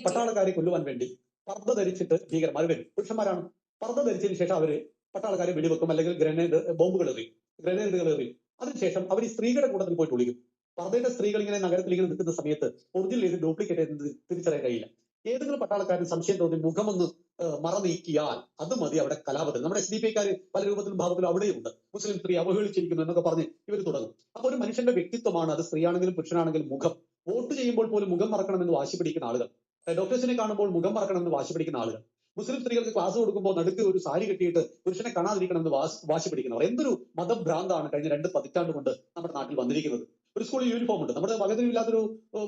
പട്ടാളക്കാരെ കൊല്ലുവാൻ വേണ്ടി പർദ്ദ ധരിച്ചിട്ട് ഭീകരന്മാർ വരും. പുരുഷന്മാരാണ്. പർദ്ദ ധരിച്ചതിന് ശേഷം അവര് പട്ടാളക്കാരെ വെടിവെക്കും, അല്ലെങ്കിൽ ബോംബുകൾ എറിയും, ഗ്രനേഡുകൾ എറിയും. അതിനുശേഷം അവർ ഈ സ്ത്രീകളുടെ കൂട്ടത്തിൽ പോയിട്ട് ഒളിക്കും. പർദ്ദയുടെ സ്ത്രീകൾ ഇങ്ങനെ നഗരത്തിൽ ഇങ്ങനെ നിൽക്കുന്ന സമയത്ത് ഒറിജിനൽ ചെയ്ത് ഡ്യൂപ്ലിക്കേറ്റ് ചെയ്ത് തിരിച്ചറിയാൻ കഴിയില്ല. ഏതെങ്കിലും പട്ടാളക്കാരന് സംശയം തോന്നി മുഖമൊന്ന് മറ നീക്കിയാൽ അത് മതി അവിടെ കലാപത്തിൽ. നമ്മുടെ SDP പല രൂപത്തിലും ഭാവത്തിലും അവിടെയുണ്ട്. മുസ്ലിം സ്ത്രീ അവഹേളിച്ചിരിക്കുന്നു എന്നൊക്കെ പറഞ്ഞ് ഇവർ തുടങ്ങും. അപ്പൊ ഒരു മനുഷ്യന്റെ വ്യക്തിത്വമാണ് അത്, സ്ത്രീയാണെങ്കിലും പുരുഷനാണെങ്കിലും മുഖം. വോട്ട് ചെയ്യുമ്പോൾ പോലും മുഖം മറക്കണമെന്ന് വാശി പിടിക്കുന്ന ആളുകൾ, ഡോക്ടേഴ്സിനെ കാണുമ്പോൾ മുഖം മറക്കണമെന്ന് വാശി പിടിക്കുന്ന ആളുകൾ, മുസ്ലിം സ്ത്രീകൾക്ക് ക്ലാസ് കൊടുക്കുമ്പോൾ നടുക്ക് ഒരു സാരി കെട്ടിയിട്ട് പുരുഷനെ കാണാതിരിക്കണമെന്ന് വാശി പിടിക്കുന്നവർ. എന്തൊരു മതഭ്രാന്താണ് കഴിഞ്ഞ 2 പതിറ്റാണ്ട് കൊണ്ട് നമ്മുടെ നാട്ടിൽ വന്നിരിക്കുന്നത്. ഒരു സ്കൂളിൽ യൂണിഫോം ഉണ്ട്, നമ്മുടെ വകതിരിവില്ലാത്തൊരു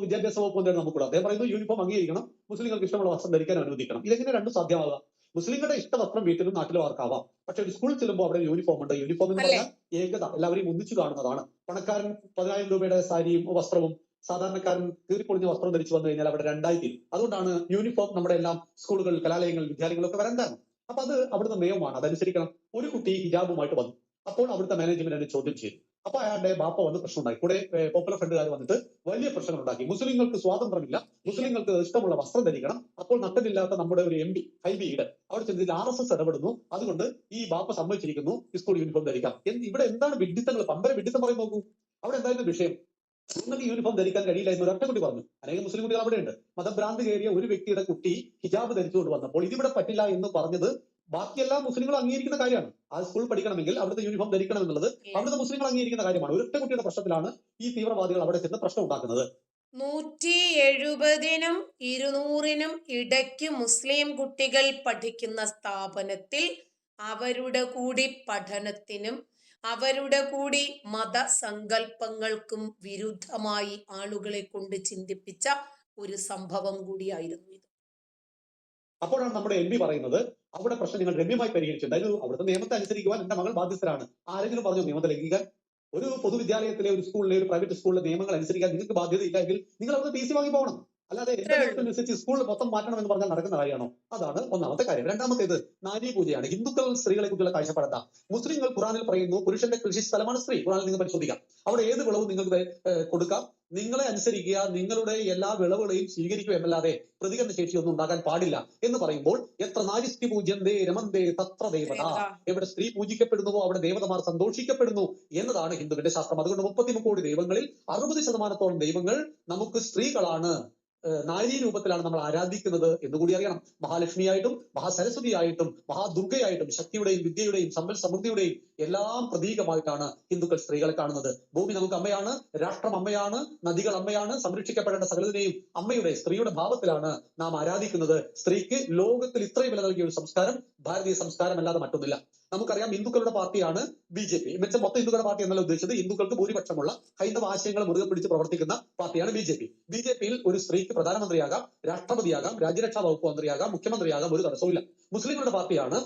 വിദ്യാഭ്യാസ വകുപ്പ് എന്താണ് നമുക്കുള്ളത്. അദ്ദേഹം പറയുന്നു യൂണിഫോം അംഗീകരിക്കണം, മുസ്ലിങ്ങൾക്ക് ഇഷ്ടമുള്ള വസ്ത്രം ധരിക്കാൻ അനുവദിക്കണം. ഇതെങ്ങനെ രണ്ടും സാധ്യമാകാം? മുസ്ലിങ്ങളുടെ ഇഷ്ട വസ്ത്രം വീട്ടിലും നാട്ടിലും ആർക്കാവാം, പക്ഷെ ഒരു സ്കൂളിൽ ചെല്ലുമ്പോൾ അവിടെ യൂണിഫോം ഉണ്ട്. യൂണിഫോം എന്ന് പറഞ്ഞാൽ ഏകത, എല്ലാവരെയും ഒന്നിച്ചു കാണുന്നതാണ്. പണക്കാരൻ 10,000 രൂപയുടെ സാരിയും വസ്ത്രവും സാധാരണക്കാരൻ കീറിപ്പൊളിഞ്ഞ വസ്ത്രം ധരിച്ചു വന്നു കഴിഞ്ഞാൽ അവിടെ രണ്ടായി തീരും. അതുകൊണ്ടാണ് യൂണിഫോം നമ്മുടെ എല്ലാം സ്കൂളുകൾ, കലാലയങ്ങൾ, വിദ്യാലയങ്ങളൊക്കെ വരാൻ കാരണം. അപ്പൊ അത് അവിടുത്തെ നിയമമാണ്, അതനുസരിക്കണം. ഒരു കുട്ടി ഹിജാബുമായിട്ട് വന്നു, അപ്പോൾ അവിടുത്തെ മാനേജ്മെന്റ് അതിനെ ചോദ്യം ചെയ്തു. അപ്പൊ അയാളുടെ ബാപ്പ വന്ന് പ്രശ്നം ഉണ്ടാക്കി. കൂടെ പോപ്പുലർ ഫ്രണ്ടുകാർ വന്നിട്ട് വലിയ പ്രശ്നങ്ങൾ ഉണ്ടാക്കി. മുസ്ലിങ്ങൾക്ക് സ്വാതന്ത്ര്യമില്ല, മുസ്ലിങ്ങൾക്ക് ഇഷ്ടമുള്ള വസ്ത്രം ധരിക്കണം. അപ്പോൾ നട്ടലില്ലാത്ത നമ്മുടെ ഒരു MP ഹൈബിയുടെ അവിടെ ചെന്നിട്ട് RSS ഇടപെടുന്നു. അതുകൊണ്ട് ഈ ബാപ്പ സമ്മതിച്ചിരിക്കുന്നു സ്കൂൾ യൂണിഫോം ധരിക്കാം. ഇവിടെ എന്താണ് വിഡിത്തങ്ങൾ? പമ്പര വിഡിത്തം പറയും. നോക്കൂ, അവിടെ എന്തായിരുന്നു വിഷയം? നിങ്ങൾക്ക് യൂണിഫോം ധരിക്കാൻ കഴിയില്ല എന്ന് ഒരൊറ്റ കുട്ടി പറഞ്ഞു. അനേകം മുസ്ലിം കുട്ടികൾ അവിടെ ഉണ്ട്. മതഭ്രാന്തി കയറിയ ഒരു വ്യക്തിയുടെ കുട്ടി ഹിജാബ് ധരിച്ചുകൊണ്ട് വന്നപ്പോൾ ഇതിവിടെ പറ്റില്ല എന്ന് പറഞ്ഞത് ബാക്കി എല്ലാ മുസ്ലിങ്ങളും അംഗീകരിക്കുന്ന കാര്യമാണ്. ആ സ്കൂൾ പഠിക്കണമെങ്കിൽ അവിടുത്തെ യൂണിഫോം ധരിക്കണം എന്നുള്ളത് അവിടുത്തെ മുസ്ലിങ്ങൾ അംഗീകരിക്കുന്ന കാര്യമാണ്. ഒരൊറ്റ കുട്ടിയുടെ പ്രശ്നത്തിലാണ് ഈ തീവ്രവാദികൾ അവിടെ ചെന്ന് പ്രശ്നം ഉണ്ടാക്കുന്നത്. 170-നും 200-നും ഇടയ്ക്ക് മുസ്ലിം കുട്ടികൾ പഠിക്കുന്ന സ്ഥാപനത്തിൽ അവരുടെ കൂടി പഠനത്തിനും അവരുടെ കൂടി മതസങ്കല്പങ്ങൾക്കും വിരുദ്ധമായി ആളുകളെ കൊണ്ട് ചിന്തിപ്പിച്ച ഒരു സംഭവം കൂടിയായിരുന്നു ഇത്. അപ്പോഴാണ് നമ്മുടെ MP പറയുന്നത് അവിടെ പ്രശ്നം നിങ്ങൾ രമ്യമായി പരിഹരിച്ചിട്ടുണ്ട്. അതായത് അവിടുത്തെ നിയമത്തെ അനുസരിക്കുവാൻ എന്റെ മകൾ ബാധ്യസ്ഥരാണ്. ആരെങ്കിലും പറഞ്ഞു നിയമത്തെ ലംഘിക്കാൻ? ഒരു പൊതുവിദ്യാലയത്തിലെ, ഒരു സ്കൂളിലെ, ഒരു പ്രൈവറ്റ് സ്കൂളിലെ നിയമങ്ങൾ അനുസരിക്കാൻ നിങ്ങൾക്ക് ബാധ്യതയില്ലെങ്കിൽ നിങ്ങൾ അവിടെ TC വാങ്ങി പോകണം. അല്ലാതെ എന്റെ അത്രേ ഉള്ളൂ. നേതൃത്വമനുസരിച്ച് സ്കൂളിൽ മൊത്തം മാറ്റണം എന്ന് പറഞ്ഞാൽ നടക്കുന്ന കാര്യമാണോ? അതാണ് ഒന്നാമത്തെ കാര്യം. രണ്ടാമത്തേത് നാരി പൂജയാണ്. ഹിന്ദുക്കൾ സ്ത്രീകളെ കുറിച്ചുള്ള കാഴ്ചപ്പാട്. മുസ്ലിങ്ങൾ ഖുറാനിൽ പറയുന്നു പുരുഷന്റെ കൃഷി സ്ഥലമാണ് സ്ത്രീ. ഖുറാനിൽ നിങ്ങൾ പരിശോധിക്കാം. അവിടെ ഏത് വിളവും നിങ്ങൾക്ക് കൊടുക്കാം, നിങ്ങളെ അനുസരിക്കുക, നിങ്ങളുടെ എല്ലാ വിളവുകളെയും സ്വീകരിക്കുക എന്നല്ലാതെ പ്രതികരണ ശേഷി ഒന്നും ഉണ്ടാകാൻ പാടില്ല എന്ന് പറയുമ്പോൾ എത്ര നാരിസ്തി പൂജ്യന്തേ രമന്തേ തത്ര ദേവത, എവിടെ സ്ത്രീ പൂജിക്കപ്പെടുന്നുവോ അവിടെ ദേവതമാർ സന്തോഷിക്കപ്പെടുന്നു എന്നതാണ് ഹിന്ദുവിന്റെ ശാസ്ത്രം. അതുകൊണ്ട് 33 കോടി ദൈവങ്ങളിൽ 60% ദൈവങ്ങൾ നമുക്ക് സ്ത്രീകളാണ്, നാരീ രൂപത്തിലാണ് നമ്മൾ ആരാധിക്കുന്നത് എന്നുകൂടി അറിയണം. മഹാലക്ഷ്മിയായിട്ടും മഹാസരസ്വതിയായിട്ടും മഹാദുർഗയായിട്ടും ശക്തിയുടെയും വിദ്യയുടെയും സമ്പൽ സമൃദ്ധിയുടെയും എല്ലാം പ്രതീകമായിട്ടാണ് ഹിന്ദുക്കൾ സ്ത്രീകളെ കാണുന്നത്. ഭൂമി നമുക്ക് അമ്മയാണ്, രാഷ്ട്രം അമ്മയാണ്, നദികൾ അമ്മയാണ്, സംരക്ഷിക്കപ്പെടേണ്ട സകലതിനെയും അമ്മയുടെ സ്ത്രീയുടെ ഭാവത്തിലാണ് നാം ആരാധിക്കുന്നത്. സ്ത്രീക്ക് ലോകത്തിൽ ഇത്രയും വില നൽകിയ ഒരു സംസ്കാരം ഭാരതീയ സംസ്കാരം അല്ലാതെ മറ്റൊന്നില്ല. നമുക്കറിയാം ഹിന്ദുക്കളുടെ പാർട്ടിയാണ് BJP. എന്നുവെച്ചാൽ മൊത്തം ഹിന്ദുക്കളുടെ പാർട്ടി എന്നല്ല ഉദ്ദേശിച്ചത്, ഹിന്ദുക്കൾക്ക് ഭൂരിപക്ഷമുള്ള ഹൈന്ദവ ആശയങ്ങൾ മുറുകെ പിടിച്ച് പ്രവർത്തിക്കുന്ന പാർട്ടിയാണ് BJP. BJPയിൽ ഒരു സ്ത്രീക്ക് പ്രധാനമന്ത്രിയാകാം, രാഷ്ട്രപതിയാകാം, രാജ്യരക്ഷാ വകുപ്പ് മന്ത്രിയാകാം, മുഖ്യമന്ത്രിയാകാം, ഒരു തടസ്സവുമില്ല. മുസ്ലിങ്ങളുടെ പാർട്ടിയാണ്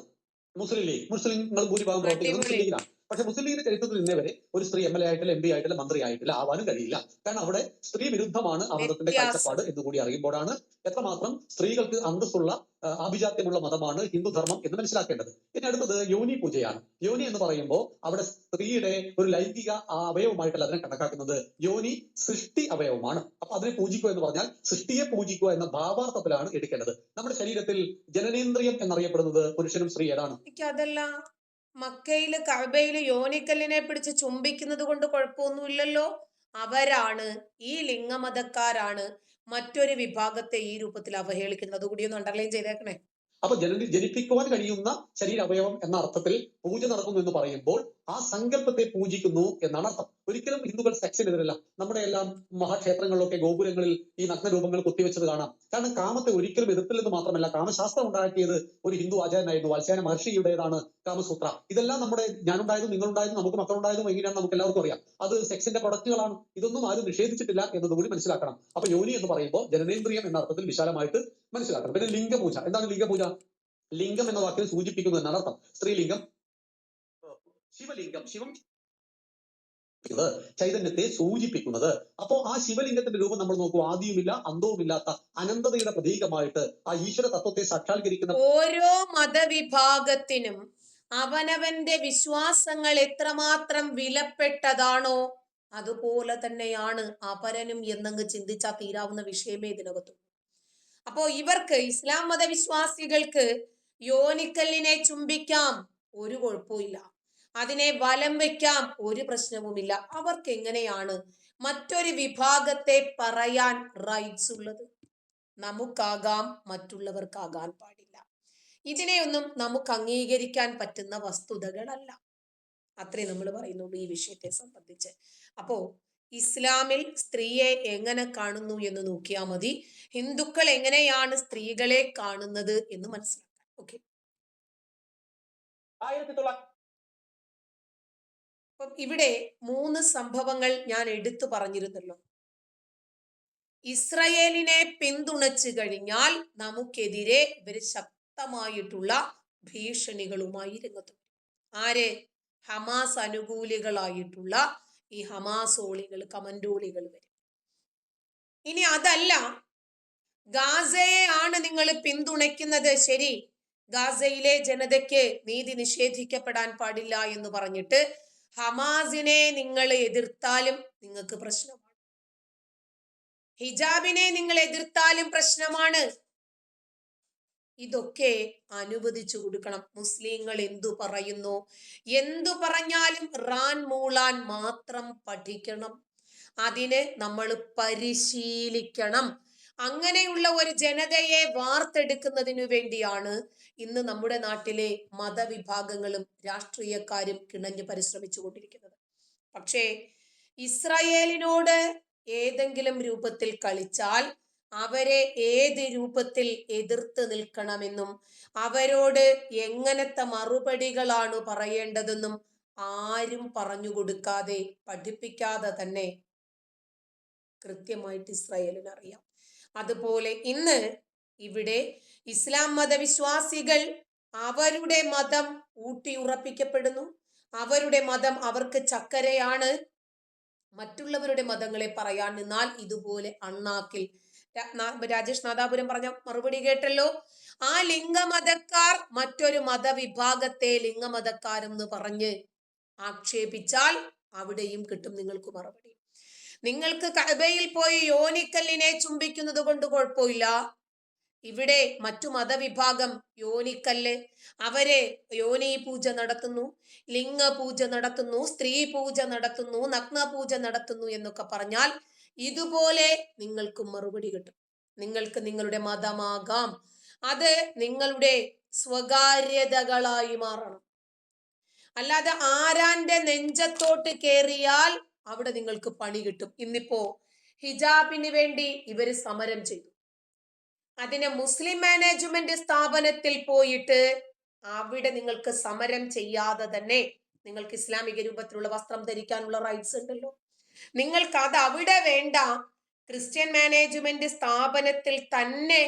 മുസ്ലിം ലീഗ്. മുസ്ലിങ്ങൾ ഭൂരിഭാഗം പ്രവർത്തിക്കുന്നത് മുസ്ലിം ലീഗിലാണ്. പക്ഷെ മുസ്ലിം ലീഗിന്റെ ചരിത്രത്തിൽ ഇന്നേ വരെ ഒരു സ്ത്രീ MLA ആയിട്ടില്ല, MP ആയിട്ടില്ല, മന്ത്രി ആയിട്ടില്ല, ആവാനും കഴിയില്ല. കാരണം അവിടെ സ്ത്രീ വിരുദ്ധമാണ് ആ മതത്തിന്റെ കാഴ്ചപ്പാട് എന്നുകൂടി അറിയുമ്പോഴാണ് എത്രമാത്രം സ്ത്രീകൾക്ക് അന്തസ്സുള്ള ആഭിജാത്യമുള്ള മതമാണ് ഹിന്ദുധർമ്മം എന്ന് മനസ്സിലാക്കേണ്ടത്. ഇനി അടുത്തത് യോനി പൂജയാണ്. യോനി എന്ന് പറയുമ്പോൾ അവിടെ സ്ത്രീയുടെ ഒരു ലൈംഗിക അവയവമായിട്ടല്ല അതിനെ കണക്കാക്കുന്നത്. യോനി സൃഷ്ടി അവയവമാണ്. അപ്പൊ അതിനെ പൂജിക്കുക എന്ന് പറഞ്ഞാൽ സൃഷ്ടിയെ പൂജിക്കുക എന്ന ഭാവാർത്ഥത്തിലാണ് എടുക്കേണ്ടത്. നമ്മുടെ ശരീരത്തിൽ ജനനേന്ദ്രിയം എന്നറിയപ്പെടുന്നത് പുരുഷനും സ്ത്രീ ഏതാണ്? അതല്ല, മക്കയില് കഅബയില് യോനിക്കല്ലിനെ പിടിച്ച് ചുംബിക്കുന്നത് കൊണ്ട് കുഴപ്പമൊന്നുമില്ലല്ലോ. അവരാണ്, ഈ ലിംഗമതക്കാരാണ് മറ്റൊരു വിഭാഗത്തെ ഈ രൂപത്തിൽ അവഹേളിക്കുന്നത്. അതുകൂടി ഒന്ന് അണ്ടർലൈൻ ചെയ്തേക്കണേ. അപ്പൊ ജനിപ്പിക്കുവാൻ കഴിയുന്ന ശരീര അവയവം എന്ന അർത്ഥത്തിൽ പൂജ നടക്കുന്നു എന്ന് പറയുമ്പോൾ ആ സങ്കല്പത്തെ പൂജിക്കുന്നു എന്നാണ് അർത്ഥം. ഒരിക്കലും ഹിന്ദുക്കൾ സെക്സിനെതിരല്ല. നമ്മുടെ എല്ലാം മഹാക്ഷേത്രങ്ങളിലൊക്കെ ഗോപുരങ്ങളിൽ ഈ നഗ്നരൂപങ്ങൾ കൊത്തിവെച്ചത് കാണാം. കാരണം കാമത്തെ ഒരിക്കലും എതിർത്തില്ലെന്ന് മാത്രമല്ല, കാമശാസ്ത്രം ഉണ്ടാക്കിയത് ഒരു ഹിന്ദു ആചാര്യനായിരുന്നു. വാത്സ്യായന മഹർഷിയുടേതാണ് കാമസൂത്ര. ഇതെല്ലാം നമ്മുടെ ഞാനുണ്ടായതും നിങ്ങളുണ്ടായതും നമുക്ക് മക്കളുണ്ടായതും എങ്ങനെയാണ് നമുക്ക് എല്ലാവർക്കും അറിയാം. അത് സെക്സിന്റെ പ്രൊഡക്റ്റുകളാണ്. ഇതൊന്നും ആരും നിഷേധിച്ചിട്ടില്ല എന്നതുകൂടി മനസ്സിലാക്കണം. അപ്പൊ യോനി എന്ന് പറയുമ്പോൾ ജനനേന്ദ്രിയം എന്ന അർത്ഥത്തിൽ വിശാലമായിട്ട് മനസ്സിലാക്കണം. പിന്നെ ലിംഗപൂജ. എന്താണ് ലിംഗപൂജ? ലിംഗം എന്ന വാക്കിൽ സൂചിപ്പിക്കുന്നു എന്നാണ് അർത്ഥം. സ്ത്രീലിംഗം, ശിവലിംഗം, ശിവം ചൈതന്യത്തെ സൂചിപ്പിക്കുന്നത്. അപ്പോ ആ ശിവലിംഗത്തിന്റെ രൂപം നമ്മൾ നോക്കൂ, ആദിയുമില്ല അന്തവുമില്ലാത്ത അനന്തതയുടെ പ്രതീകമായിട്ട് ആ ഈശ്വര തത്വത്തെ സാക്ഷാത്കരിക്കുന്ന ഓരോ മതവിഭാഗത്തിനും അവനവന്റെ വിശ്വാസങ്ങൾ എത്രമാത്രം വിലപ്പെട്ടതാണോ അതുപോലെ തന്നെയാണ് അപരനും എന്നങ്ങ് ചിന്തിച്ചാൽ തീരാവുന്ന വിഷയമേ ഇതിനകത്തും. അപ്പോ ഇവർക്ക്, ഇസ്ലാം മതവിശ്വാസികൾക്ക് യോനിക്കല്ലിനെ ചുംബിക്കാം, ഒരു കുഴപ്പമില്ല. അതിനെ വലം വെക്കാം, ഒരു പ്രശ്നവുമില്ല. അവർക്ക് എങ്ങനെയാണ് മറ്റൊരു വിഭാഗത്തെ പറയാൻ റൈറ്റ്സ് ഉള്ളത്? നമുക്കാകാം, മറ്റുള്ളവർക്കാകാൻ പാടില്ല. ഇതിനെയൊന്നും നമുക്ക് അംഗീകരിക്കാൻ പറ്റുന്ന വസ്തുതകളല്ല. അത്രേ നമ്മൾ പറയുന്നുള്ളൂ ഈ വിഷയത്തെ സംബന്ധിച്ച്. അപ്പോ ഇസ്ലാമിൽ സ്ത്രീയെ എങ്ങനെ കാണുന്നു എന്ന് നോക്കിയാൽ മതി. ഹിന്ദുക്കൾ എങ്ങനെയാണ് സ്ത്രീകളെ കാണുന്നത് എന്ന് മനസ്സിലാക്കാൻ. ഓക്കെ, അപ്പം ഇവിടെ 3 സംഭവങ്ങൾ ഞാൻ എടുത്തു പറഞ്ഞിരുന്നല്ലോ. ഇസ്രയേലിനെ പിന്തുണച്ചു കഴിഞ്ഞാൽ നമുക്കെതിരെ ഇവര് ശക്തമായിട്ടുള്ള ഭീഷണികളുമായി രംഗത്ത് വരും. ആര്? ഹമാസ് അനുകൂലികളായിട്ടുള്ള ഈ ഹമാസോളികൾ, കമന്റോളികൾ വരും. ഇനി അതല്ല, ഗാസയെ ആണ് നിങ്ങൾ പിന്തുണയ്ക്കുന്നത്, ശരി, ഗാസയിലെ ജനതയ്ക്ക് നീതി നിഷേധിക്കപ്പെടാൻ പാടില്ല എന്ന് പറഞ്ഞിട്ട് ഹമാസിനെ നിങ്ങൾ എതിർത്താലും നിങ്ങൾക്ക് പ്രശ്നമാണ്. ഹിജാബിനെ നിങ്ങൾ എതിർത്താലും പ്രശ്നമാണ്. ഇതൊക്കെ അനുവദിച്ചു കൊടുക്കണം. മുസ്ലിങ്ങൾ എന്തു പറയുന്നു, എന്തു പറഞ്ഞാലും റാൻ മൂളാൻ മാത്രം പഠിക്കണം. അതിന് നമ്മൾ പരിശീലിക്കണം. അങ്ങനെയുള്ള ഒരു ജനതയെ വാർത്തെടുക്കുന്നതിനു വേണ്ടിയാണ് ഇന്ന് നമ്മുടെ നാട്ടിലെ മതവിഭാഗങ്ങളും രാഷ്ട്രീയക്കാരും കിണഞ്ഞു പരിശ്രമിച്ചു കൊണ്ടിരിക്കുന്നത്. പക്ഷേ ഇസ്രായേലിനോട് ഏതെങ്കിലും രൂപത്തിൽ കളിച്ചാൽ അവരെ ഏത് രൂപത്തിൽ എതിർത്ത് നിൽക്കണമെന്നും അവരോട് എങ്ങനത്തെ മറുപടികളാണ് പറയേണ്ടതെന്നും ആരും പറഞ്ഞു കൊടുക്കാതെ, പഠിപ്പിക്കാതെ തന്നെ കൃത്യമായിട്ട് ഇസ്രായേലിന് അറിയാം. അതുപോലെ ഇന്ന് ഇവിടെ ഇസ്ലാം മതവിശ്വാസികൾ അവരുടെ മതം ഊട്ടിയുറപ്പിക്കപ്പെടുന്നു. അവരുടെ മതം അവർക്ക് ചക്കരയാണ്. മറ്റുള്ളവരുടെ മതങ്ങളെ പറയാൻ നിന്നാൽ ഇതുപോലെ അണ്ണാക്കിൽ രാജേഷ് നാദാപുരം പറഞ്ഞ മറുപടി കേട്ടല്ലോ. ആ ലിംഗമതക്കാർ മറ്റൊരു മതവിഭാഗത്തെ ലിംഗമതക്കാരെന്ന് പറഞ്ഞ് ആക്ഷേപിച്ചാൽ അവിടെയും കിട്ടും നിങ്ങൾക്ക് മറുപടി. നിങ്ങൾക്ക് കഅബയിൽ പോയി യോനിക്കല്ലിനെ ചുംബിക്കുന്നത് കൊണ്ട് കുഴപ്പമില്ല. ഇവിടെ മറ്റു മതവിഭാഗം യോനിക്കല്ല്, അവര് യോനി പൂജ നടത്തുന്നു, ലിംഗ പൂജ നടത്തുന്നു, സ്ത്രീ പൂജ നടത്തുന്നു, നഗ്ന പൂജ നടത്തുന്നു എന്നൊക്കെ പറഞ്ഞാൽ ഇതുപോലെ നിങ്ങൾക്ക് മറുപടി കിട്ടും. നിങ്ങൾക്ക് നിങ്ങളുടെ മതമാകാം, അത് നിങ്ങളുടെ സ്വകാര്യതകളായി മാറണം. അല്ലാതെ ആരാന്റെ നെഞ്ചത്തോട്ട് കേറിയാൽ അവിടെ നിങ്ങൾക്ക് പണി കിട്ടും. ഇന്നിപ്പോ ഹിജാബിന് വേണ്ടി ഇവര് സമരം ചെയ്തു. അതിന് മുസ്ലിം മാനേജ്മെന്റ് സ്ഥാപനത്തിൽ പോയിട്ട് അവിടെ നിങ്ങൾക്ക് സമരം ചെയ്യാതെ തന്നെ നിങ്ങൾക്ക് ഇസ്ലാമിക രൂപത്തിലുള്ള വസ്ത്രം ധരിക്കാനുള്ള റൈറ്റ്സ് ഉണ്ടല്ലോ. നിങ്ങൾക്ക് അത് അവിടെ വേണ്ട, ക്രിസ്ത്യൻ മാനേജ്മെന്റ് സ്ഥാപനത്തിൽ തന്നെ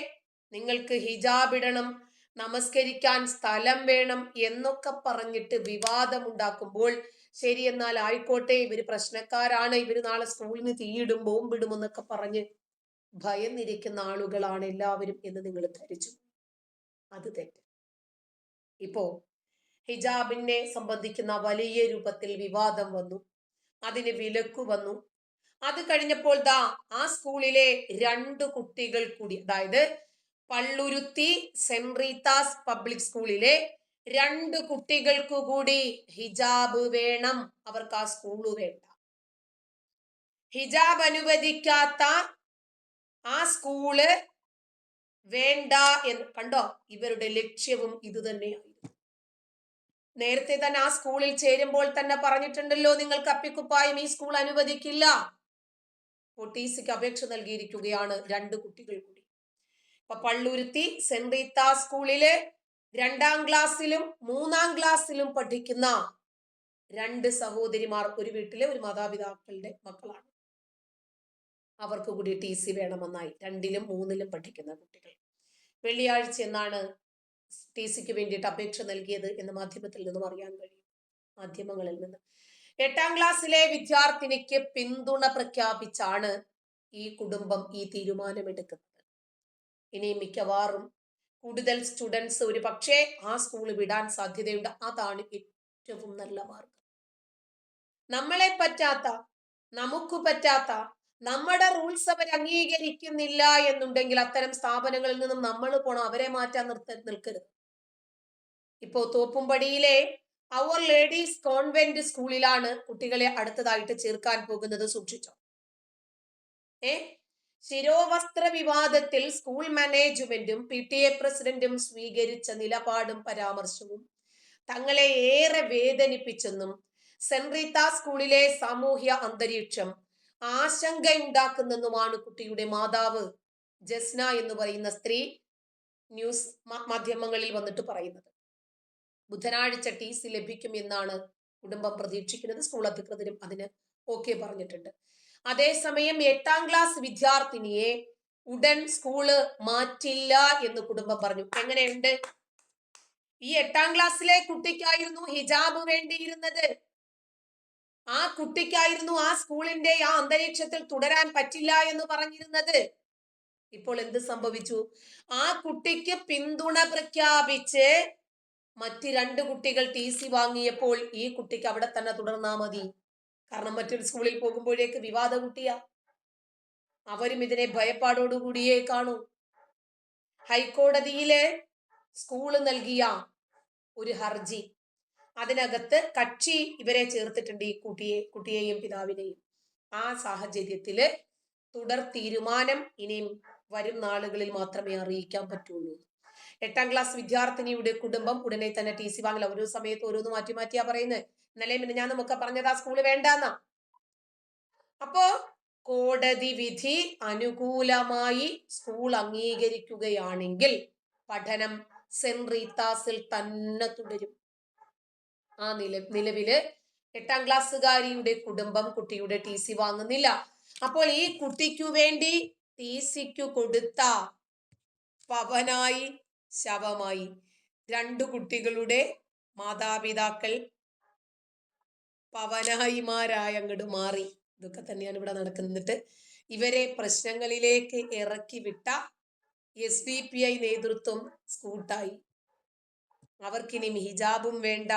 നിങ്ങൾക്ക് ഹിജാബ് ഇടണം, നമസ്കരിക്കാൻ സ്ഥലം വേണം എന്നൊക്കെ പറഞ്ഞിട്ട് വിവാദമുണ്ടാക്കുമ്പോൾ ശരി എന്നാൽ ആയിക്കോട്ടെ, ഇവര് പ്രശ്നക്കാരാണ്, ഇവര് നാളെ സ്കൂളിന് തീയിടും, ബോംബിടും എന്നൊക്കെ പറഞ്ഞ് ഭയന്നിരിക്കുന്ന ആളുകളാണ് എല്ലാവരും എന്ന് നിങ്ങൾ ധരിച്ചു. അത് തെറ്റ്. ഇപ്പോ ഹിജാബിനെ സംബന്ധിക്കുന്ന വലിയ രൂപത്തിൽ വിവാദം വന്നു, അതിന് വിലക്ക് വന്നു. അത് കഴിഞ്ഞപ്പോൾ ആ സ്കൂളിലെ 2 കുട്ടികൾ കൂടി, അതായത് പള്ളുരുത്തി സെന്റ് റീത്താസ് പബ്ലിക് സ്കൂളിലെ 2 കുട്ടികൾക്കു കൂടി ഹിജാബ് വേണം, അവർക്ക് ആ സ്കൂള് വേണ്ട. ഹിജാബ് അനുവദിക്കാത്ത ആ സ്കൂള് വേണ്ട എന്ന് കണ്ടോ. ഇവരുടെ ലക്ഷ്യവും ഇത് തന്നെയായിരുന്നു. നേരത്തെ തന്നെ ആ സ്കൂളിൽ ചേരുമ്പോൾ തന്നെ പറഞ്ഞിട്ടുണ്ടല്ലോ, നിങ്ങൾക്ക് അപ്പിക്കുപ്പായും ഈ സ്കൂൾ അനുവദിക്കില്ല. ടിസിക്ക് അപേക്ഷ നൽകിയിരിക്കുകയാണ് 2 കുട്ടികൾ കൂടി. അപ്പൊ പള്ളുരുത്തി സെന്റ് റീത്താസ് സ്കൂളില് 2ാം ക്ലാസ്സിലും 3ാം ക്ലാസ്സിലും പഠിക്കുന്ന 2 സഹോദരിമാർ, ഒരു വീട്ടിലെ ഒരു മാതാപിതാക്കളുടെ മക്കളാണ്. അവർക്ക് കൂടി TC വേണമെന്നായി. 2ലും 3ലും പഠിക്കുന്ന കുട്ടികൾ. വെള്ളിയാഴ്ച എന്നാണ് TCക്ക് വേണ്ടിയിട്ട് അപേക്ഷ നൽകിയത് എന്ന് മാധ്യമത്തിൽ നിന്നും അറിയാൻ കഴിയും, മാധ്യമങ്ങളിൽ നിന്ന്. 8ാം ക്ലാസ്സിലെ വിദ്യാർത്ഥിനിക്ക് പിന്തുണ പ്രഖ്യാപിച്ചാണ് ഈ കുടുംബം ഈ തീരുമാനമെടുക്കുന്നത്. ഇനി മിക്കവാറും കൂടുതൽ സ്റ്റുഡൻസ് ഒരു പക്ഷേ ആ സ്കൂൾ വിടാൻ സാധ്യതയുണ്ട്. അതാണ് ഏറ്റവും നല്ല മാർഗം. നമ്മളെ പറ്റാത്ത, നമുക്ക് പറ്റാത്ത, നമ്മുടെ റൂൾസ് അവർ അംഗീകരിക്കുന്നില്ല എന്നുണ്ടെങ്കിൽ അത്തരം സ്ഥാപനങ്ങളിൽ നിന്നും നമ്മൾ പോണം, അവരെ മാറ്റാൻ നിൽക്കരുത്. ഇപ്പോ തോപ്പുംപടിയിലെ അവർ ലേഡീസ് കോൺവെന്റ് സ്കൂളിലാണ് കുട്ടികളെ അടുത്തതായിട്ട് ചേർക്കാൻ പോകുന്നത്. സൂക്ഷിച്ചോ. ശിരോവസ്ത്ര വിവാദത്തിൽ സ്കൂൾ മാനേജ്മെന്റും PTA പ്രസിഡന്റും സ്വീകരിച്ച നിലപാടും പരാമർശവും തങ്ങളെ ഏറെ വേദനിപ്പിച്ചെന്നും സെന്റ് റീത്താസ് സ്കൂളിലെ സാമൂഹ്യ അന്തരീക്ഷം ആശങ്കയുണ്ടാക്കുന്നെന്നുമാണ് കുട്ടിയുടെ മാതാവ് ജസ്ന എന്ന് പറയുന്ന സ്ത്രീ ന്യൂസ് മാധ്യമങ്ങളിൽ വന്നിട്ട് പറയുന്നത്. ബുധനാഴ്ച TC ലഭിക്കും എന്നാണ് കുടുംബം പ്രതീക്ഷിക്കുന്നത്. സ്കൂൾ അധികൃതരും അതിന് ഓക്കെ പറഞ്ഞിട്ടുണ്ട്. അതേസമയം 8ാം ക്ലാസ് വിദ്യാർത്ഥിനിയെ ഉടൻ സ്കൂള് മാറ്റില്ല എന്ന് കുടുംബം പറഞ്ഞു. എങ്ങനെയുണ്ട്? ഈ 8ാം ക്ലാസ്സിലെ കുട്ടിക്കായിരുന്നു ഹിജാബ് വേണ്ടിയിരുന്നത്. ആ കുട്ടിക്കായിരുന്നു ആ സ്കൂളിന്റെ ആ അന്തരീക്ഷത്തിൽ തുടരാൻ പറ്റില്ല എന്ന് പറഞ്ഞിരുന്നത്. ഇപ്പോൾ എന്ത് സംഭവിച്ചു? ആ കുട്ടിക്ക് പിന്തുണ പ്രഖ്യാപിച്ച് മറ്റ് 2 കുട്ടികൾ TC വാങ്ങിയപ്പോൾ ഈ കുട്ടിക്ക് അവിടെ തന്നെ തുടർന്നാ മതി. കാരണം മറ്റൊരു സ്കൂളിൽ പോകുമ്പോഴേക്ക് വിവാദ കുട്ടിയാ. അവരും ഇതിനെ ഭയപ്പാടോടുകൂടിയേ കാണൂ. ഹൈക്കോടതിയിലെ സ്കൂള് നൽകിയ ഒരു ഹർജി, അതിനകത്ത് കക്ഷി ഇവരെ ചേർത്തിട്ടുണ്ട്, ഈ കുട്ടിയെയും പിതാവിനെയും. ആ സാഹചര്യത്തില് തുടർ തീരുമാനം ഇനിയും വരും നാളുകളിൽ മാത്രമേ അറിയിക്കാൻ പറ്റുള്ളൂ. 8ാം ക്ലാസ് വിദ്യാർത്ഥിനിയുടെ കുടുംബം ഉടനെ തന്നെ TC വാങ്ങില്ല. ഓരോ സമയത്ത് ഓരോന്ന് മാറ്റി മാറ്റിയാ പറയുന്നത്. ഇന്നലെ ഞാൻ നമുക്ക് പറഞ്ഞത് ആ സ്കൂള് വേണ്ടാന്നാ. അപ്പോ കോടതി വിധി അനുകൂലമായി സ്കൂൾ അംഗീകരിക്കുകയാണെങ്കിൽ പഠനം സെന്റ് റീത്താസിൽ തന്നെ തുടരും. ആ നിലവില് 8ാം ക്ലാസ്സുകാരിയുടെ കുടുംബം കുട്ടിയുടെ TC വാങ്ങുന്നില്ല. അപ്പോൾ ഈ കുട്ടിക്കു വേണ്ടി TCക്കു കൊടുത്ത പവനായി ശവമായി. 2 കുട്ടികളുടെ മാതാപിതാക്കൾ പവനായിമാരായി അങ്ങോട്ട് മാറി. ഇതൊക്കെ തന്നെയാണ് ഇവിടെ നടക്കുന്നത്. ഇവരെ പ്രശ്നങ്ങളിലേക്ക് ഇറക്കി വിട്ട SDPI നേതൃത്വം സ്കൂട്ടായി. അവർക്കിനിയും ഹിജാബും വേണ്ട,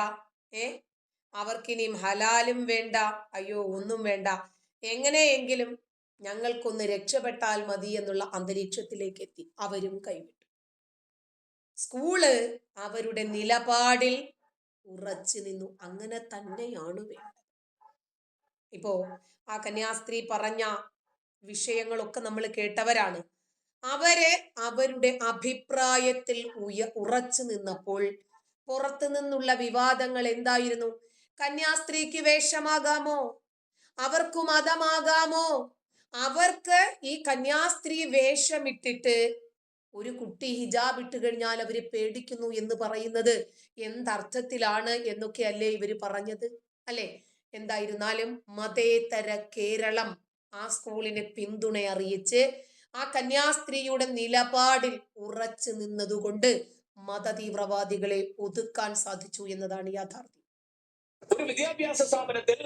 അവർക്കിനിയും ഹലാലും വേണ്ട, അയ്യോ ഒന്നും വേണ്ട, എങ്ങനെയെങ്കിലും ഞങ്ങൾക്കൊന്ന് രക്ഷപ്പെട്ടാൽ മതി എന്നുള്ള അന്തരീക്ഷത്തിലേക്ക് എത്തി. അവരും കൈവിട്ടു. സ്കൂള് അവരുടെ നിലപാടിൽ ഉറച്ചു നിന്നു. അങ്ങനെ തന്നെയാണ് വേണ്ടത്. ഇപ്പോ ആ കന്യാസ്ത്രീ പറഞ്ഞ വിഷയങ്ങളൊക്കെ നമ്മൾ കേട്ടവരാണ്. അവര് അവരുടെ അഭിപ്രായത്തിൽ ഉറച്ചു നിന്നപ്പോൾ പുറത്തു നിന്നുള്ള വിവാദങ്ങൾ എന്തായിരുന്നു? കന്യാസ്ത്രീക്ക് വേഷമാകാമോ? അവർക്ക് മതമാകാമോ? അവർക്ക് ഈ കന്യാസ്ത്രീ വേഷമിട്ടിട്ട് ഒരു കുട്ടി ഹിജാബ് ഇട്ട് കഴിഞ്ഞാൽ അവര് പേടിക്കുന്നു എന്ന് പറയുന്നത് എന്തർത്ഥത്തിലാണ് എന്നൊക്കെ അല്ലേ ഇവര് പറഞ്ഞത്, അല്ലെ? എന്തായിരുന്നാലും മതേതര കേരളം ആ സ്കൂളിന് പിന്തുണ അറിയിച്ച് ആ കന്യാസ്ത്രീയുടെ നിലപാടിൽ ഉറച്ചു നിന്നതുകൊണ്ട് മതതീവ്രവാദികളെ ഒതുക്കാൻ സാധിച്ചു എന്നതാണ് യാഥാർത്ഥ്യം. ഒരു വിദ്യാഭ്യാസ സ്ഥാപനത്തിൽ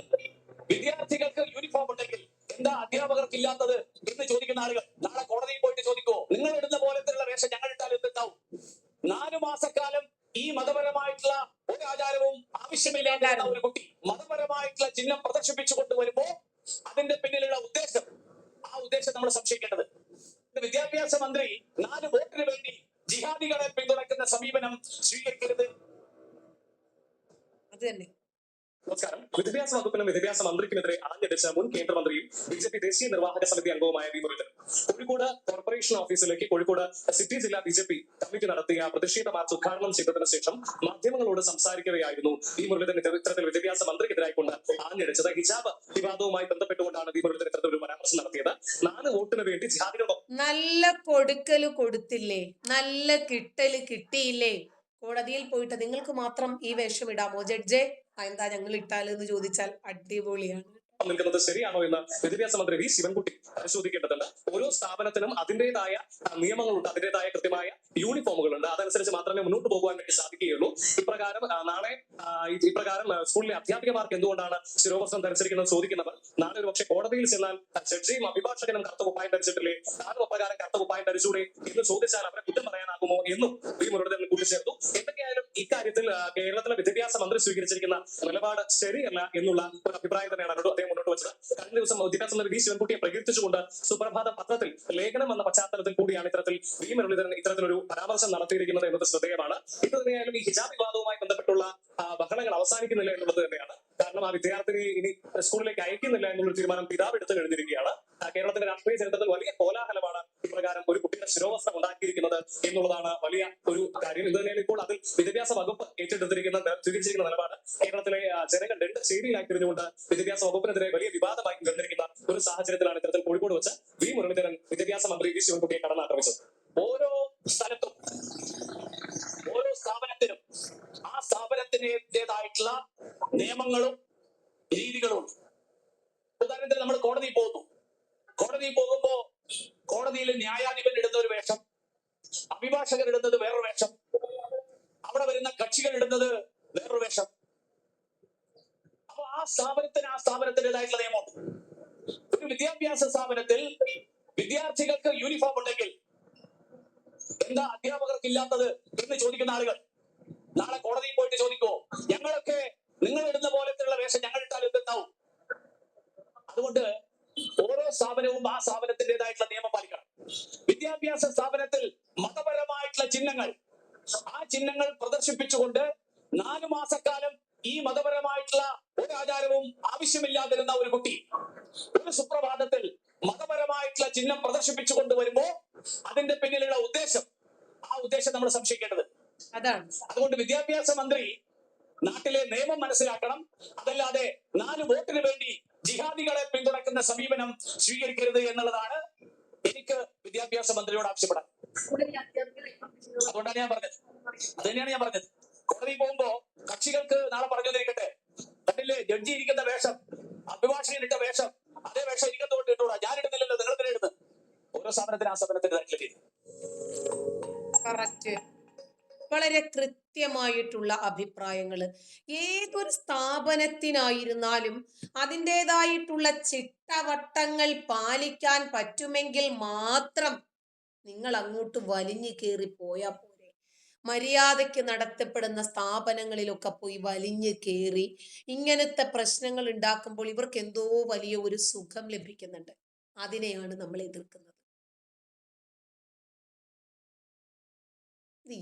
വിദ്യാർത്ഥികൾക്ക് യൂണിഫോം ഉണ്ടെങ്കിൽ എന്താ അധ്യാപകർക്ക് ഇല്ലാത്തത് എന്ന് ചോദിക്കുന്ന ആളുകൾ നാളെ കോടതിയിൽ പോയിട്ട് ചോദിക്കുമോ? നിങ്ങൾ ഇടുന്ന പോലത്തെയുള്ള വേഷം ഞങ്ങൾ ഇട്ടാൽ എന്തുണ്ടാവും? 4 മാസക്കാലം ഈ മതപരമായിട്ടുള്ള ഒരു ആചാരവും ആവശ്യമില്ലാത്ത ഒരു കുട്ടി മതപരമായിട്ടുള്ള ചിഹ്നം പ്രദർശിപ്പിച്ചു കൊണ്ടുവരുമ്പോ അതിന്റെ പിന്നിലുള്ള ഉദ്ദേശം, ആ ഉദ്ദേശം നമ്മൾ സംശയിക്കേണ്ടത്. വിദ്യാഭ്യാസ മന്ത്രി 4 വോട്ടിന് വേണ്ടി ജിഹാദികളെ പിന്തുണയ്ക്കുന്ന സമീപനം സ്വീകരിക്കരുത്. അത് തന്നെ. നമസ്കാരം. വിദ്യാഭ്യാസ വകുപ്പിനും വിദ്യാഭ്യാസ മന്ത്രിക്കുമെതിരെ ആഞ്ഞടിച്ച മുൻ കേന്ദ്രമന്ത്രിയും BJP ദേശീയ നിർവാഹക സമിതി അംഗവുമായ വി മുരളീധരൻ കോഴിക്കോട് കോർപ്പറേഷൻ ഓഫീസിലേക്ക് കോഴിക്കോട് സിറ്റി ജില്ലാ BJP കമ്മിറ്റി നടത്തിയ പ്രതിഷേധ മാർച്ച് ഉദ്ഘാടനം ചെയ്തതിനു ശേഷം മാധ്യമങ്ങളോട് സംസാരിക്കവെയായിരുന്നു വി മുരളീധരൻ ഇത്തരത്തിൽ വിദ്യാഭ്യാസ മന്ത്രിക്കെതിരായിക്കൊണ്ട് ആഞ്ഞടിച്ചത്. ഹിജാബ് വിവാദവുമായി ബന്ധപ്പെട്ടുകൊണ്ടാണ് വി മുരളീധരൻ ഇത്തരത്തിലൊരു പരാമർശം നടത്തിയത്. 4 വോട്ടിന് വേണ്ടി ജിഹാദികൾ നല്ല കൊടുക്കല് കൊടുത്തില്ലേ, നല്ല കിട്ടല് കിട്ടിയില്ലേ? കോടതിയിൽ പോയിട്ട് നിങ്ങൾക്ക് മാത്രം ഈ വേഷം ഇടാമോ ജഡ്ജെ? എന്താ ഞങ്ങൾ ഇട്ടാലെന്ന് ചോദിച്ചാൽ അടിപൊളിയാണ്. നിൽക്കുന്നത് ശരിയാണോ എന്ന് വിദ്യാഭ്യാസ മന്ത്രി വി ശിവൻകുട്ടി പരിശോധിക്കേണ്ടതുണ്ട്. ഓരോ സ്ഥാപനത്തിനും അതിന്റേതായ നിയമങ്ങളുണ്ട്, അതിന്റേതായ കൃത്യമായ യൂണിഫോമുകളുണ്ട്. അതനുസരിച്ച് മാത്രമേ മുന്നോട്ട് പോകുവാൻ വേണ്ടി സാധിക്കുകയുള്ളൂ. ഇപ്രകാരം നാളെ ഇപ്രകാരം സ്കൂളിലെ അധ്യാപികമാർക്ക് എന്തുകൊണ്ടാണ് ശിരോവസ്ത്രം ധരിച്ചിരിക്കുന്നത് ചോദിക്കുന്നവർ നാളെ ഒരു പക്ഷേ കോടതിയിൽ ചെന്നാൽ ജഡ്ജിയും അഭിഭാഷകനും കറുത്ത കുപ്പായം ധരിച്ചിട്ടില്ലേ, താനും അപ്രകാരം കറുത്ത കുപ്പായം ധരിച്ചൂടെ എന്ന് ചോദിച്ചാൽ അവരെ കുറ്റം പറയാനാകുമോ എന്നും വി മുരളീധരൻ കൂട്ടിച്ചേർത്തു. എന്തൊക്കെയായാലും ഇക്കാര്യത്തിൽ കേരളത്തിലെ വിദ്യാഭ്യാസ മന്ത്രി സ്വീകരിച്ചിരിക്കുന്ന നിലപാട് ശരിയല്ല എന്നുള്ള ഒരു അഭിപ്രായം തന്നെയാണ് അദ്ദേഹം മുന്നോട്ട് വെച്ചത്. കഴിഞ്ഞ ദിവസം വിദ്യാഭ്യാസ മന്ത്രി വി ശിവൻകുട്ടിയെ പ്രകീർത്തിച്ചുകൊണ്ട് സുപ്രഭാത പത്രത്തിൽ ലേഖനം എന്ന പശ്ചാത്തലത്തിൽ കൂടിയാണ് ഇത്തരത്തിൽ വി മുരളീധരൻ ഇത്തരത്തിലൊരു പരാമർശം നടത്തിയിരിക്കുന്നത് എന്നത് ശ്രദ്ധേയമാണ്. ഇത് തന്നെയായാലും ഈ ഹിജാബ് വിവാദവുമായി ബന്ധപ്പെട്ടുള്ള ബഹളങ്ങൾ അവസാനിക്കുന്നില്ല എന്നുള്ളത് തന്നെയാണ്. കാരണം ആ വിദ്യാർത്ഥിനി ഇനി സ്കൂളിലേക്ക് അയക്കുന്നില്ല എന്നുള്ളൊരു തീരുമാനം പിതാവ് എടുത്തു കഴിഞ്ഞിരിക്കുകയാണ്. കേരളത്തിന്റെ രാഷ്ട്രീയ ചരിത്രത്തിൽ വലിയ കോലാഹലമാണ് ഇപ്രകാരം ഒരു കുട്ടിയുടെ ശിരോവസ്ത്രം ഉണ്ടാക്കിയിരിക്കുന്നത് എന്നുള്ളതാണ് വലിയ ഒരു കാര്യം. ഇത് തന്നെയാണ് ഇപ്പോൾ അതിൽ വിദ്യാഭ്യാസ വകുപ്പ് സ്വീകരിച്ചിരിക്കുന്ന നിലപാട്. കേരളത്തിലെ ജനങ്ങൾ 2 ശൈലിയിലായി തിരിഞ്ഞുകൊണ്ട് വിദ്യാഭ്യാസ വകുപ്പിനെതിരെ വലിയ വിവാദമായി കണ്ടിരിക്കുന്ന ഒരു സാഹചര്യത്തിലാണ് ഇത്തരത്തിൽ കോഴിക്കോട് വെച്ച് വി മുരളീധരൻ വിദ്യാഭ്യാസ മന്ത്രി വി ശിവൻകുട്ടിയെ കടന്നാക്രമിച്ചത്. ഓരോ സ്ഥലത്തും ഓരോ സ്ഥാപനത്തിനും ആ സ്ഥാപനത്തിൻ്റെതായിട്ടുള്ള നിയമങ്ങളും രീതികളും ഉണ്ട്. ഉദാഹരണത്തിന് നമ്മൾ കോടതിയിൽ പോകുന്നു. കോടതിയിൽ പോകുമ്പോ കോടതിയിൽ ന്യായാധിപൻ ഇടുന്ന ഒരു വേഷം, അഭിഭാഷകർ ഇടുന്നത് വേറൊരു വേഷം, അവിടെ വരുന്ന കക്ഷികൾ ഇടുന്നത് വേറൊരു വേഷം. അപ്പൊ ആ സ്ഥാപനത്തിൻ്റെതായിട്ടുള്ള നിയമമുണ്ട്. ഒരു വിദ്യാഭ്യാസ സ്ഥാപനത്തിൽ വിദ്യാർത്ഥികൾക്ക് യൂണിഫോം ഉണ്ടെങ്കിൽ എന്താ അധ്യാപകർക്ക് ഇല്ലാത്തത് എന്ന് ചോദിക്കുന്ന ആളുകൾ നാളെ കോടതിയിൽ പോയിട്ട് ചോദിക്കുമോ? ഞങ്ങളൊക്കെ നിങ്ങൾ ഇടുന്ന പോലത്തെയുള്ള വേഷം ഞങ്ങൾ ഇട്ടാൽ എന്തുണ്ടാവും? അതുകൊണ്ട് ഓരോ സ്ഥാപനവും ആ സ്ഥാപനത്തിൻ്റെതായിട്ടുള്ള നിയമം പാലിക്കണം. വിദ്യാഭ്യാസ സ്ഥാപനത്തിൽ മതപരമായിട്ടുള്ള ചിഹ്നങ്ങൾ, ആ ചിഹ്നങ്ങൾ പ്രദർശിപ്പിച്ചുകൊണ്ട് 4 മാസക്കാലം ഈ മതപരമായിട്ടുള്ള ഒരു ആചാരവും ആവശ്യമില്ലാതിരുന്ന ഒരു കുട്ടി ഒരു സുപ്രഭാതത്തിൽ മതപരമായിട്ടുള്ള ചിഹ്നം പ്രദർശിപ്പിച്ചു കൊണ്ടുവരുമ്പോ അതിന്റെ പിന്നിലുള്ള ഉദ്ദേശം, ആ ഉദ്ദേശം നമ്മൾ സംശയിക്കേണ്ടത് അതാണ്. അതുകൊണ്ട് വിദ്യാഭ്യാസ മന്ത്രി നാട്ടിലെ നിയമം മനസ്സിലാക്കണം. അതല്ലാതെ 4 വോട്ടിന് വേണ്ടി ജിഹാദികളെ പിന്തുണയ്ക്കുന്ന സമീപനം സ്വീകരിക്കരുത് എന്നുള്ളതാണ് എനിക്ക് വിദ്യാഭ്യാസ മന്ത്രിയോട് ആവശ്യപ്പെടാൻ. അതുകൊണ്ടാണ് ഞാൻ പറഞ്ഞത്, അത് തന്നെയാണ് ഞാൻ പറഞ്ഞത്. കോടതിയിൽ പോകുമ്പോ കക്ഷികൾക്ക് നാളെ പറഞ്ഞിരിക്കട്ടെ, കണ്ടില്ലേ ജഡ്ജി ഇരിക്കുന്ന വേഷം, അഭിഭാഷകൻ ഇട്ട വേഷം, അതേ വേഷം ഇരിക്കുന്നതുകൊണ്ട് ഇട്ടൂടാ, ഞാൻ ഇടുന്നില്ലല്ലോ, നിങ്ങൾ തന്നെ ഇടുന്നത്. ഓരോ സ്ഥാപനത്തിന് ആ സ്ഥാപനത്തിൻ്റെതായിട്ടുള്ള രീതി. വളരെ കൃത്യമായിട്ടുള്ള അഭിപ്രായങ്ങൾ. ഏതൊരു സ്ഥാപനത്തിനായിരുന്നാലും അതിൻ്റെതായിട്ടുള്ള ചിട്ടവട്ടങ്ങൾ പാലിക്കാൻ പറ്റുമെങ്കിൽ മാത്രം നിങ്ങൾ അങ്ങോട്ട് വലിഞ്ഞു കയറി പോയാൽ പോരെ. മര്യാദയ്ക്ക് നടത്തപ്പെടുന്ന സ്ഥാപനങ്ങളിലൊക്കെ പോയി വലിഞ്ഞു കയറി ഇങ്ങനത്തെ പ്രശ്നങ്ങൾ ഉണ്ടാക്കുമ്പോൾ ഇവർക്ക് എന്തോ വലിയ ഒരു സുഖം ലഭിക്കുന്നുണ്ട്. അതിനെയാണ് നമ്മൾ എതിർക്കുന്നത്.